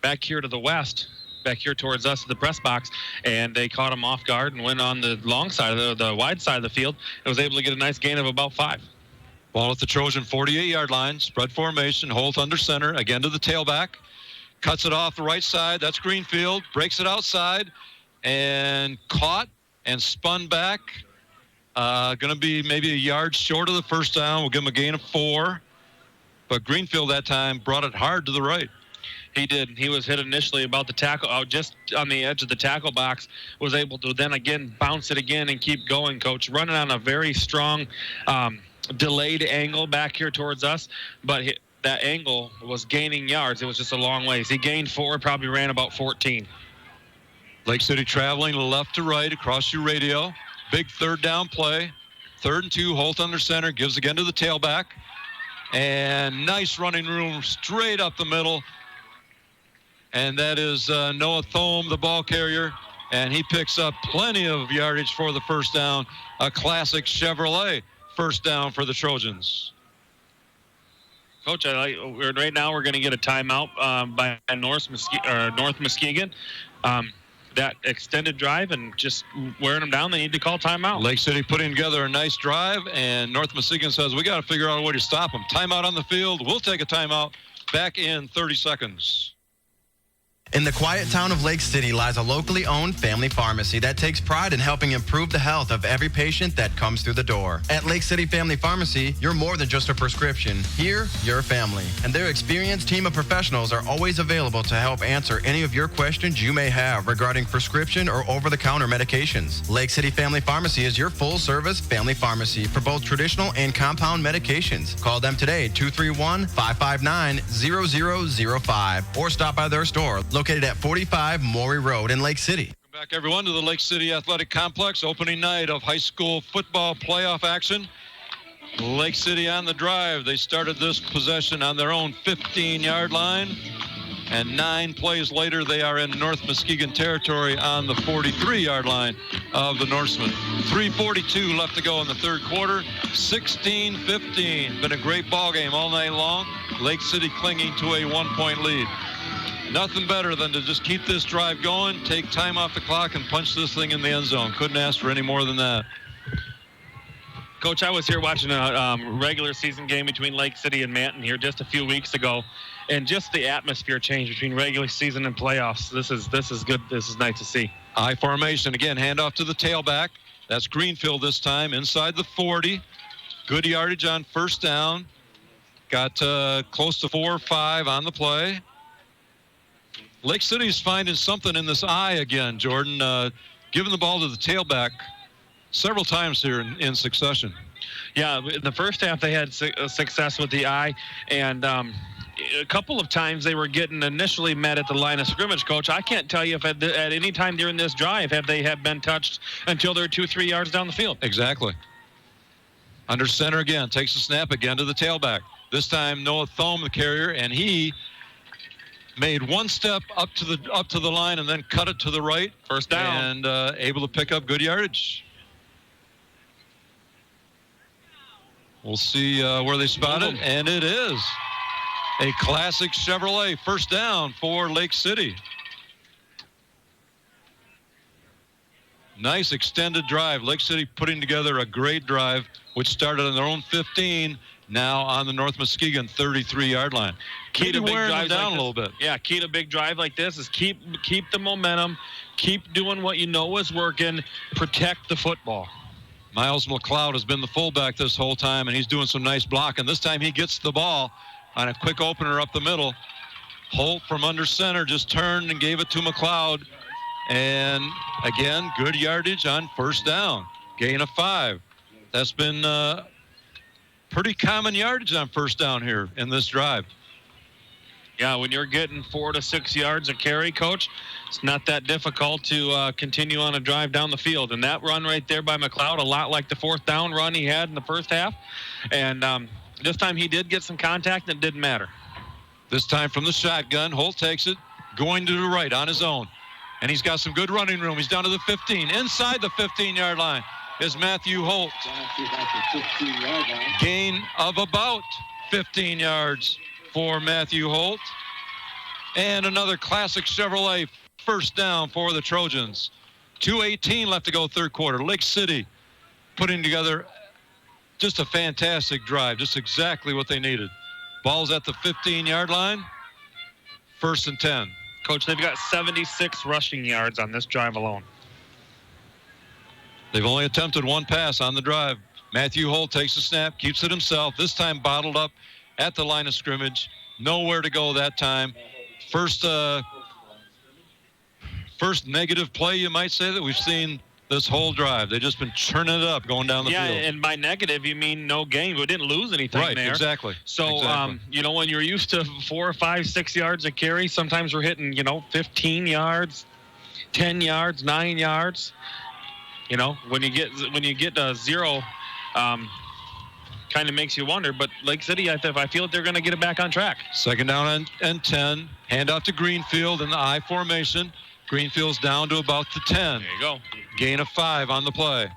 Speaker 2: back here to the west, back here towards us at the press box, and they caught him off guard and went on the long side of the wide side of the field and was able to get a nice gain of about 5.
Speaker 1: Ball at the Trojan 48-yard line, spread formation, Holt under center, again to the tailback, cuts it off the right side. That's Greenfield, breaks it outside, and caught and spun back. Going to be maybe a yard short of the first down. We'll give him a gain of 4. But Greenfield that time brought it hard to the right.
Speaker 2: He did. He was hit initially about the tackle, just on the edge of the tackle box, was able to then again bounce it again and keep going, Coach. Running on a very strong delayed angle back here towards us, but that angle was gaining yards. It was just a long ways. He gained 4, probably ran about 14.
Speaker 1: Lake City traveling left to right across your radio. Big third down play. 3rd and 2, Holt under center, gives again to the tailback. And nice running room straight up the middle. And that is Noah Thome, the ball carrier. And he picks up plenty of yardage for the first down. A classic Chevrolet first down for the Trojans.
Speaker 2: Coach, right now we're going to get a timeout by North Muskegon. That extended drive and just wearing them down, they need to call timeout.
Speaker 1: Lake City putting together a nice drive, and North Muskegon says, we got to figure out a way to stop them. Timeout on the field. We'll take a timeout. Back in 30 seconds.
Speaker 6: In the quiet town of Lake City lies a locally owned family pharmacy that takes pride in helping improve the health of every patient that comes through the door. At Lake City Family Pharmacy, you're more than just a prescription. Here, you're a family. And their experienced team of professionals are always available to help answer any of your questions you may have regarding prescription or over-the-counter medications. Lake City Family Pharmacy is your full-service family pharmacy for both traditional and compound medications. Call them today, 231-559-0005, or stop by their store, located at 45 Maury Road in Lake City.
Speaker 1: Welcome back, everyone, to the Lake City Athletic Complex, opening night of high school football playoff action. Lake City on the drive. They started this possession on their own 15-yard line, and 9 plays later, they are in North Muskegon territory on the 43-yard line of the Norsemen. 3:42 left to go in the third quarter, 16-15. Been a great ball game all night long. Lake City clinging to a 1-point lead. Nothing better than to just keep this drive going, take time off the clock, and punch this thing in the end zone. Couldn't ask for any more than that.
Speaker 2: Coach, I was here watching a regular season game between Lake City and Manton here just a few weeks ago, and just the atmosphere change between regular season and playoffs. This is good. This is nice to see.
Speaker 1: I formation again, handoff to the tailback. That's Greenfield this time, inside the 40. Good yardage on first down. Got close to 4 or 5 on the play. Lake City's finding something in this eye again, Jordan. Giving the ball to the tailback several times here in succession.
Speaker 2: Yeah, in the first half they had success with the eye, and a couple of times they were getting initially met at the line of scrimmage, Coach. I can't tell you if at any time during this drive have they been touched until they're 2-3 yards down the field.
Speaker 1: Exactly. Under center again, takes a snap again to the tailback. This time Noah Thome, the carrier, and he made one step up to the line and then cut it to the right.
Speaker 2: First down.
Speaker 1: And able to pick up good yardage. We'll see where they spot it, and it is a classic Chevrolet first down for Lake City. Nice extended drive. Lake City putting together a great drive, which started on their own 15, now on the North Muskegon 33-yard line.
Speaker 2: Key to big drives
Speaker 1: down
Speaker 2: like
Speaker 1: a little bit.
Speaker 2: Yeah, key to big drive like this is keep the momentum, keep doing what you know is working, protect the football.
Speaker 1: Miles McLeod has been the fullback this whole time, and he's doing some nice blocking. This time he gets the ball on a quick opener up the middle. Holt from under center just turned and gave it to McLeod. And again, good yardage on first down. Gain of 5. That's been pretty common yardage on first down here in this drive.
Speaker 2: Yeah, when you're getting 4 to 6 yards a carry, Coach, it's not that difficult to continue on a drive down the field. And that run right there by McLeod, a lot like the fourth down run he had in the first half. And this time he did get some contact, and it didn't matter.
Speaker 1: This time from the shotgun, Holt takes it, going to the right on his own. And he's got some good running room. He's down to the 15. Inside the 15-yard line is Matthew Holt. Gain of about 15 yards for Matthew Holt. And another classic Chevrolet first down for the Trojans. 2:18 left to go third quarter. Lake City putting together just a fantastic drive, just exactly what they needed. Ball's at the 15-yard line. 1st and 10.
Speaker 2: Coach, they've got 76 rushing yards on this drive alone.
Speaker 1: They've only attempted one pass on the drive. Matthew Holt takes the snap, keeps it himself, this time bottled up at the line of scrimmage. Nowhere to go that time. First negative play, you might say, that we've seen this whole drive. They've just been churning it up going down the field.
Speaker 2: Yeah, and by negative, you mean no gain. We didn't lose anything
Speaker 1: right,
Speaker 2: there.
Speaker 1: Exactly.
Speaker 2: So,
Speaker 1: exactly.
Speaker 2: When you're used to 4 or 5, 6 yards a carry, sometimes we're hitting, 15 yards, 10 yards, 9 yards. When you get to 0, kind of makes you wonder. But Lake City, I feel like they're going to get it back on track.
Speaker 1: 2nd down and 10. Handoff to Greenfield in the I formation. Greenfield's down to about the 10.
Speaker 2: There you go.
Speaker 1: Gain of 5 on the play.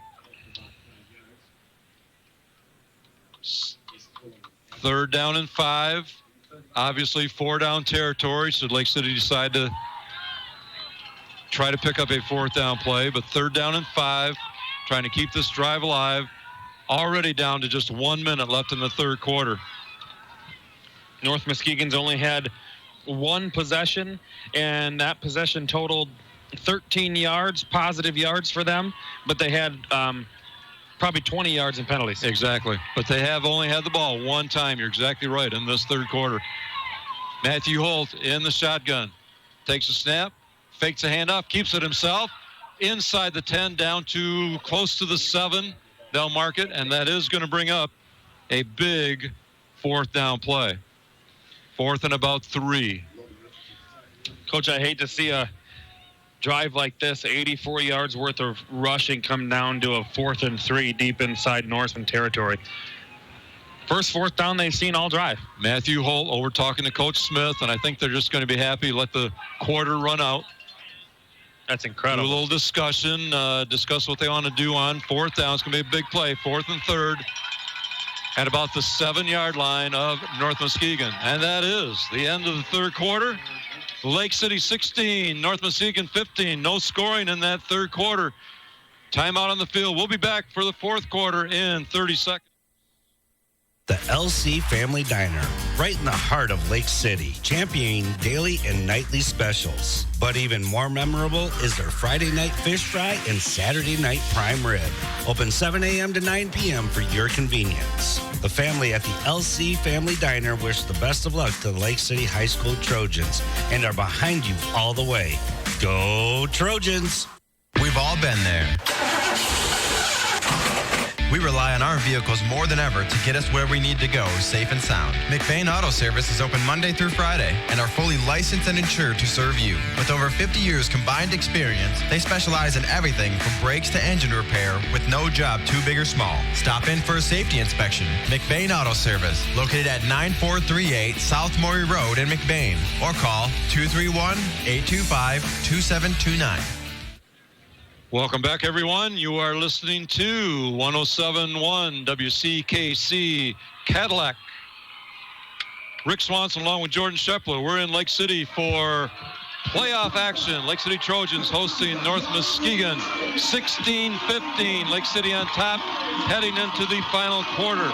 Speaker 1: 3rd down and 5. Obviously 4-down territory. So Lake City decide to try to pick up a 4th down play. But 3rd down and 5. Trying to keep this drive alive. Already down to just 1 minute left in the third quarter.
Speaker 2: North Muskegon's only had one possession, and that possession totaled 13 yards, positive yards for them, but they had probably 20 yards in penalties.
Speaker 1: Exactly. But they have only had the ball one time. You're exactly right, in this third quarter. Matthew Holt in the shotgun. Takes a snap, fakes a handoff, keeps it himself. Inside the 10, down to close to the 7. They'll mark it, and that is going to bring up a big 4th down play. 4th and about 3.
Speaker 2: Coach, I hate to see a drive like this, 84 yards worth of rushing, come down to a 4th and 3 deep inside Norseman territory. First 4th down they've seen all drive.
Speaker 1: Matthew Holt over talking to Coach Smith, and I think they're just going to be happy, let the quarter run out.
Speaker 2: That's incredible.
Speaker 1: Do a little discussion, discuss what they want to do on 4th down. It's going to be a big play, 4th and 3rd. At about the 7-yard line of North Muskegon. And that is the end of the third quarter. Lake City 16, North Muskegon 15. No scoring in that third quarter. Timeout on the field. We'll be back for the fourth quarter in 30 seconds.
Speaker 11: The LC Family Diner, right in the heart of Lake City, championing daily and nightly specials. But even more memorable is their Friday night fish fry and Saturday night prime rib. Open 7 a.m. to 9 p.m. for your convenience. The family at the LC Family Diner wish the best of luck to the Lake City High School Trojans and are behind you all the way. Go Trojans!
Speaker 6: We've all been there. We rely on our vehicles more than ever to get us where we need to go safe and sound. McBain Auto Service is open Monday through Friday and are fully licensed and insured to serve you. With over 50 years combined experience, they specialize in everything from brakes to engine repair with no job too big or small. Stop in for a safety inspection. McBain Auto Service, located at 9438 South Maury Road in McBain, or call 231-825-2729.
Speaker 1: Welcome back, everyone. You are listening to 107.1 WCKC Cadillac. Rick Swanson along with Jordan Shepler. We're in Lake City for playoff action. Lake City Trojans hosting North Muskegon 16-15. Lake City on top, heading into the final quarter.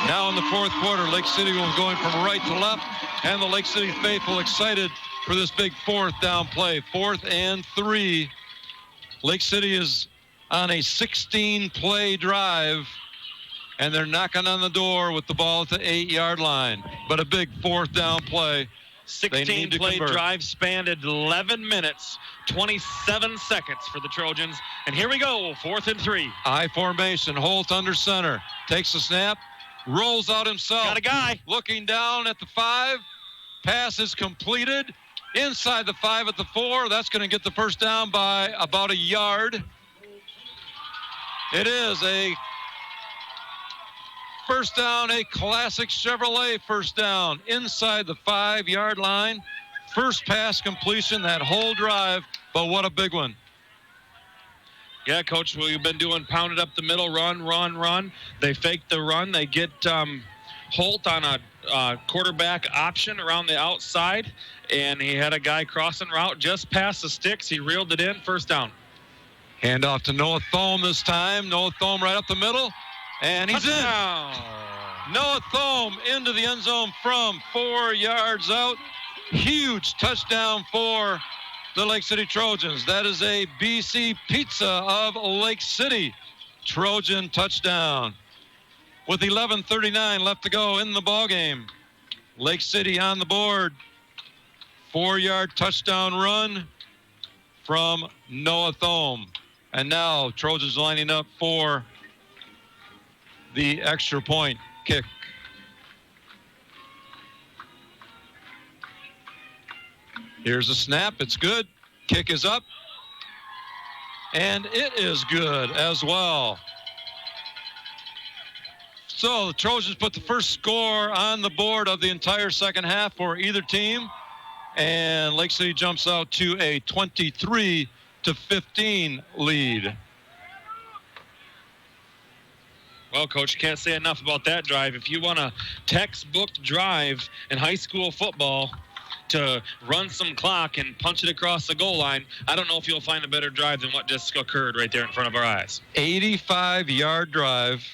Speaker 1: Now in the fourth quarter, Lake City will be going from right to left, and the Lake City faithful excited for this big 4th down play. 4th and 3. Lake City is on a 16-play drive, and they're knocking on the door with the ball at the 8-yard line. But a big 4th down play.
Speaker 2: 16-play drive spanned 11 minutes, 27 seconds for the Trojans. And here we go, 4th and 3.
Speaker 1: I formation, Holt under center. Takes the snap, rolls out himself.
Speaker 2: Got a guy.
Speaker 1: Looking down at the 5. Pass is completed. Inside the 5 at the 4. That's going to get the first down by about a yard. It is a first down, a classic Chevrolet first down inside the 5-yard line. First pass completion that whole drive, but what a big one.
Speaker 2: Yeah, Coach, we've been doing pounded up the middle, run. They fake the run. They get Holt on a quarterback option around the outside, and he had a guy crossing route just past the sticks. He reeled it in, first down.
Speaker 1: Hand off to Noah Thome this time. Noah Thome right up the middle, and he's
Speaker 2: Touchdown.
Speaker 1: in. Noah Thome into the end zone from 4 yards out. Huge touchdown for the Lake City Trojans. That is a BC Pizza of Lake City Trojan touchdown. With 11:39 left to go in the ballgame, Lake City on the board. 4-yard touchdown run from Noah Thome. And now Trojans lining up for the extra point kick. Here's a snap. It's good. Kick is up. And it is good as well. So the Trojans put the first score on the board of the entire second half for either team. And Lake City jumps out to a 23-15 lead.
Speaker 2: Well, Coach, you can't say enough about that drive. If you want a textbook drive in high school football to run some clock and punch it across the goal line, I don't know if you'll find a better drive than what just occurred right there in front of our eyes.
Speaker 1: 85-yard drive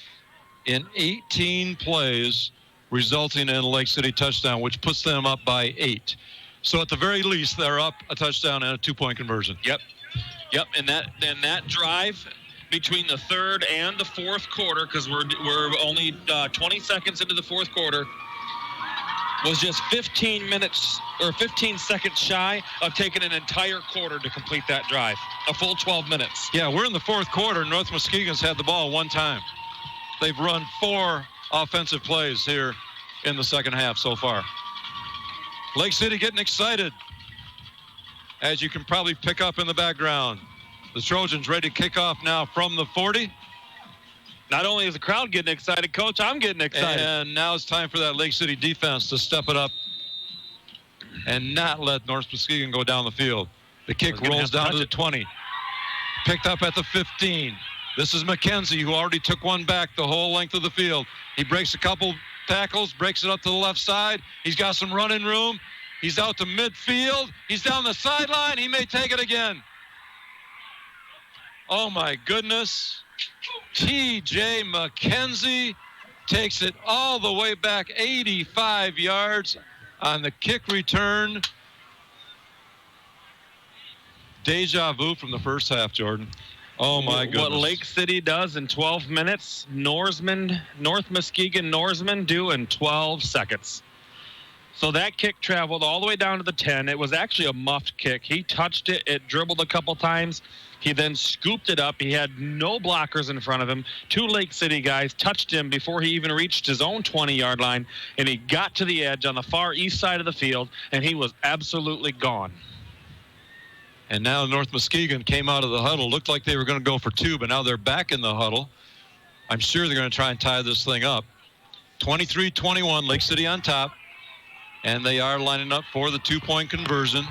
Speaker 1: in 18 plays, resulting in a Lake City touchdown, which puts them up by 8. So at the very least, they're up a touchdown and a 2-point conversion.
Speaker 2: Yep. And that drive between the third and the fourth quarter, because we're only 20 seconds into the fourth quarter, was just 15 seconds shy of taking an entire quarter to complete that drive. A full 12 minutes.
Speaker 1: Yeah, we're in the fourth quarter. North Muskegon's had the ball one time. They've run 4 offensive plays here in the second half so far. Lake City getting excited, as you can probably pick up in the background. The Trojans ready to kick off now from the 40.
Speaker 2: Not only is the crowd getting excited, Coach, I'm getting excited.
Speaker 1: And now it's time for that Lake City defense to step it up and not let North Muskegon go down the field. The kick rolls down to the 20. Picked up at the 15. This is McKenzie, who already took one back the whole length of the field. He breaks a couple tackles, breaks it up to the left side. He's got some running room. He's out to midfield. He's down the sideline. He may take it again. Oh, my goodness. T.J. McKenzie takes it all the way back 85 yards on the kick return. Deja vu from the first half, Jordan. Oh, my goodness.
Speaker 2: What Lake City does in 12 minutes, North Muskegon Norsemen do in 12 seconds. So that kick traveled all the way down to the 10. It was actually a muffed kick. He touched it. It dribbled a couple times. He then scooped it up. He had no blockers in front of him. 2 Lake City guys touched him before he even reached his own 20-yard line, and he got to the edge on the far east side of the field, and he was absolutely gone.
Speaker 1: And now North Muskegon came out of the huddle. Looked like they were going to go for 2, but now they're back in the huddle. I'm sure they're going to try and tie this thing up. 23-21, Lake City on top. And they are lining up for the 2-point conversion.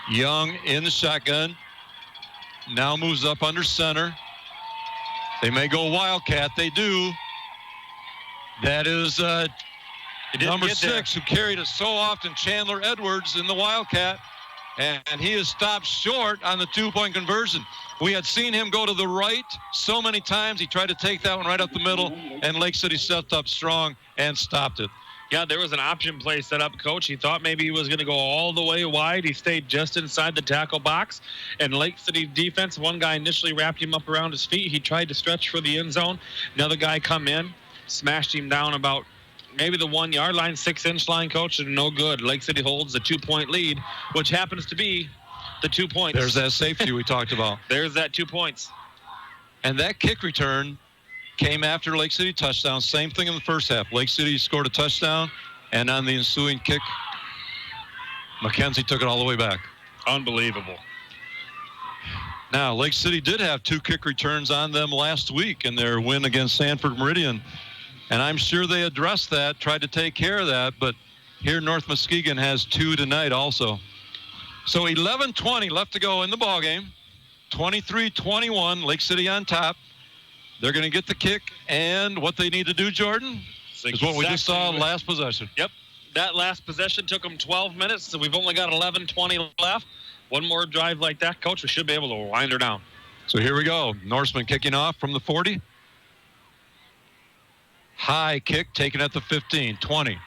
Speaker 1: Young in the shotgun. Now moves up under center. They may go Wildcat. They do. That is number 6, who carried it so often, Chandler Edwards, in the Wildcat. And he is stopped short on the 2-point conversion. We had seen him go to the right so many times. He tried to take that one right up the middle, and Lake City stepped up strong and stopped it.
Speaker 2: Yeah, there was an option play set up, Coach. He thought maybe he was going to go all the way wide. He stayed just inside the tackle box. And Lake City defense, one guy initially wrapped him up around his feet. He tried to stretch for the end zone. Another guy come in, smashed him down about maybe the 1-yard line, 6-inch line, Coach, and no good. Lake City holds the 2-point lead, which happens to be the 2 points.
Speaker 1: There's that safety we talked about.
Speaker 2: There's that 2 points.
Speaker 1: And that kick return came after Lake City touchdown. Same thing in the first half. Lake City scored a touchdown, and on the ensuing kick, McKenzie took it all the way back.
Speaker 2: Unbelievable.
Speaker 1: Now, Lake City did have 2 kick returns on them last week in their win against Sanford Meridian. And I'm sure they addressed that, tried to take care of that, but here North Muskegon has 2 tonight also. So 11:20 left to go in the ballgame. 23-21, Lake City on top. They're going to get the kick, and what they need to do, Jordan, is what we just saw last possession.
Speaker 2: Yep. That last possession took them 12 minutes, so we've only got 11:20 left. One more drive like that, Coach, we should be able to wind her down.
Speaker 1: So here we go. Norseman kicking off from the 40. High kick taken at the 15, 20,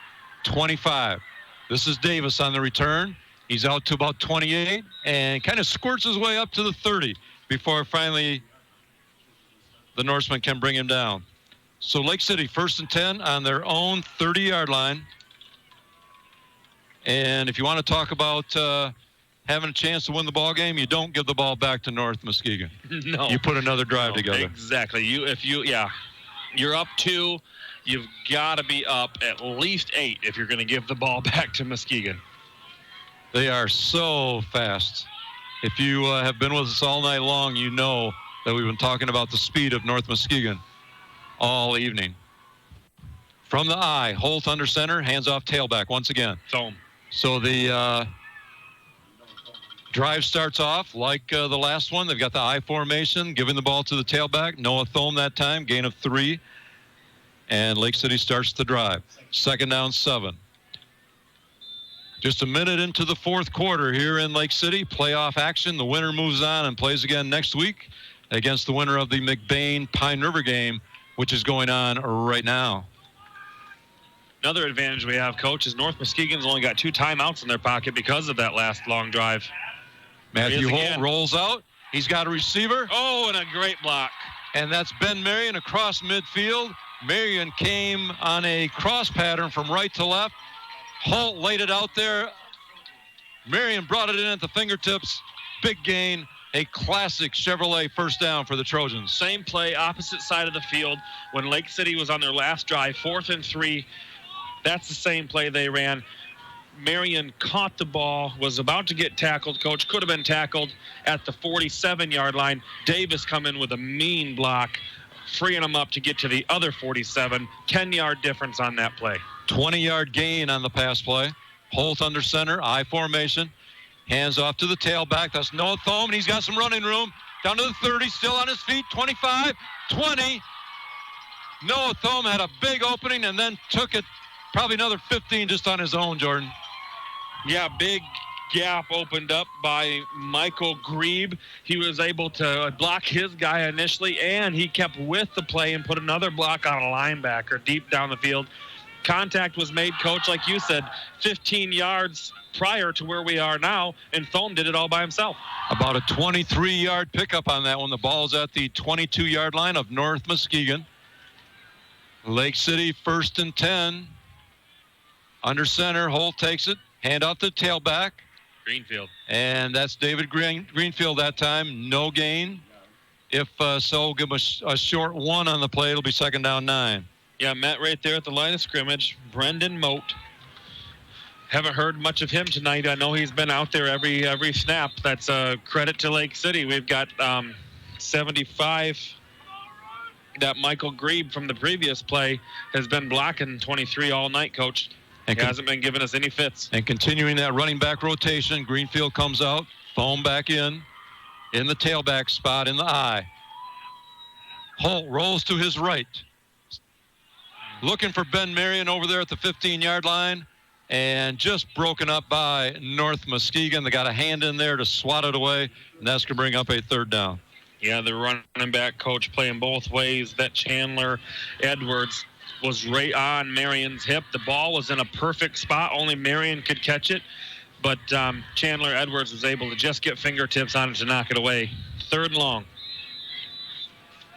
Speaker 1: 25. This is Davis on the return. He's out to about 28 and kind of squirts his way up to the 30 before finally the Norseman can bring him down. So Lake City 1st and 10 on their own 30-yard line. And if you want to talk about having a chance to win the ball game, you don't give the ball back to North Muskegon.
Speaker 2: No.
Speaker 1: You put another drive together.
Speaker 2: Exactly. You're up 2. You've got to be up at least 8 if you're going to give the ball back to Muskegon.
Speaker 1: They are so fast. If you have been with us all night long, you know that we've been talking about the speed of North Muskegon all evening. From the I, Holt under center, hands off tailback once again. So the drive starts off like the last one. They've got the I formation, giving the ball to the tailback. Noah Thome that time, gain of 3. And Lake City starts the drive. 2nd down, 7. Just a minute into the 4th quarter here in Lake City. Playoff action. The winner moves on and plays again next week against the winner of the McBain-Pine River game, which is going on right now.
Speaker 2: Another advantage we have, Coach, is North Muskegon's only got 2 timeouts in their pocket because of that last long drive.
Speaker 1: Matthew Holt rolls out. He's got a receiver.
Speaker 2: Oh, and a great block.
Speaker 1: And that's Ben Marion across midfield. Marion came on a cross pattern from right to left. Holt laid it out there. Marion brought it in at the fingertips. Big gain. A classic Chevrolet first down for the Trojans.
Speaker 2: Same play, opposite side of the field. When Lake City was on their last drive, 4th and 3, that's the same play they ran. Marion caught the ball, was about to get tackled. Coach could have been tackled at the 47-yard line. Davis come in with a mean block, freeing him up to get to the other 47. 10-yard difference on that play.
Speaker 1: 20-yard gain on the pass play. Holt under center, I formation. Hands off to the tailback. That's Noah Thome, and he's got some running room. Down to the 30, still on his feet. 25, 20. Noah Thome had a big opening and then took it probably another 15 just on his own, Jordan.
Speaker 2: Yeah, big gap opened up by Michael Grebe. He was able to block his guy initially, and he kept with the play and put another block on a linebacker deep down the field. Contact was made, Coach, like you said, 15 yards prior to where we are now, and Thome did it all by himself.
Speaker 1: About a 23-yard pickup on that one. The ball's at the 22-yard line of North Muskegon. Lake City 1st and 10. Under center, Holt takes it. Hand off the tailback.
Speaker 2: Greenfield.
Speaker 1: And that's David Greenfield that time. No gain. If so, give him a short 1 on the play. It'll be 2nd down 9.
Speaker 2: Yeah, Matt right there at the line of scrimmage. Brendan Moat. Haven't heard much of him tonight. I know he's been out there every snap. That's a credit to Lake City. We've got 75. That Michael Grebe from the previous play has been blocking 23 all night, Coach. He hasn't been giving us any fits.
Speaker 1: And continuing that running back rotation, Greenfield comes out, Thome back in the tailback spot in the I. Holt rolls to his right. Looking for Ben Marion over there at the 15-yard line, and just broken up by North Muskegon. They got a hand in there to swat it away, and that's going to bring up a 3rd down.
Speaker 2: Yeah, the running back, Coach, playing both ways. That Chandler Edwards was right on Marion's hip. The ball was in a perfect spot. Only Marion could catch it, but Chandler Edwards was able to just get fingertips on it to knock it away. 3rd and long.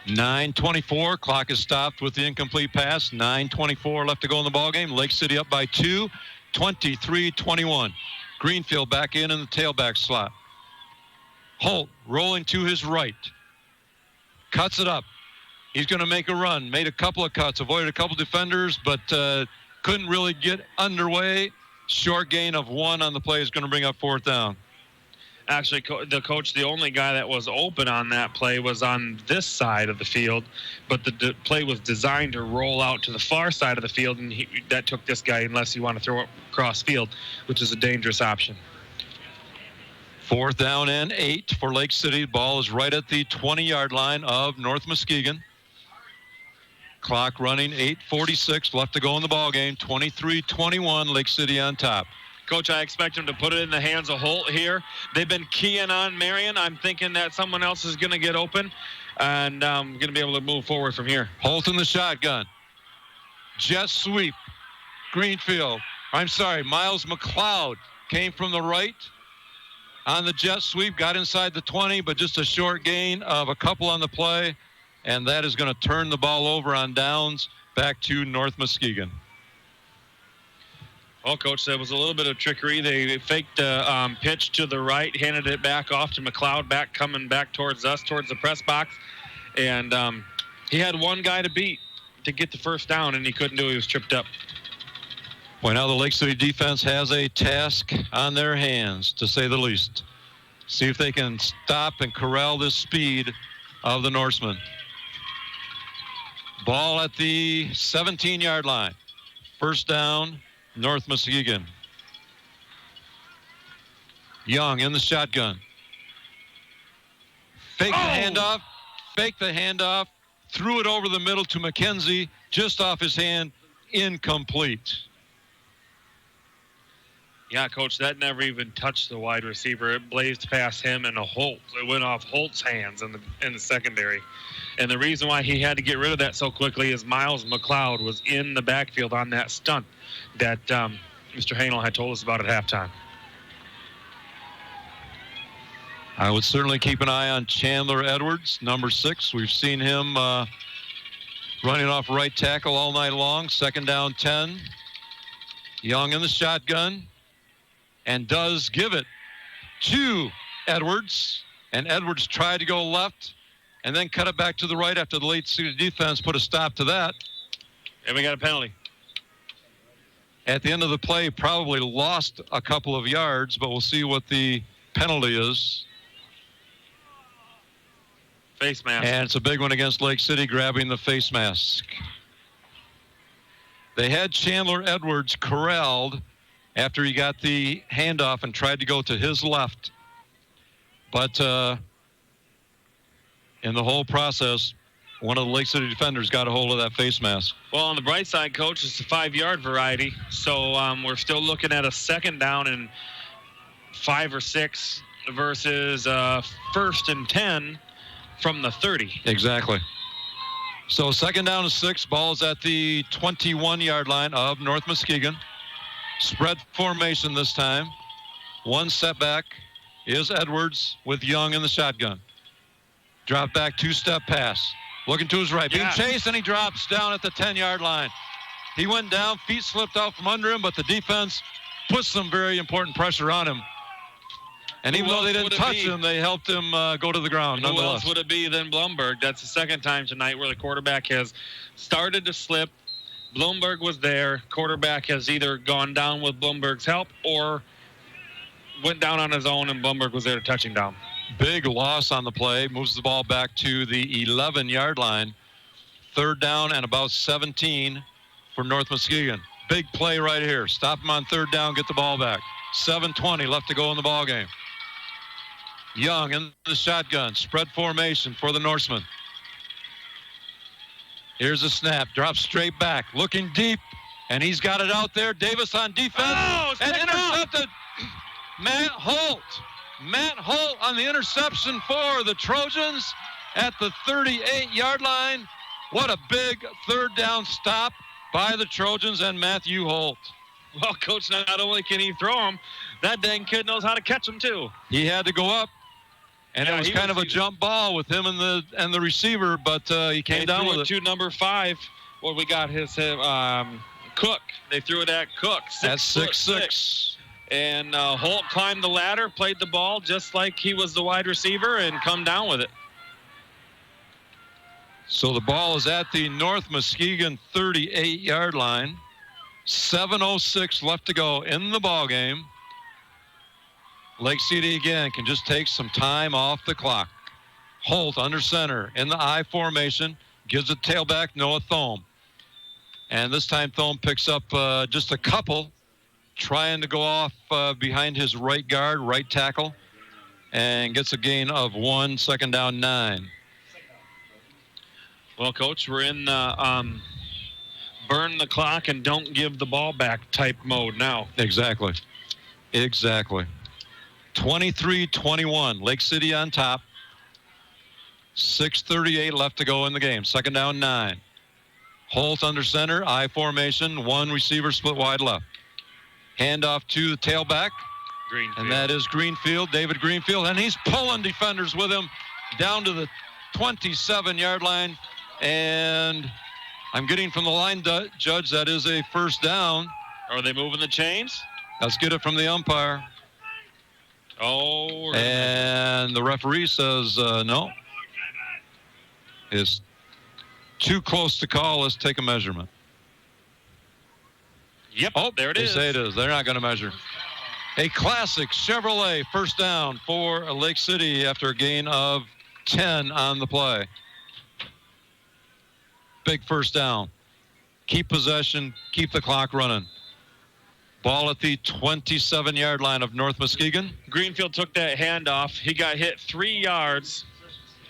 Speaker 1: 9:24. Clock is stopped with the incomplete pass. 9:24 left to go in the ballgame. Lake City up by 2, 23-21. Greenfield back in the tailback slot. Holt rolling to his right. Cuts it up. He's going to make a run. Made a couple of cuts. Avoided a couple defenders, but couldn't really get underway. Short gain of 1 on the play is going to bring up 4th down.
Speaker 2: Actually, the only guy that was open on that play was on this side of the field, but the play was designed to roll out to the far side of the field, and that took this guy unless you want to throw it cross field, which is a dangerous option.
Speaker 1: 4th down and 8 for Lake City. Ball is right at the 20-yard line of North Muskegon. Clock running, 8:46 left to go in the ball game. 23-21, Lake City on top.
Speaker 2: Coach, I expect him to put it in the hands of Holt here. They've been keying on Marion. I'm thinking that someone else is going to get open and going to be able to move forward from here.
Speaker 1: Holt in the shotgun. Jet sweep. Greenfield. Miles McLeod came from the right on the jet sweep, got inside the 20, but just a short gain of a couple on the play, and that is going to turn the ball over on downs back to North Muskegon.
Speaker 2: Well, Coach, that was a little bit of trickery. They faked a pitch to the right, handed it back off to McLeod, coming back towards us, towards the press box. And he had one guy to beat to get the first down, and he couldn't do it. He was tripped up.
Speaker 1: Well, now the Lake City defense has a task on their hands, to say the least. See if they can stop and corral this speed of the Norsemen. Ball at the 17-yard line. First down, North Muskegon. Young in the shotgun. Fake the handoff, threw it over the middle to McKenzie, just off his hand, incomplete.
Speaker 2: Yeah, Coach, that never even touched the wide receiver. It blazed past him and Holt. It went off Holt's hands in the secondary. And the reason why he had to get rid of that so quickly is Miles McLeod was in the backfield on that stunt that Mr. Hanel had told us about at halftime.
Speaker 1: I would certainly keep an eye on Chandler Edwards, number 6. We've seen him running off right tackle all night long. Second down, 10. Young in the shotgun, and does give it to Edwards. And Edwards tried to go left and then cut it back to the right after the Lake City defense put a stop to that.
Speaker 2: And we got a penalty.
Speaker 1: At the end of the play, probably lost a couple of yards, but we'll see what the penalty is.
Speaker 2: Face mask.
Speaker 1: And it's a big one against Lake City, grabbing the face mask. They had Chandler Edwards corralled after he got the handoff and tried to go to his left. But in the whole process, one of the Lake City defenders got a hold of that face mask.
Speaker 2: Well, on the bright side, Coach, it's the 5-yard variety. So we're still looking at a second down and 5 or 6 versus first and 10 from the 30.
Speaker 1: Exactly. So second down and 6. Ball is at the 21-yard line of North Muskegon. Spread formation this time. One setback is Edwards with Young in the shotgun. Drop back, 2-step pass. Looking to his right. Being chased, and he drops down at the 10-yard line. He went down, feet slipped out from under him, but the defense put some very important pressure on him. And even though they didn't touch him, they helped him go to the ground,
Speaker 2: Who
Speaker 1: nonetheless.
Speaker 2: else would it be than Blumberg? That's the second time tonight where the quarterback has started to slip. Blumberg was there. Quarterback has either gone down with Blumberg's help or went down on his own, and Blumberg was there to touch him down.
Speaker 1: Big loss on the play. Moves the ball back to the 11-yard line. Third down and about 17 for North Muskegon. Big play right here. Stop him on third down, get the ball back. 7:20 left to go in the ball game. Young in the shotgun. Spread formation for the Norsemen. Here's a snap. Drops straight back. Looking deep. And he's got it out there. Davis on defense. And intercepted. Matt Holt. Matt Holt on the interception for the Trojans at the 38-yard line. What a big third down stop by the Trojans and Matthew Holt.
Speaker 2: Well, Coach, not only can he throw him, that dang kid knows how to catch him, too.
Speaker 1: He had to go up. And it was kind of a jump ball with him and the receiver, but he came down with it.
Speaker 2: To number 5. What we got his Cook. They threw it at Cook.
Speaker 1: That's 6'6".
Speaker 2: And Holt climbed the ladder, played the ball just like he was the wide receiver, and come down with it.
Speaker 1: So the ball is at the North Muskegon 38-yard line. 7:06 left to go in the ball game. Lake City again can just take some time off the clock. Holt under center in the I formation. Gives it tailback Noah Thome. And this time Thome picks up just a couple, trying to go off behind his right guard, right tackle, and gets a gain of 1, second down 9.
Speaker 2: Well, Coach, we're in the burn the clock and don't give the ball back type mode now.
Speaker 1: Exactly. 23-21. Lake City on top. 6:38 left to go in the game. Second down, 9. Holt under center, I formation, one receiver split wide left. Handoff to the tailback.
Speaker 2: Greenfield.
Speaker 1: And that is Greenfield, David Greenfield, and he's pulling defenders with him down to the 27-yard line. And I'm getting from the line judge that is a first down.
Speaker 2: Are they moving the chains?
Speaker 1: Let's get it from the umpire.
Speaker 2: Oh.
Speaker 1: And the referee says no. It's too close to call. Let's take a measurement.
Speaker 2: Yep. Oh, there it is.
Speaker 1: They say it is. They're not going to measure. A classic Chevrolet first down for Lake City after a gain of 10 on the play. Big first down. Keep possession. Keep the clock running. Ball at the 27-yard line of North Muskegon.
Speaker 2: Greenfield took that handoff. He got hit 3 yards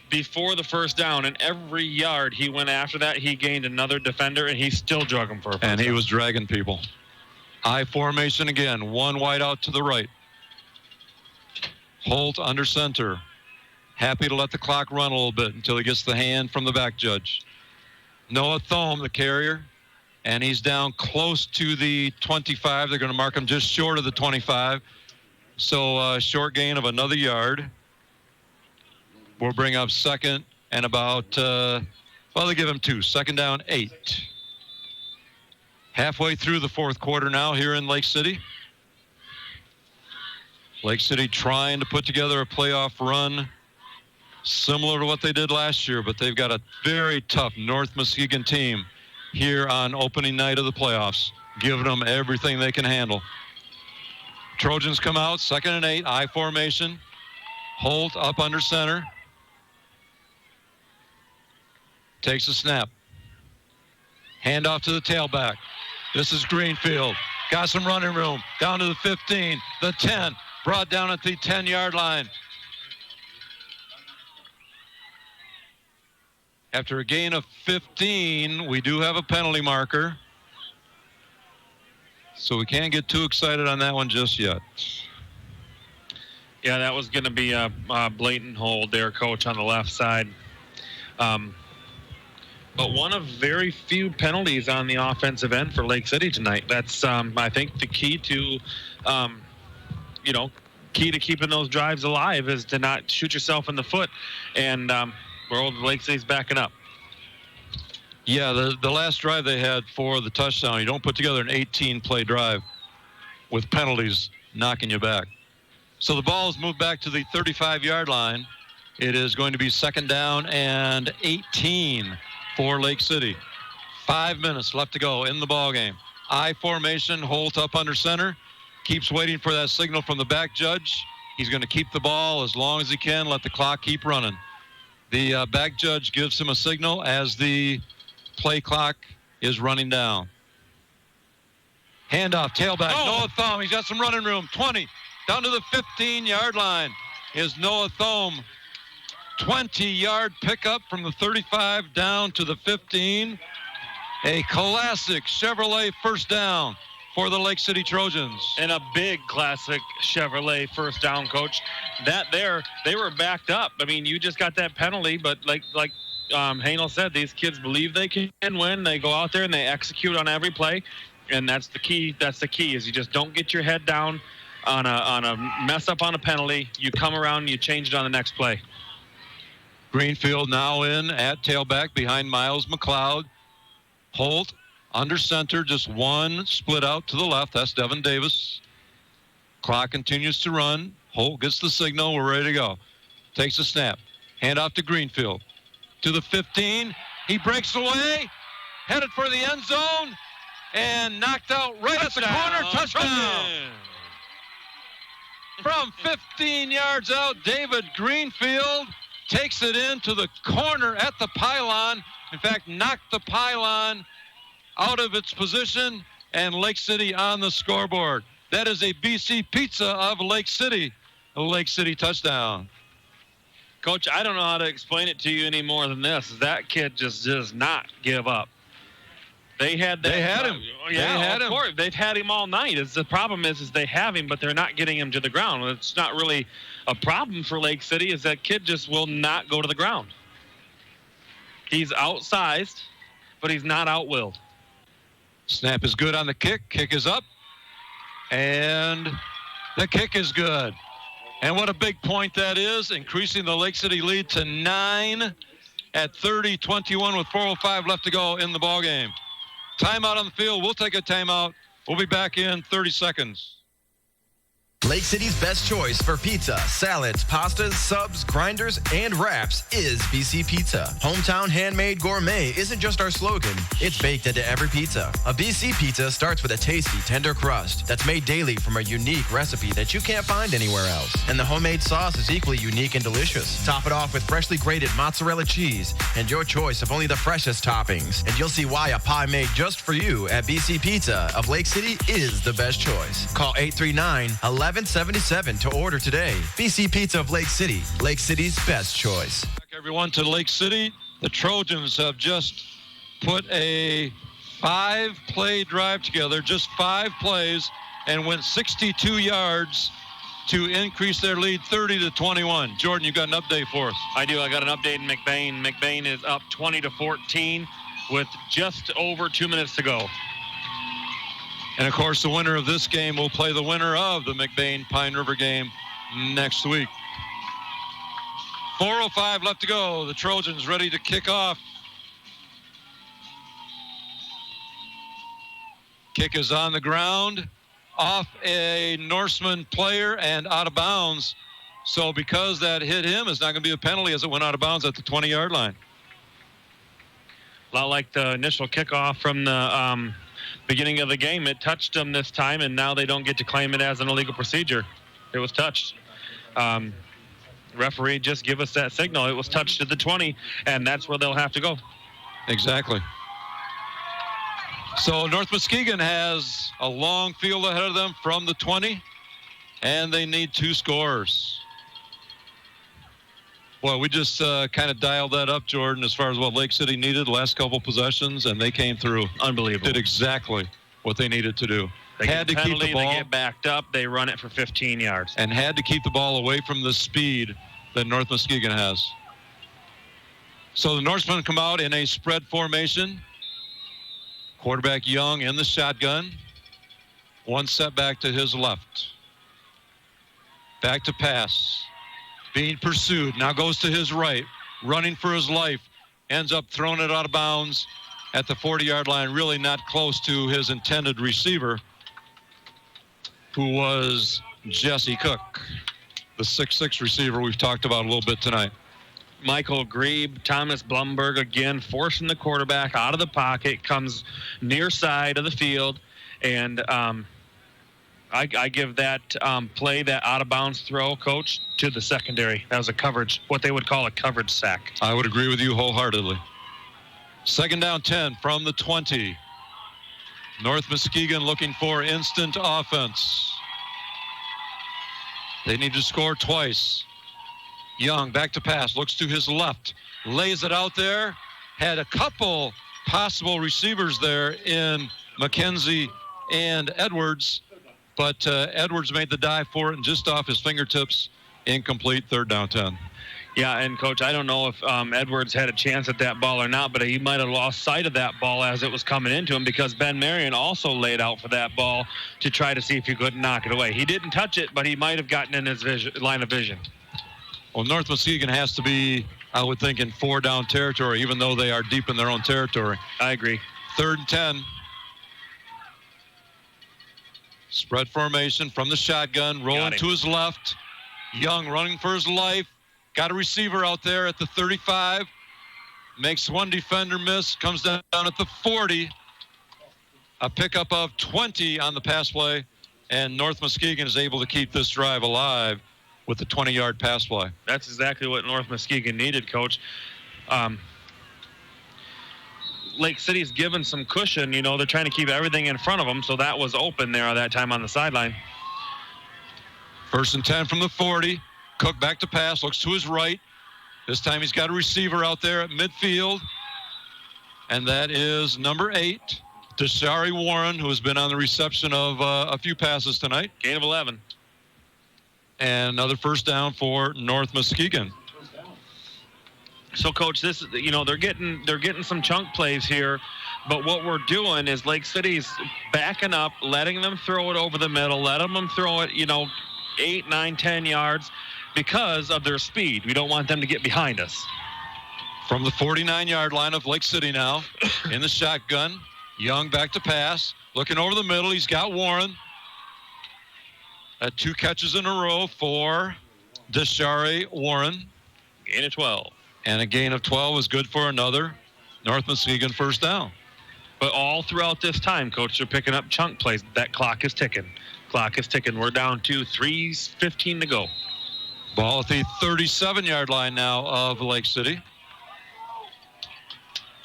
Speaker 2: before the first down, and every yard he went after that, he gained another defender, and he still drug him for a first
Speaker 1: And he
Speaker 2: down.
Speaker 1: was dragging people. I formation again. One wide out to the right. Holt under center. Happy to let the clock run a little bit until he gets the hand from the back judge. Noah Thome, the carrier, and he's down close to the 25. They're going to mark him just short of the 25. So short gain of another yard. We'll bring up second and about, they give him 2. Second down, 8. Halfway through the fourth quarter now here in Lake City. Lake City trying to put together a playoff run similar to what they did last year, but they've got a very tough North Muskegon team here on opening night of the playoffs, giving them everything they can handle. Trojans come out, second and 8, I formation. Holt up under center. Takes a snap. Handoff to the tailback. This is Greenfield. Got some running room. Down to the 15, the 10. Brought down at the 10-yard line. After a gain of 15, we do have a penalty marker. So we can't get too excited on that one just yet.
Speaker 2: Yeah, that was going to be a blatant hold there, Coach, on the left side. But one of very few penalties on the offensive end for Lake City tonight. That's, I think, the key to, keeping those drives alive is to not shoot yourself in the foot. And Lake City's backing up.
Speaker 1: Yeah, the last drive they had for the touchdown, you don't put together an 18-play drive with penalties knocking you back. So the ball is moved back to the 35-yard line. It is going to be second down and 18 for Lake City. 5 minutes left to go in the ball game. I formation, Holt up under center. Keeps waiting for that signal from the back judge. He's going to keep the ball as long as he can, let the clock keep running. The back judge gives him a signal as the play clock is running down. Handoff, tailback, Noah Thome. He's got some running room. 20, down to the 15-yard line is Noah Thome. 20-yard pickup from the 35 down to the 15. A classic Chevrolet first down for the Lake City Trojans.
Speaker 2: And a big classic Chevrolet first down, Coach. That there, they were backed up. I mean, you just got that penalty, but like Hanel said, these kids believe they can win. They go out there and they execute on every play, and that's the key. That's the key is you just don't get your head down on a mess up on a penalty. You come around and you change it on the next play.
Speaker 1: Greenfield now in at tailback behind Miles McLeod. Holt under center, just one split out to the left. That's Devin Davis. Clock continues to run. Holt gets the signal. We're ready to go. Takes a snap. Hand off to Greenfield. To the 15. He breaks away. Headed for the end zone. And knocked out right at the corner. Touchdown. From 15 yards out, David Greenfield takes it into the corner at the pylon. In fact, knocked the pylon out of its position, and Lake City on the scoreboard. That is a BC Pizza of Lake City. A Lake City touchdown.
Speaker 2: Coach, I don't know how to explain it to you any more than this. That kid just does not give up. They had
Speaker 1: him.
Speaker 2: Yeah, of course. They've had him all night. The problem is they have him, but they're not getting him to the ground. It's not really a problem for Lake City. Is that kid just will not go to the ground. He's outsized, but he's not outwilled.
Speaker 1: Snap is good on the kick. Kick is up. And the kick is good. And what a big point that is, increasing the Lake City lead to 9 at 30-21 with 4:05 left to go in the ballgame. Timeout on the field. We'll take a timeout. We'll be back in 30 seconds.
Speaker 6: Lake City's best choice for pizza, salads, pastas, subs, grinders, and wraps is BC Pizza. Hometown handmade gourmet isn't just our slogan, it's baked into every pizza. A BC Pizza starts with a tasty, tender crust that's made daily from a unique recipe that you can't find anywhere else. And the homemade sauce is equally unique and delicious. Top it off with freshly grated mozzarella cheese and your choice of only the freshest toppings. And you'll see why a pie made just for you at BC Pizza of Lake City is the best choice. Call 839-1177 to order today. BC Pizza of Lake City, Lake City's best choice.
Speaker 1: Back everyone to Lake City. The Trojans have just put a 5-play drive together, just 5 plays, and went 62 yards to increase their lead 30-21. Jordan, you got an update for us.
Speaker 2: I do. I got an update in McBain. McBain is up 20-14 with just over 2 minutes to go.
Speaker 1: And, of course, the winner of this game will play the winner of the McBain-Pine River game next week. 4:05 left to go. The Trojans ready to kick off. Kick is on the ground, off a Norseman player and out of bounds. So because that hit him, it's not going to be a penalty as it went out of bounds at the 20-yard line.
Speaker 2: A lot like the initial kickoff from the beginning of the game. It touched them this time, and now they don't get to claim it as an illegal procedure. It was touched. Referee just give us that signal. It was touched at the 20, and that's where they'll have to go.
Speaker 1: Exactly. So North Muskegon has a long field ahead of them from the 20, and they need 2 scores. Well, we just kind of dialed that up, Jordan, as far as what Lake City needed the last couple possessions, and they came through.
Speaker 2: Unbelievable.
Speaker 1: Did exactly what they needed to do.
Speaker 2: They
Speaker 1: had to keep the ball.
Speaker 2: They get backed up. They run it for 15 yards.
Speaker 1: And had to keep the ball away from the speed that North Muskegon has. So the Norsemen come out in a spread formation. Quarterback Young in the shotgun. One setback to his left. Back to pass. Being pursued. Now goes to his right. Running for his life. Ends up throwing it out of bounds at the 40-yard line. Really not close to his intended receiver, who was Jesse Cook, the 6'6" receiver we've talked about a little bit tonight.
Speaker 2: Michael Grebe, Thomas Blumberg again forcing the quarterback out of the pocket, comes near side of the field, and I give that play, that out-of-bounds throw, Coach, to the secondary. That was a coverage, what they would call a coverage sack.
Speaker 1: I would agree with you wholeheartedly. 2nd down 10 from the 20. North Muskegon looking for instant offense. They need to score twice. Young back to pass, looks to his left, lays it out there. Had a couple possible receivers there in McKenzie and Edwards, but Edwards made the dive for it and just off his fingertips, incomplete. 3rd down 10.
Speaker 2: Yeah, and Coach, I don't know if Edwards had a chance at that ball or not, but he might have lost sight of that ball as it was coming into him, because Ben Marion also laid out for that ball to try to see if he couldn't knock it away. He didn't touch it, but he might have gotten in his line of vision.
Speaker 1: Well, North Muskegon has to be, I would think, in 4-down territory, even though they are deep in their own territory.
Speaker 2: I agree.
Speaker 1: 3rd and 10. Spread formation from the shotgun, rolling to his left. Young running for his life. Got a receiver out there at the 35. Makes one defender miss. Comes down at the 40. A pickup of 20 on the pass play. And North Muskegon is able to keep this drive alive with the 20-yard pass play.
Speaker 2: That's exactly what North Muskegon needed, Coach. Lake City's given some cushion. You know, they're trying to keep everything in front of them, so that was open there at that time on the sideline.
Speaker 1: 1st and 10 from the 40. Cook back to pass, looks to his right, This time he's got a receiver out there at midfield, and that is number 8, Deshari Warren, who has been on the reception of a few passes tonight.
Speaker 2: Gain of 11.
Speaker 1: And another first down for North Muskegon.
Speaker 2: So, Coach, this is, they're getting some chunk plays here, but what we're doing is Lake City's backing up, letting them throw it over the middle, letting them throw it, 8, 9, 10 yards because of their speed. We don't want them to get behind us.
Speaker 1: From the 49-yard line of Lake City now, in the shotgun, Young back to pass, looking over the middle. He's got Warren. 2 catches in a row for Deshari Warren.
Speaker 2: Gain of 12.
Speaker 1: And a gain of 12 is good for another North Muskegon first down.
Speaker 2: But all throughout this time, Coach, they're picking up chunk plays. That clock is ticking. We're down to 3:15 to go.
Speaker 1: Ball at the 37-yard line now of Lake City.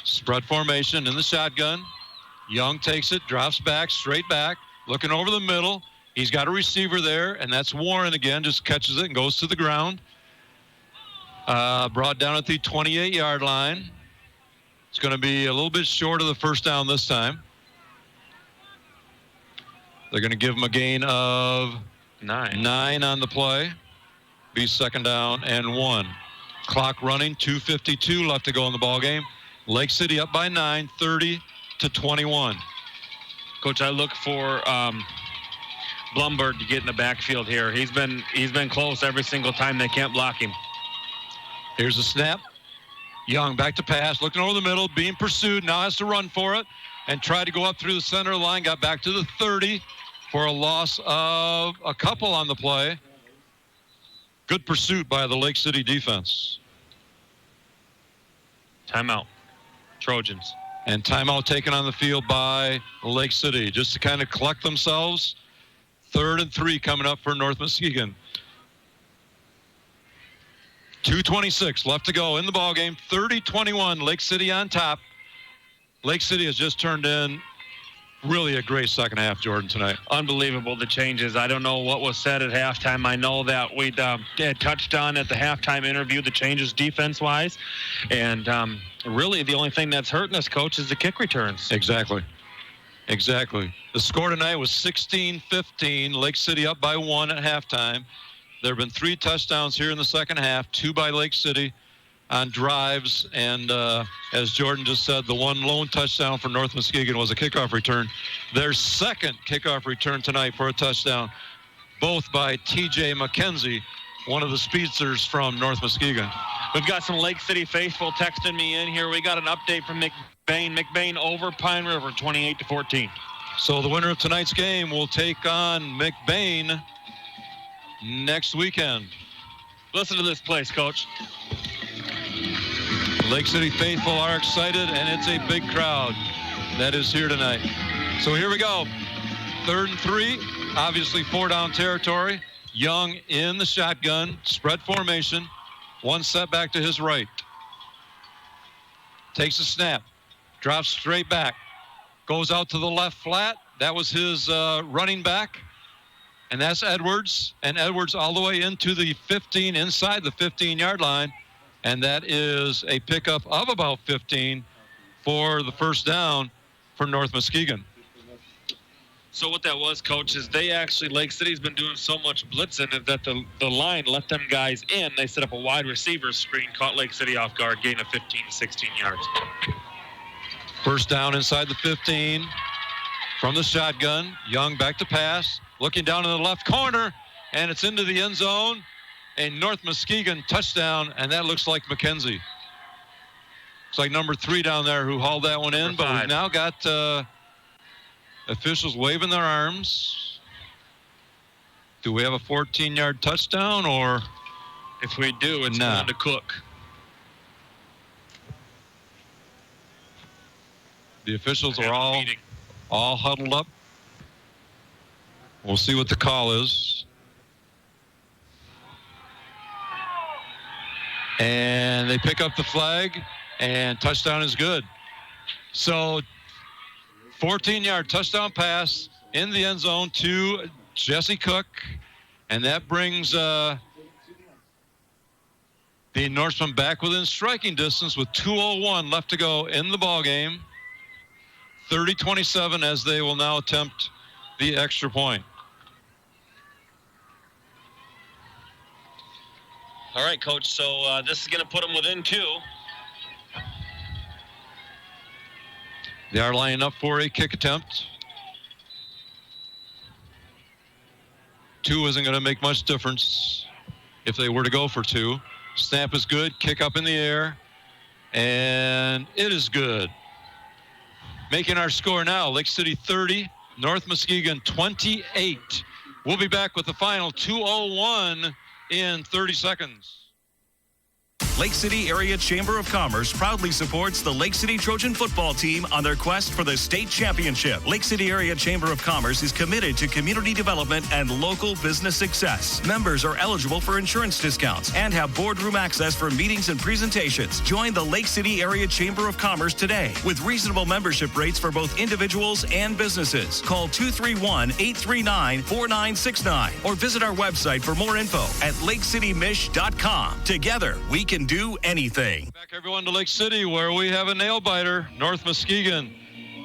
Speaker 1: Spread formation in the shotgun. Young takes it, drops back, straight back, looking over the middle. He's got a receiver there, and that's Warren again, just catches it and goes to the ground. Brought down at the 28-yard line. It's going to be a little bit short of the first down this time. They're going to give him a gain of 9 on the play. Be second down and 1. Clock running, 2:52 left to go in the ball game. Lake City up by 9, 30-21.
Speaker 2: Coach, I look for Blumberg to get in the backfield here. He's been close every single time. They can't block him.
Speaker 1: Here's the snap. Young back to pass, looking over the middle, being pursued. Now has to run for it and try to go up through the center of the line. Got back to the 30 for a loss of a couple on the play. Good pursuit by the Lake City defense.
Speaker 2: Timeout. Trojans.
Speaker 1: And timeout taken on the field by Lake City just to kind of collect themselves. 3rd and 3 coming up for North Muskegon. 2:26 left to go in the ball game. 30-21, Lake City on top. Lake City has just turned in really a great second half, Jordan, tonight.
Speaker 2: Unbelievable, the changes. I don't know what was said at halftime. I know that we had touched on at the halftime interview the changes defense-wise. And really the only thing that's hurting us, Coach, is the kick returns.
Speaker 1: Exactly. The score tonight was 16-15. Lake City up by 1 at halftime. There have been 3 touchdowns here in the second half, 2 by Lake City on drives. And as Jordan just said, the one lone touchdown for North Muskegon was a kickoff return. Their second kickoff return tonight for a touchdown, both by T.J. McKenzie, one of the speedsters from North Muskegon.
Speaker 2: We've got some Lake City faithful texting me in here. We got an update from McBain. McBain over Pine River, 28-14.
Speaker 1: So the winner of tonight's game will take on McBain next weekend.
Speaker 2: Listen to this place, Coach.
Speaker 1: Lake City faithful are excited, and it's a big crowd that is here tonight. So here we go. 3rd and 3, obviously 4-down territory. Young in the shotgun, spread formation. 1 step back to his right. Takes a snap, drops straight back, goes out to the left flat. That was his running back. And that's Edwards, and Edwards all the way into the 15, inside the 15-yard line. And that is a pickup of about 15 for the first down for North Muskegon.
Speaker 2: So what that was, Coach, is Lake City's been doing so much blitzing that the line let them guys in. They set up a wide receiver screen, caught Lake City off guard, gain of 15, 16 yards.
Speaker 1: First down inside the 15 from the shotgun. Young back to pass, looking down in the left corner, and it's into the end zone. A North Muskegon touchdown, and that looks like McKenzie. It's like number 3 down there who hauled that one in, but we've now got officials waving their arms. Do we have a 14-yard touchdown, or?
Speaker 2: If we do, it's going to Cook.
Speaker 1: The officials are all huddled up. We'll see what the call is. And they pick up the flag, and touchdown is good. So 14-yard touchdown pass in the end zone to Jesse Cook, and that brings The Norsemen back within striking distance with 2:01 left to go in the ball game. 30-27 as they will now attempt the extra point.
Speaker 17: All right, Coach. So this is going to put them within 2.
Speaker 1: They are lining up for a kick attempt. 2 isn't going to make much difference if they were to go for 2. Snap is good. Kick up in the air. And it is good. Making our score now, Lake City 30, North Muskegon 28. We'll be back with the final 2:01 in 30 seconds.
Speaker 8: Lake City Area Chamber of Commerce proudly supports the Lake City Trojan football team on their quest for the state championship. Lake City Area Chamber of Commerce is committed to community development and local business success. Members are eligible for insurance discounts and have boardroom access for meetings and presentations. Join the Lake City Area Chamber of Commerce today with reasonable membership rates for both individuals and businesses. Call 231-839-4969 or visit our website for more info at lakecitymish.com. Together, we can do anything.
Speaker 1: Back everyone to Lake City where we have a nail biter. North Muskegon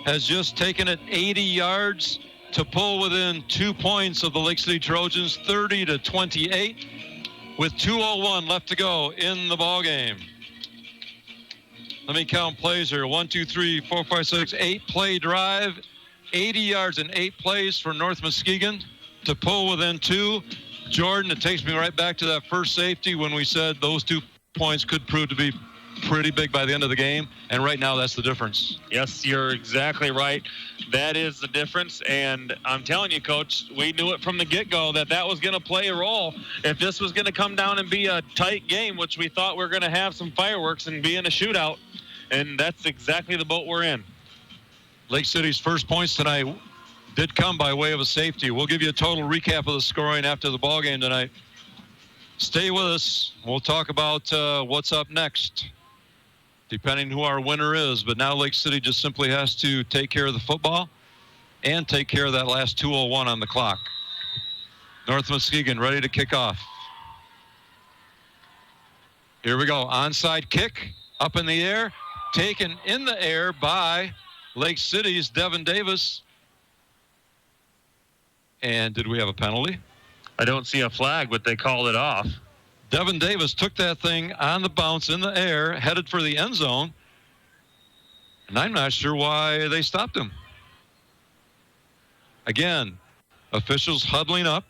Speaker 1: has just taken it 80 yards to pull within 2 points of the Lake City Trojans, 30-28, with 2:01 left to go in the ball game. Let me count plays here. 1, 2, 3, 4, 5, 6, 8 play drive, 80 yards and 8 plays for North Muskegon to pull within 2. Jordan, it takes me right back to that first safety when we said those 2 points could prove to be pretty big by the end of the game, and right now that's the difference.
Speaker 2: Yes, you're exactly right. That is the difference, and I'm telling you, Coach, we knew it from the get-go that was going to play a role. If this was going to come down and be a tight game, which we thought we were going to have some fireworks and be in a shootout, and that's exactly the boat we're in.
Speaker 1: Lake City's first points tonight did come by way of a safety. We'll give you a total recap of the scoring after the ball game tonight. Stay with us. We'll talk about what's up next, depending who our winner is. But now Lake City just simply has to take care of the football and take care of that last 2:01 on the clock. North Muskegon ready to kick off. Here we go. Onside kick up in the air. Taken in the air by Lake City's Devin Davis. And did we have a penalty?
Speaker 2: I don't see a flag, but they called it off.
Speaker 1: Devin Davis took that thing on the bounce in the air, headed for the end zone. And I'm not sure why they stopped him. Again, officials huddling up.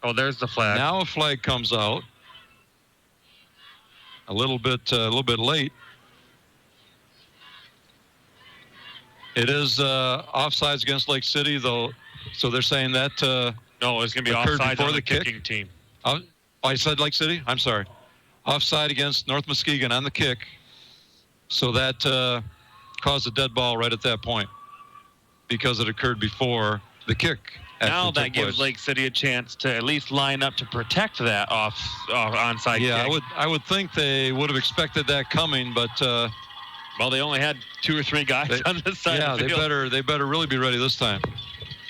Speaker 2: Oh, there's the flag.
Speaker 1: Now a flag comes out. A little bit late. It is offsides against Lake City, though. So they're saying that
Speaker 2: no, it's going to be offside on the kicking team.
Speaker 1: I said Lake City? I'm sorry. Offside against North Muskegon on the kick. So that caused a dead ball right at that point because it occurred before the kick.
Speaker 2: Now that gives Lake City a chance to at least line up to protect that onside kick.
Speaker 1: Yeah, I would think they would have expected that coming, but
Speaker 2: well, they only had 2 or 3 guys on this side of the field.
Speaker 1: Yeah, they better really be ready this time.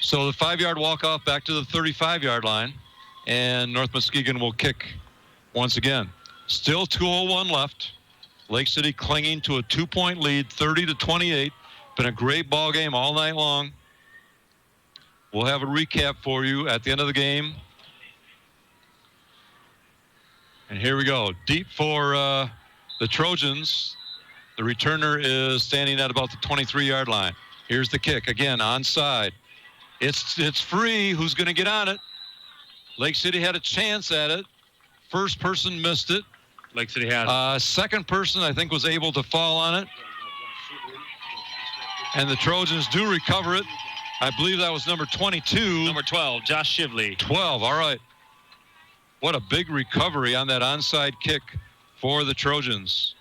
Speaker 1: So the 5-yard walk-off back to the 35-yard line, and North Muskegon will kick once again. Still 2:01 left. Lake City clinging to a 2-point lead, 30-28. Been a great ball game all night long. We'll have a recap for you at the end of the game. And here we go. Deep for the Trojans. The returner is standing at about the 23-yard line. Here's the kick. Again, onside. It's free. Who's going to get on it? Lake City had a chance at it. First person missed it.
Speaker 2: Lake City had.
Speaker 1: Second person, I think, was able to fall on it. And the Trojans do recover it. I believe that was number 22.
Speaker 2: Number 12, Josh Shively.
Speaker 1: 12, all right. What a big recovery on that onside kick for the Trojans.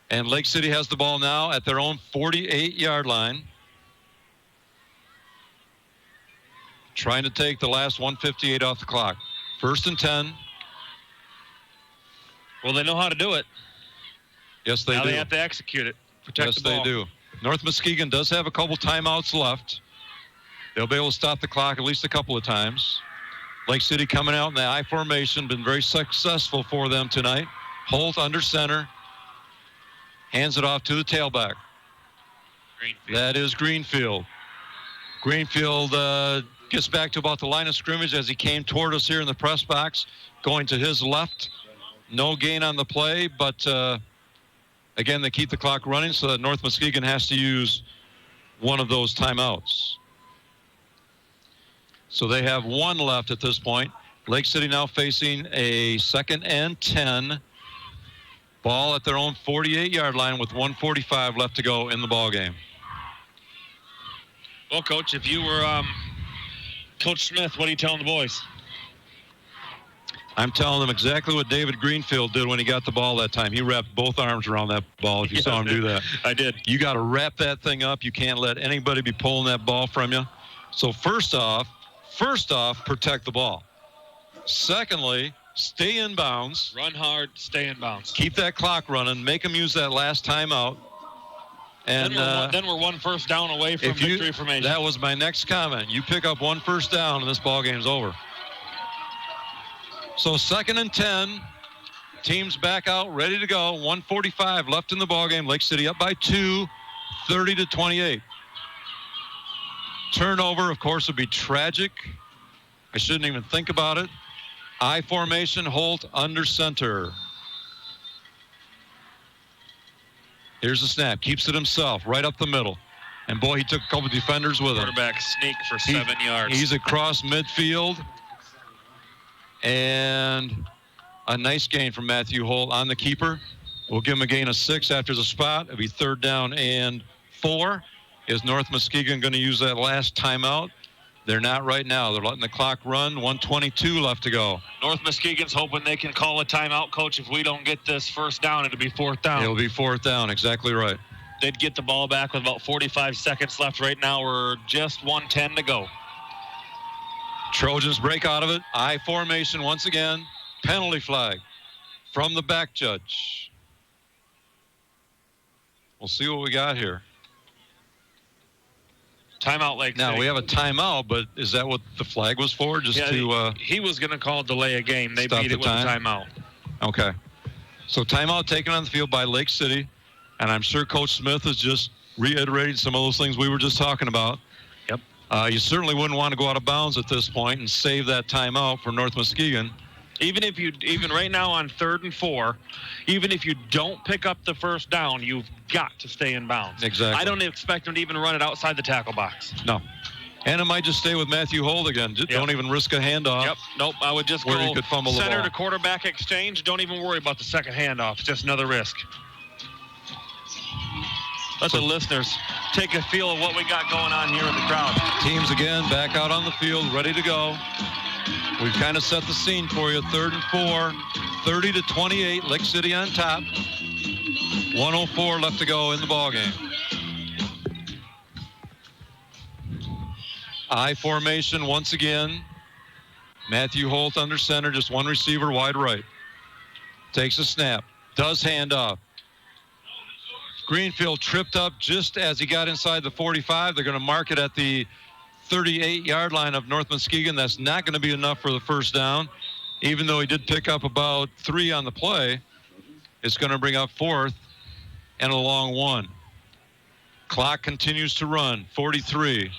Speaker 1: And Lake City has the ball now at their own 48-yard line. Trying to take the last 1:58 off the clock. 1st and 10.
Speaker 2: Well, they know how to do it.
Speaker 1: Yes, they do.
Speaker 2: Now they have to execute it. Protect the ball.
Speaker 1: Yes, they do. North Muskegon does have a couple timeouts left. They'll be able to stop the clock at least a couple of times. Lake City coming out in the I formation, been very successful for them tonight. Holt under center, hands it off to the tailback. That is Greenfield. Greenfield gets back to about the line of scrimmage as he came toward us here in the press box, going to his left. No gain on the play, but again, they keep the clock running so that North Muskegon has to use one of those timeouts. So they have one left at this point. Lake City now facing a 2nd and 10. Ball at their own 48-yard line with 1:45 left to go in the ball game.
Speaker 17: Well, Coach, if you were Coach Smith, what are you telling the boys?
Speaker 1: I'm telling them exactly what David Greenfield did when he got the ball that time. He wrapped both arms around that ball, if you saw him do that.
Speaker 17: I did.
Speaker 1: You got to wrap that thing up. You can't let anybody be pulling that ball from you. So first off, protect the ball. Secondly, stay in bounds.
Speaker 17: Run hard, stay in bounds.
Speaker 1: Keep that clock running. Make them use that last timeout. And
Speaker 17: then we're 1 first down away from victory formation.
Speaker 1: That was my next comment. You pick up 1 first down, and this ball game's over. So 2nd and 10. Teams back out, ready to go. 1:45 left in the ball game. Lake City up by 2, 30-28. Turnover, of course, would be tragic. I shouldn't even think about it. I formation, Holt under center. Here's the snap. Keeps it himself, right up the middle. And, boy, he took a couple defenders with him.
Speaker 17: Quarterback sneak for 7 yards.
Speaker 1: He's across midfield. And a nice gain from Matthew Holt on the keeper. We'll give him a gain of 6 after the spot. It'll be 3rd down and 4. Is North Muskegon going to use that last timeout? They're not right now. They're letting the clock run. 1:22 left to go.
Speaker 17: North Muskegon's hoping they can call a timeout, Coach. If we don't get this first down, it'll be 4th down.
Speaker 1: It'll be 4th down. Exactly right.
Speaker 17: They'd get the ball back with about 45 seconds left. Right now, we're just 1:10 to go.
Speaker 1: Trojans break out of it. I formation once again. Penalty flag from the back judge. We'll see what we got here.
Speaker 17: Timeout, Lake City.
Speaker 1: Now, we have a timeout, but is that what the flag was for?
Speaker 17: He was going to call delay a game. They beat it with a timeout.
Speaker 1: Okay. So timeout taken on the field by Lake City, and I'm sure Coach Smith is just reiterating some of those things we were just talking about.
Speaker 17: Yep.
Speaker 1: You certainly wouldn't want to go out of bounds at this point and save that timeout for North Muskegon.
Speaker 17: Even right now on 3rd and 4, even if you don't pick up the first down, you've got to stay in bounds.
Speaker 1: Exactly.
Speaker 17: I don't expect them to even run it outside the tackle box.
Speaker 1: No. And it might just stay with Matthew Holt again. Don't even risk a handoff.
Speaker 17: Yep. Nope. I would just
Speaker 1: where
Speaker 17: go
Speaker 1: he could fumble the
Speaker 17: center
Speaker 1: ball.
Speaker 17: to quarterback exchange. Don't even worry about the second handoff. It's just another risk. Let the listeners take a feel of what we got going on here in the crowd.
Speaker 1: Teams again back out on the field, ready to go. We've kind of set the scene for you. 3rd and 4, 30-28. Lake City on top. 1:04 left to go in the ball game. I formation once again. Matthew Holt under center, just one receiver wide right. Takes a snap. Does hand off. Greenfield tripped up just as he got inside the 45. They're going to mark it at the 38-yard line of North Muskegon. That's not going to be enough for the first down. Even though he did pick up about 3 on the play, it's going to bring up 4th and a long 1. Clock continues to run, 43.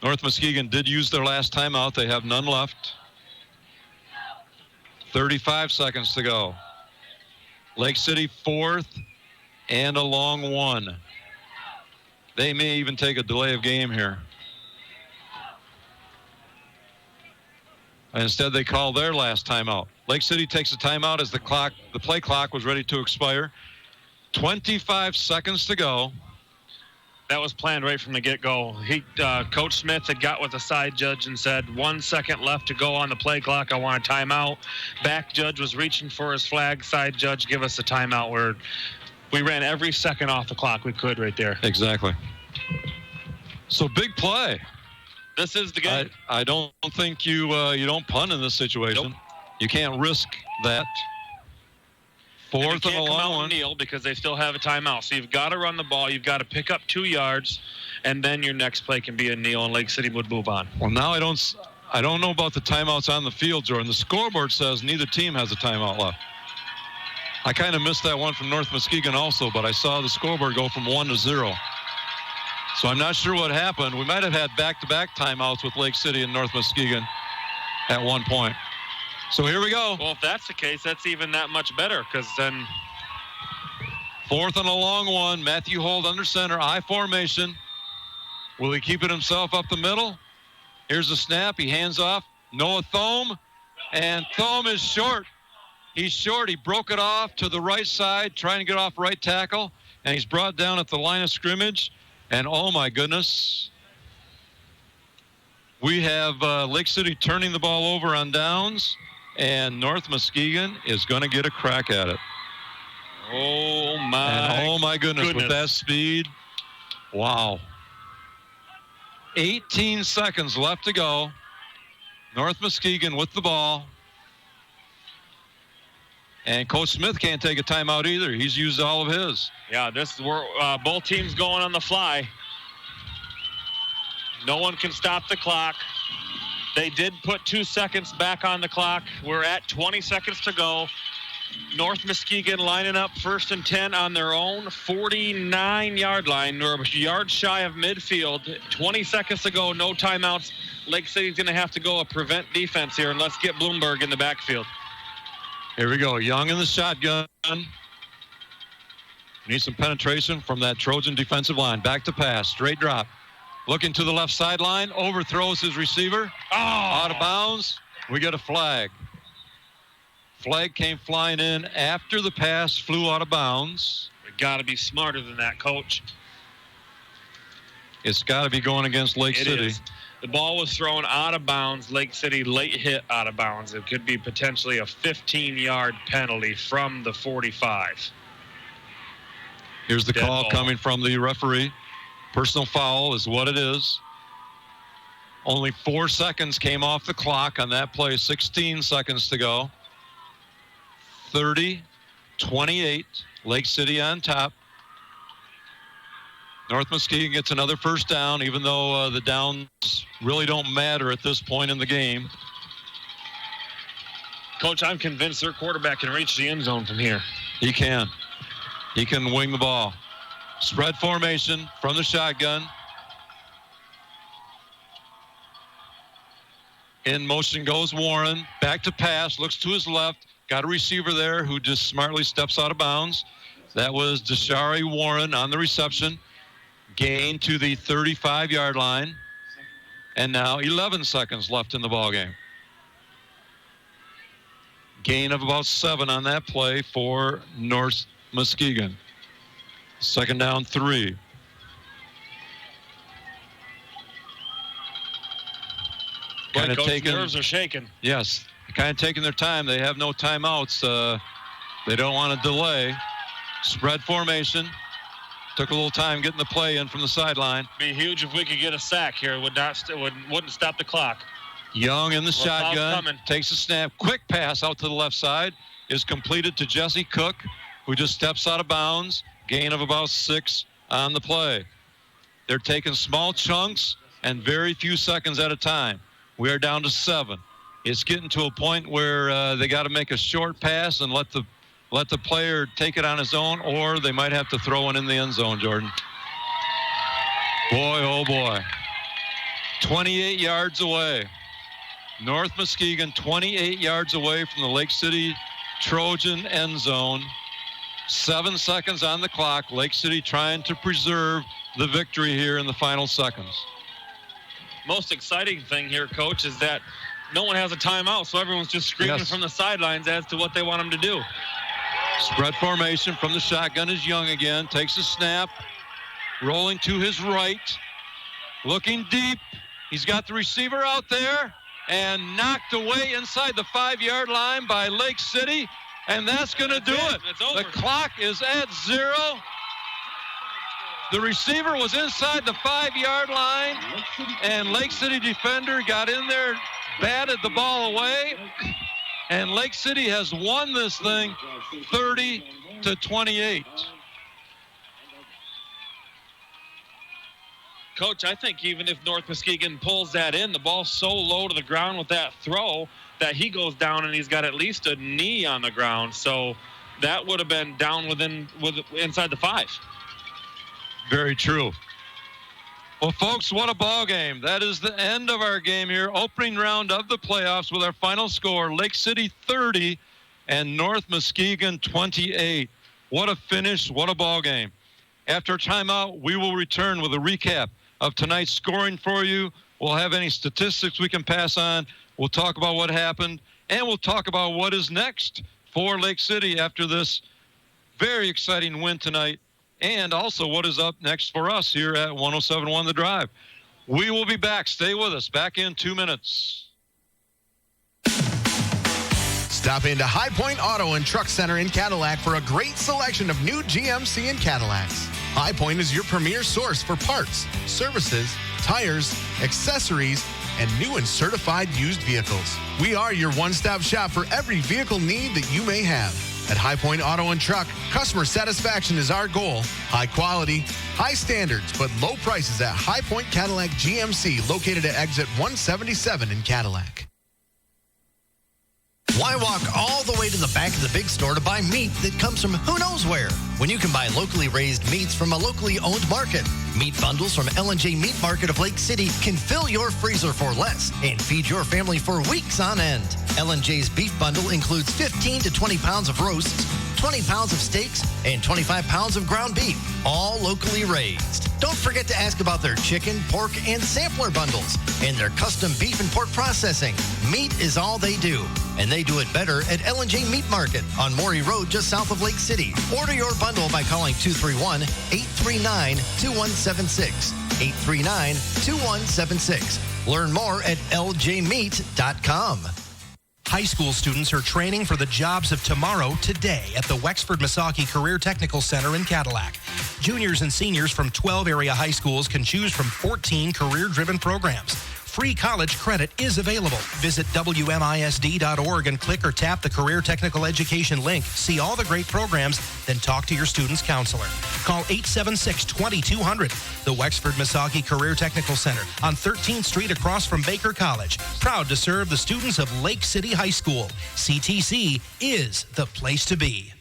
Speaker 1: North Muskegon did use their last timeout. They have none left. 35 seconds to go. Lake City 4th and a long 1. They may even take a delay of game here. Instead, they call their last timeout. Lake City takes a timeout as the play clock was ready to expire. 25 seconds to go.
Speaker 17: That was planned right from the get-go. Coach Smith had got with the side judge and said, 1 second left to go on the play clock. I want a timeout. Back judge was reaching for his flag. Side judge, give us a timeout. Where we ran every second off the clock we could right there.
Speaker 1: Exactly. So big play.
Speaker 17: This is the game.
Speaker 1: I don't think you don't punt in this situation.
Speaker 17: Nope.
Speaker 1: You can't risk that. 4th and a long 1.
Speaker 17: Kneel because they still have a timeout. So you've got to run the ball. You've got to pick up 2 yards, and then your next play can be a kneel, and Lake City would move on.
Speaker 1: Well, now I don't know about the timeouts on the field, Jordan. The scoreboard says neither team has a timeout left. I kind of missed that one from North Muskegon also, but I saw the scoreboard go from 1 to 0. So I'm not sure what happened. We might have had back-to-back timeouts with Lake City and North Muskegon at one point. So here we go.
Speaker 17: Well, if that's the case, that's even that much better, because then
Speaker 1: 4th and a long one. Matthew Holt under center, I formation. Will he keep it himself up the middle? Here's the snap. He hands off. Noah Thome. And Thome is short. He's short. He broke it off to the right side, trying to get off right tackle. And he's brought down at the line of scrimmage. And oh my goodness. We have Lake City turning the ball over on downs. And North Muskegon is going to get a crack at it.
Speaker 17: Oh my
Speaker 1: goodness, with that speed. Wow. 18 seconds left to go. North Muskegon with the ball. And Coach Smith can't take a timeout either. He's used all of his.
Speaker 17: Yeah, we're both teams going on the fly. No one can stop the clock. They did put 2 seconds back on the clock. We're at 20 seconds to go. North Muskegon lining up 1st and 10 on their own 49-yard line. We're a yard shy of midfield. 20 seconds to go, no timeouts. Lake City's going to have to go a prevent defense here, and let's get Bloomberg in the backfield.
Speaker 1: Here we go. Young in the shotgun. Need some penetration from that Trojan defensive line. Back to pass. Straight drop. Looking to the left sideline. Overthrows his receiver. Out of bounds. We get a flag. Flag came flying in after the pass flew out of bounds.
Speaker 17: We got to be smarter than that, Coach.
Speaker 1: It's got to be going against Lake City.
Speaker 17: Is. The ball was thrown out of bounds. Lake City late hit out of bounds. It could be potentially a 15-yard penalty from the 45.
Speaker 1: Here's the call coming from the referee. Personal foul is what it is. Only 4 seconds came off the clock on that play. 16 seconds to go. 30-28. Lake City on top. North Muskegon gets another first down, even though the downs really don't matter at this point in the game.
Speaker 17: Coach, I'm convinced their quarterback can reach the end zone from here.
Speaker 1: He can. He can wing the ball. Spread formation from the shotgun. In motion goes Warren. Back to pass. Looks to his left. Got a receiver there who just smartly steps out of bounds. That was Deshari Warren on the reception. Gain to the 35-yard line. And now 11 seconds left in the ballgame. Gain of about 7 on that play for North Muskegon. 2nd down, 3.
Speaker 17: Kind of taking, nerves are shaking.
Speaker 1: Yes, kind of taking their time. They have no timeouts. They don't want to delay. Spread formation. Took a little time getting the play in from the sideline.
Speaker 17: Be huge if we could get a sack here. It wouldn't stop the clock.
Speaker 1: Young in the shotgun. Takes a snap. Quick pass out to the left side. Is completed to Jesse Cook, who just steps out of bounds. Gain of about 6 on the play. They're taking small chunks and very few seconds at a time. We are down to 7. It's getting to a point where they got to make a short pass and let the player take it on his own, or they might have to throw one in the end zone, Jordan. Boy, oh boy. 28 yards away. North Muskegon 28 yards away from the Lake City Trojan end zone. 7 seconds on the clock. Lake City trying to preserve the victory here in the final seconds.
Speaker 17: Most exciting thing here, Coach, is that no one has a timeout, so everyone's just screaming from the sidelines as to what they want them to do.
Speaker 1: Spread formation from the shotgun is Young again. Takes a snap. Rolling to his right. Looking deep. He's got the receiver out there and knocked away inside the 5-yard line by Lake City. And that's going to do it. The clock is at 0. The receiver was inside the 5-yard line, and Lake City defender got in there, batted the ball away, and Lake City has won this thing 30-28.
Speaker 17: Coach, I think even if North Muskegon pulls that in, the ball's so low to the ground with that throw that he goes down and he's got at least a knee on the ground. So that would have been down inside the 5.
Speaker 1: Very true. Well, folks, what a ball game. That is the end of our game here. Opening round of the playoffs with our final score, Lake City 30 and North Muskegon 28. What a finish. What a ball game. After a timeout, we will return with a recap of tonight's scoring for you. We'll have any statistics we can pass on. We'll talk about what happened, and we'll talk about what is next for Lake City after this very exciting win tonight, and also what is up next for us here at 107.1 The Drive. We will be back. Stay with us. Back in 2 minutes.
Speaker 18: Stop into High Point Auto and Truck Center in Cadillac for a great selection of new GMC and Cadillacs. High Point is your premier source for parts, services, tires, accessories, and new and certified used vehicles. We are your one-stop shop for every vehicle need that you may have. At High Point Auto and Truck, customer satisfaction is our goal. High quality, high standards, but low prices at High Point Cadillac GMC, located at exit 177 in Cadillac.
Speaker 5: Why walk all the way to the back of the big store to buy meat that comes from who knows where, when you can buy locally raised meats from a locally owned market? Meat bundles from L&J Meat Market of Lake City can fill your freezer for less and feed your family for weeks on end. L&J's beef bundle includes 15 to 20 pounds of roasts, 20 pounds of steaks, and 25 pounds of ground beef, all locally raised. Don't forget to ask about their chicken, pork, and sampler bundles and their custom beef and pork processing. Meat is all they do, and they do it better at L&J Meat Market on Morey Road just south of Lake City. Order your bundle by calling 231-839-2176. 839-2176. Learn more at ljmeat.com.
Speaker 9: High school students are training for the jobs of tomorrow today at the Wexford Misaki Career Technical Center in Cadillac. Juniors and seniors from 12 area high schools can choose from 14 career-driven programs. Free college credit is available. Visit WMISD.org and click or tap the Career Technical Education link. See all the great programs, then talk to your student's counselor. Call 876-2200. The Wexford Misaki Career Technical Center on 13th Street across from Baker College. Proud to serve the students of Lake City High School. CTC is the place to be.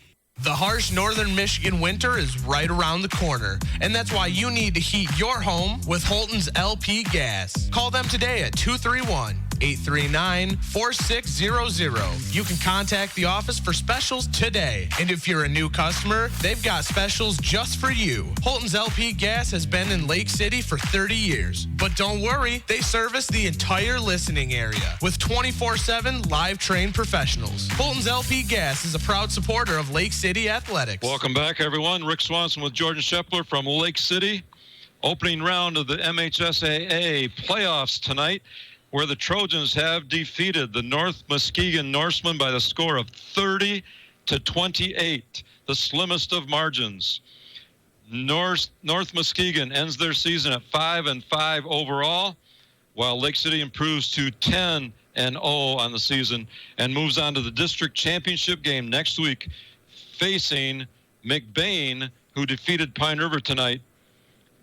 Speaker 10: The harsh northern Michigan winter is right around the corner, and that's why you need to heat your home with Holton's LP Gas. Call them today at 231-839-4600. You can contact the office for specials today, and if you're a new customer, they've got specials just for you. Holton's LP Gas has been in Lake City for 30 years, but don't worry, they service the entire listening area with 24/7 live trained professionals. Holton's LP Gas is a proud supporter of Lake City Athletics.
Speaker 1: Welcome back, everyone. Rick Swanson with Jordan Shepler from Lake City. Opening round of the MHSAA playoffs tonight, where the Trojans have defeated the North Muskegon Norsemen by the score of 30-28, the slimmest of margins. North Muskegon ends their season at 5-5 overall, while Lake City improves to 10-0 on the season and moves on to the district championship game next week, facing McBain, who defeated Pine River tonight.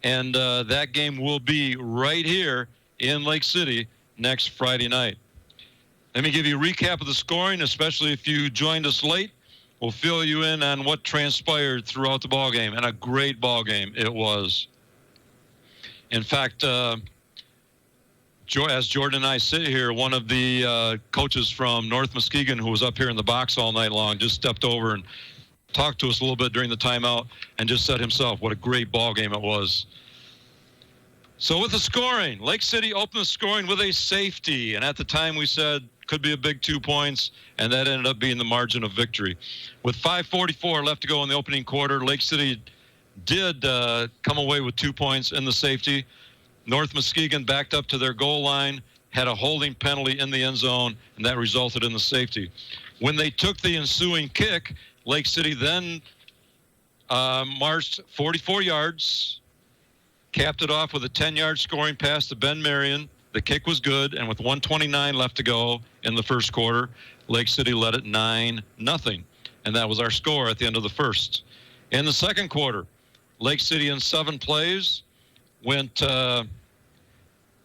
Speaker 1: And that game will be right here in Lake City next Friday night. Let me give you a recap of the scoring, especially if you joined us late. We'll fill you in on what transpired throughout the ball game, and a great ball game it was. In fact, as Jordan and I sit here, one of the coaches from North Muskegon, who was up here in the box all night long, just stepped over and talked to us a little bit during the timeout and just said himself what a great ball game it was. So with the scoring, Lake City opened the scoring with a safety, and at the time we said could be a big 2 points, and that ended up being the margin of victory. With 5:44 left to go in the opening quarter, Lake City did come away with 2 points in the safety. North Muskegon backed up to their goal line, had a holding penalty in the end zone, and that resulted in the safety. When they took the ensuing kick, Lake City then marched 44 yards, capped it off with a 10-yard scoring pass to Ben Marion. The kick was good, and with 1:29 left to go in the first quarter, Lake City led it 9-0, and that was our score at the end of the first. In the second quarter, Lake City in 7 plays went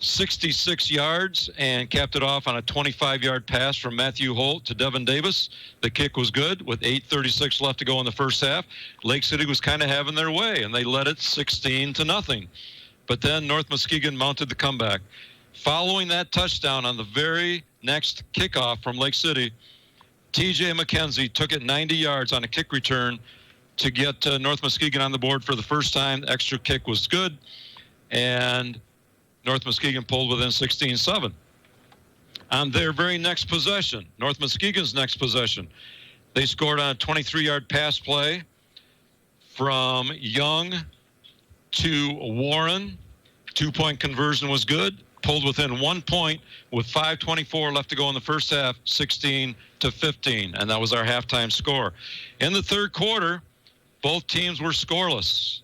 Speaker 1: 66 yards and capped it off on a 25-yard pass from Matthew Holt to Devin Davis. The kick was good with 8:36 left to go in the first half. Lake City was kind of having their way, and they led it 16-0. But then North Muskegon mounted the comeback. Following that touchdown on the very next kickoff from Lake City, T.J. McKenzie took it 90 yards on a kick return to get North Muskegon on the board for the first time. The extra kick was good, and North Muskegon pulled within 16-7. On their very next possession, North Muskegon's next possession, they scored on a 23-yard pass play from Young to Warren. 2-point conversion was good. Pulled within 1 point with 5:24 left to go in the first half, 16-15, and that was our halftime score. In the third quarter, both teams were scoreless.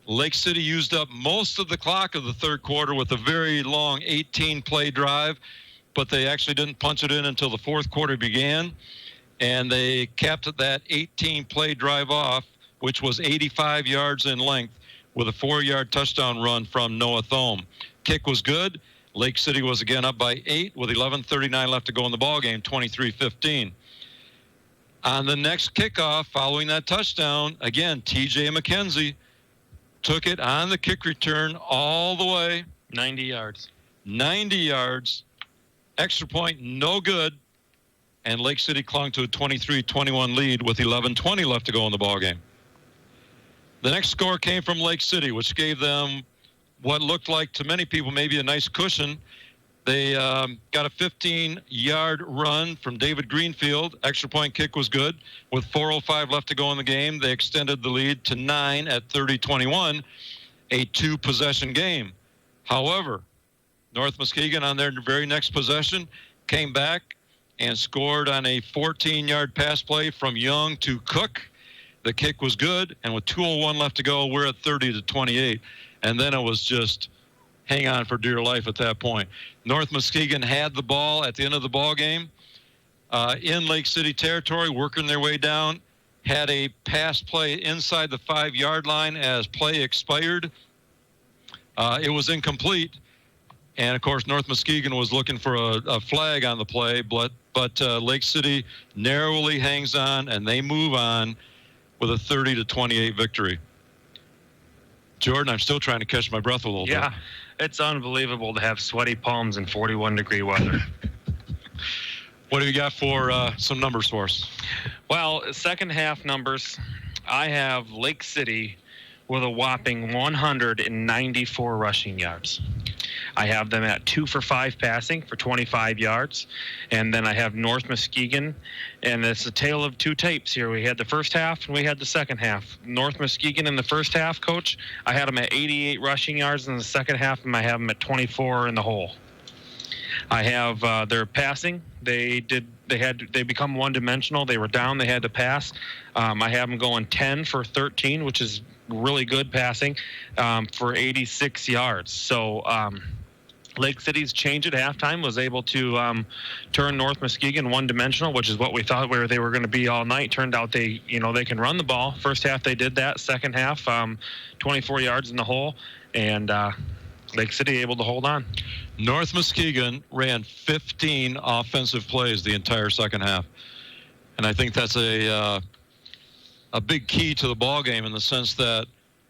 Speaker 1: Lake City used up most of the clock of the third quarter with a very long 18-play drive, but they actually didn't punch it in until the fourth quarter began, and they capped that 18-play drive off, which was 85 yards in length, with a 4-yard touchdown run from Noah Thome. Kick was good. Lake City was again up by 8 with 11:39 left to go in the ballgame, 23-15. On the next kickoff, following that touchdown, again, T.J. McKenzie took it on the kick return all the way.
Speaker 17: 90 yards.
Speaker 1: 90 yards. Extra point, no good. And Lake City clung to a 23-21 lead with 11:20 left to go in the ballgame. The next score came from Lake City, which gave them what looked like to many people maybe a nice cushion. They got a 15-yard run from David Greenfield. Extra point kick was good. With 4:05 left to go in the game, they extended the lead to 9 at 30-21, a 2-possession game. However, North Muskegon on their very next possession came back and scored on a 14-yard pass play from Young to Cook. The kick was good, and with 2:01 left to go, we're at 30-28. And then it was just hang on for dear life at that point. North Muskegon had the ball at the end of the ball game in Lake City territory, working their way down, had a pass play inside the 5-yard line as play expired. It was incomplete. And, of course, North Muskegon was looking for a flag on the play, but Lake City narrowly hangs on, and they move on with a 30-28 victory. Jordan, I'm still trying to catch my breath a little bit.
Speaker 17: Yeah, it's unbelievable to have sweaty palms in 41-degree weather.
Speaker 1: What do you got for some numbers for us?
Speaker 17: Well, second half numbers, I have Lake City with a whopping 194 rushing yards. I have them at 2 for 5 passing for 25 yards. And then I have North Muskegon, and it's a tale of two tapes here. We had the first half and we had the second half. North Muskegon in the first half, Coach, I had them at 88 rushing yards. In the second half, and I have them at 24 in the hole. I have their passing. They become one-dimensional. They were down. They had to pass. I have them going 10 for 13, which is really good passing, for 86 yards. So Lake City's change at halftime was able to turn North Muskegon one-dimensional, which is what we thought where they were going to be all night. Turned out they can run the ball. First half they did that. Second half, 24 yards in the hole, and Lake City able to hold on.
Speaker 1: North Muskegon ran 15 offensive plays the entire second half, and I think that's a big key to the ball game in the sense that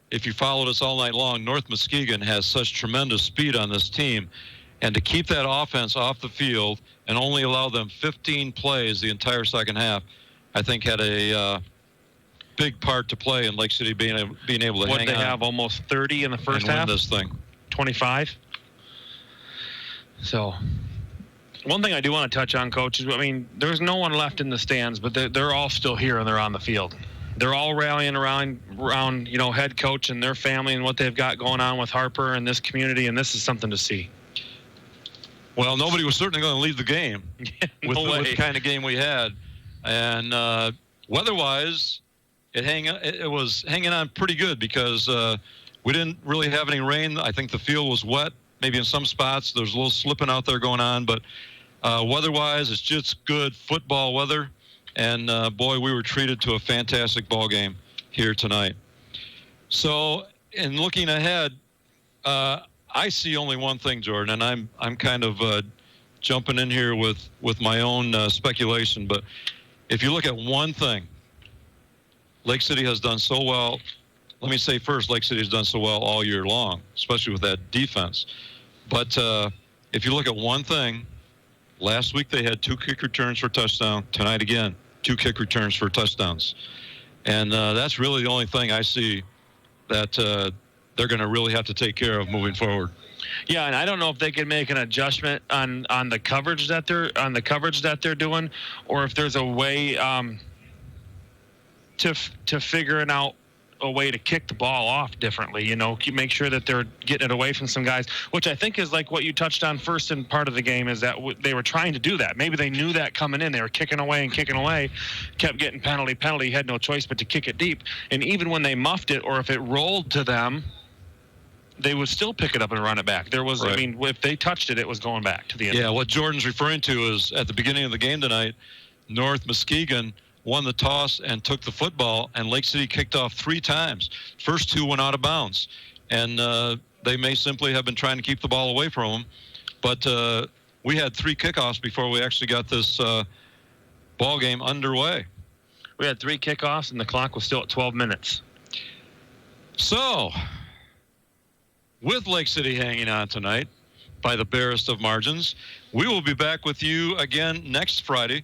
Speaker 1: if you followed us all night long, North Muskegon has such tremendous speed on this team, and to keep that offense off the field and only allow them 15 plays the entire second half, I think had a big part to play in Lake City being able to hang on.
Speaker 17: What they have almost 30 in the first half.
Speaker 1: Win this thing.
Speaker 17: 25. So, one thing I do want to touch on, Coach, is there's no one left in the stands, but they're all still here and they're on the field. They're all rallying around head coach and their family and what they've got going on with Harper and this community, and this is something to see.
Speaker 1: Well, nobody was certainly going to leave the game with the kind of game we had, and weather-wise, it was hanging on pretty good because we didn't really have any rain. I think the field was wet. Maybe in some spots there's a little slipping out there going on, but weather-wise, it's just good football weather. And, boy, we were treated to a fantastic ball game here tonight. So in looking ahead, I see only one thing, Jordan, and I'm kind of jumping in here with my own speculation. But if you look at one thing, Lake City has done so well. Let me say first, Lake City has done so well all year long, especially with that defense. But if you look at one thing, last week they had 2 kick returns for touchdown. Tonight again, 2 kick returns for touchdowns. And that's really the only thing I see that they're going to really have to take care of moving forward.
Speaker 17: Yeah, and I don't know if they can make an adjustment on the coverage that they're doing, or if there's a way to figuring out a way to kick the ball off differently, you know, make sure that they're getting it away from some guys, which I think is like what you touched on first in part of the game, is that they were trying to do that. Maybe they knew that coming in. They were kicking away, kept getting penalty, had no choice but to kick it deep. And even when they muffed it, or if it rolled to them, they would still pick it up and run it back. There was, right. I mean, if they touched it, it was going back to the end.
Speaker 1: Yeah, what Jordan's referring to is at the beginning of the game tonight, North Muskegon won the toss and took the football, and Lake City kicked off 3 times. First 2 went out of bounds, and they may simply have been trying to keep the ball away from them. But we had 3 kickoffs before we actually got this ball game underway.
Speaker 17: We had 3 kickoffs, and the clock was still at 12 minutes.
Speaker 1: So, with Lake City hanging on tonight by the barest of margins, we will be back with you again next Friday.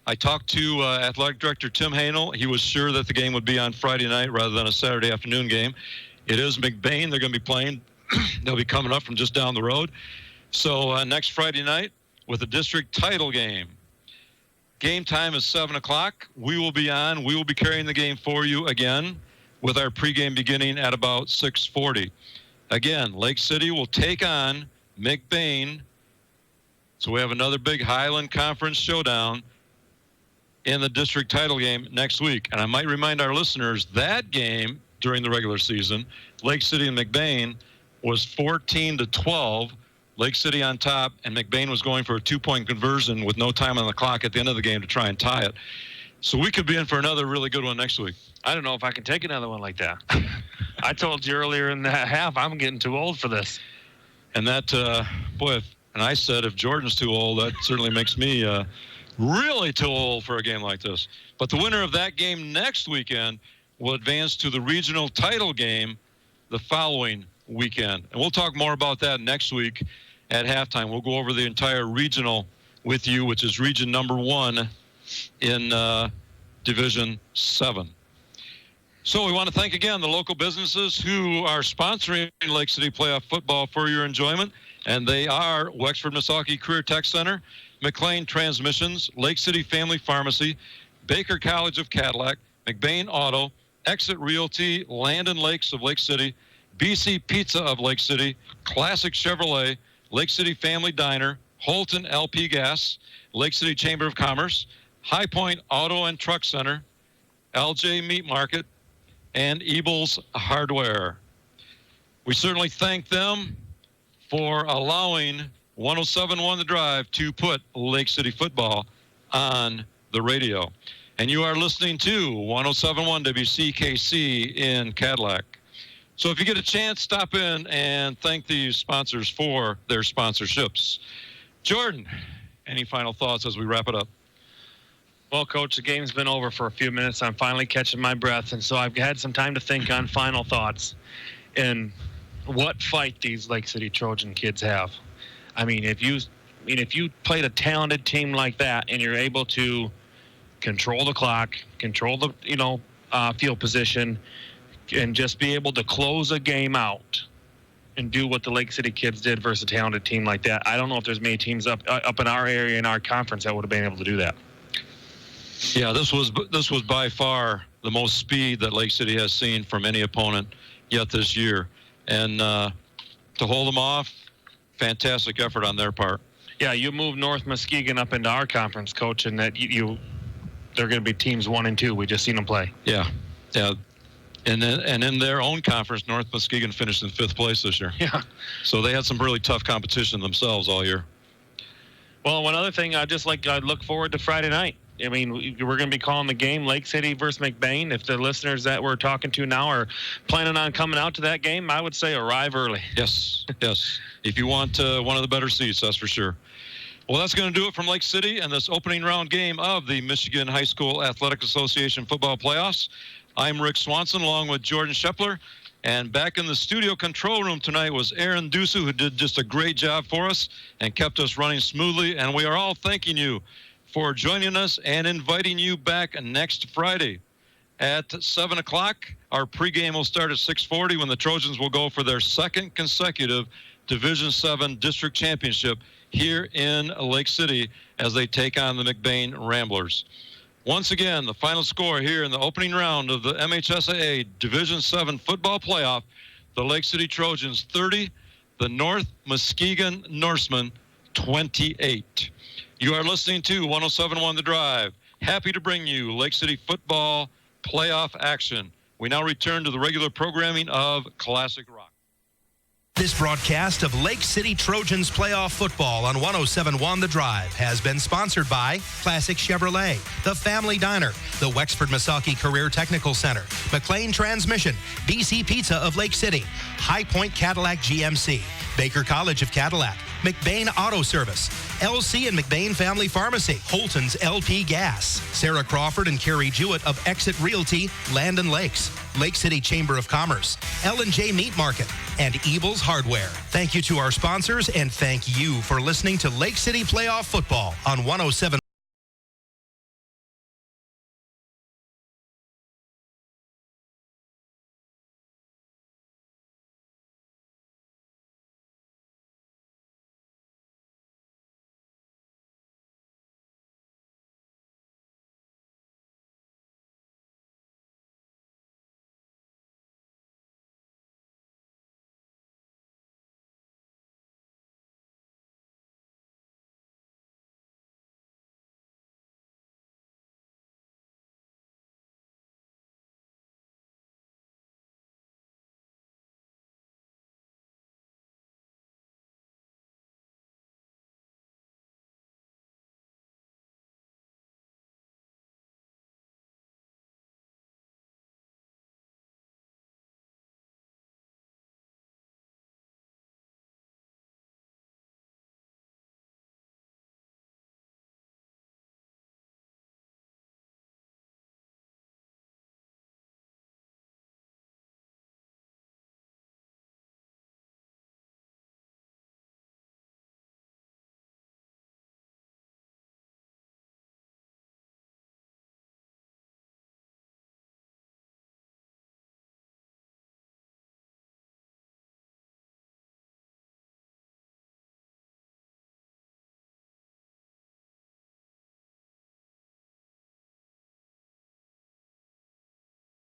Speaker 1: I talked to Athletic Director Tim Hanel. He was sure that the game would be on Friday night rather than a Saturday afternoon game. It is McBain they're going to be playing. They'll be coming up from just down the road. So next Friday night with the district title game. Game time is 7 o'clock. We will be on. We will be carrying the game for you again with our pregame beginning at about 6:40. Again, Lake City will take on McBain. So we have another big Highland Conference showdown in the district title game next week. And I might remind our listeners, that game during the regular season, Lake City and McBain, was 14-12. Lake City on top, and McBain was going for a 2-point conversion with no time on the clock at the end of the game to try and tie it. So we could be in for another really good one next week.
Speaker 17: I don't know if I can take another one like that. I told you earlier in the half, I'm getting too old for this.
Speaker 1: And that, and I said if Jordan's too old, that certainly makes me really too old for a game like this. But the winner of that game next weekend will advance to the regional title game the following weekend. And we'll talk more about that next week at halftime. We'll go over the entire regional with you, which is region number 1 in Division 7. So we want to thank again the local businesses who are sponsoring Lake City playoff football for your enjoyment. And they are Wexford Missaukee Career Tech Center, McLean Transmissions, Lake City Family Pharmacy, Baker College of Cadillac, McBain Auto, Exit Realty, Land and Lakes of Lake City, BC Pizza of Lake City, Classic Chevrolet, Lake City Family Diner, Holton LP Gas, Lake City Chamber of Commerce, High Point Auto and Truck Center, LJ Meat Market, and Ebel's Hardware. We certainly thank them for allowing 107.1 The Drive to put Lake City football on the radio. And you are listening to 107.1 WCKC in Cadillac. So if you get a chance, stop in and thank these sponsors for their sponsorships. Jordan, any final thoughts as we wrap it up?
Speaker 17: Well, Coach, the game's been over for a few minutes. I'm finally catching my breath, and so I've had some time to think on final thoughts and what fight these Lake City Trojan kids have. I mean, if you played a talented team like that and you're able to control the clock, control the field position, and just be able to close a game out and do what the Lake City kids did versus a talented team like that, I don't know if there's many teams up in our area in our conference that would have been able to do that.
Speaker 1: Yeah, this was by far the most speed that Lake City has seen from any opponent yet this year. And to hold them off, fantastic effort on their part.
Speaker 17: Yeah, you move North Muskegon up into our conference, Coach, and that they're going to be teams 1 and 2. We just seen them play.
Speaker 1: Yeah. And in their own conference, North Muskegon finished in 5th place this year.
Speaker 17: Yeah.
Speaker 1: So they had some really tough competition themselves all year.
Speaker 17: Well, one other thing, I look forward to Friday night. I mean, we're going to be calling the game Lake City versus McBain. If the listeners that we're talking to now are planning on coming out to that game, I would say arrive early.
Speaker 1: Yes. If you want one of the better seats, that's for sure. Well, that's going to do it from Lake City and this opening round game of the Michigan High School Athletic Association football playoffs. I'm Rick Swanson along with Jordan Shepler. And back in the studio control room tonight was Aaron Dusu, who did just a great job for us and kept us running smoothly. And we are all thanking you for joining us and inviting you back next Friday at 7 o'clock. Our pregame will start at 6:40 when the Trojans will go for their second consecutive Division VII District Championship here in Lake City as they take on the McBain Ramblers. Once again, the final score here in the opening round of the MHSAA Division VII football playoff, the Lake City Trojans 30, the North Muskegon Norsemen 28. You are listening to 107.1 The Drive. Happy to bring you Lake City football playoff action. We now return to the regular programming of Classic Rock.
Speaker 9: This broadcast of Lake City Trojans playoff football on 107.1 The Drive has been sponsored by Classic Chevrolet, The Family Diner, the Wexford Misaki Career Technical Center, McLean Transmission, BC Pizza of Lake City, High Point Cadillac GMC, Baker College of Cadillac, McBain Auto Service, LC and McBain Family Pharmacy, Holton's LP Gas, Sarah Crawford and Carrie Jewett of Exit Realty, Land and Lakes, Lake City Chamber of Commerce, L&J Meat Market, and Ebel's Hardware. Thank you to our sponsors, and thank you for listening to Lake City Playoff Football on 107.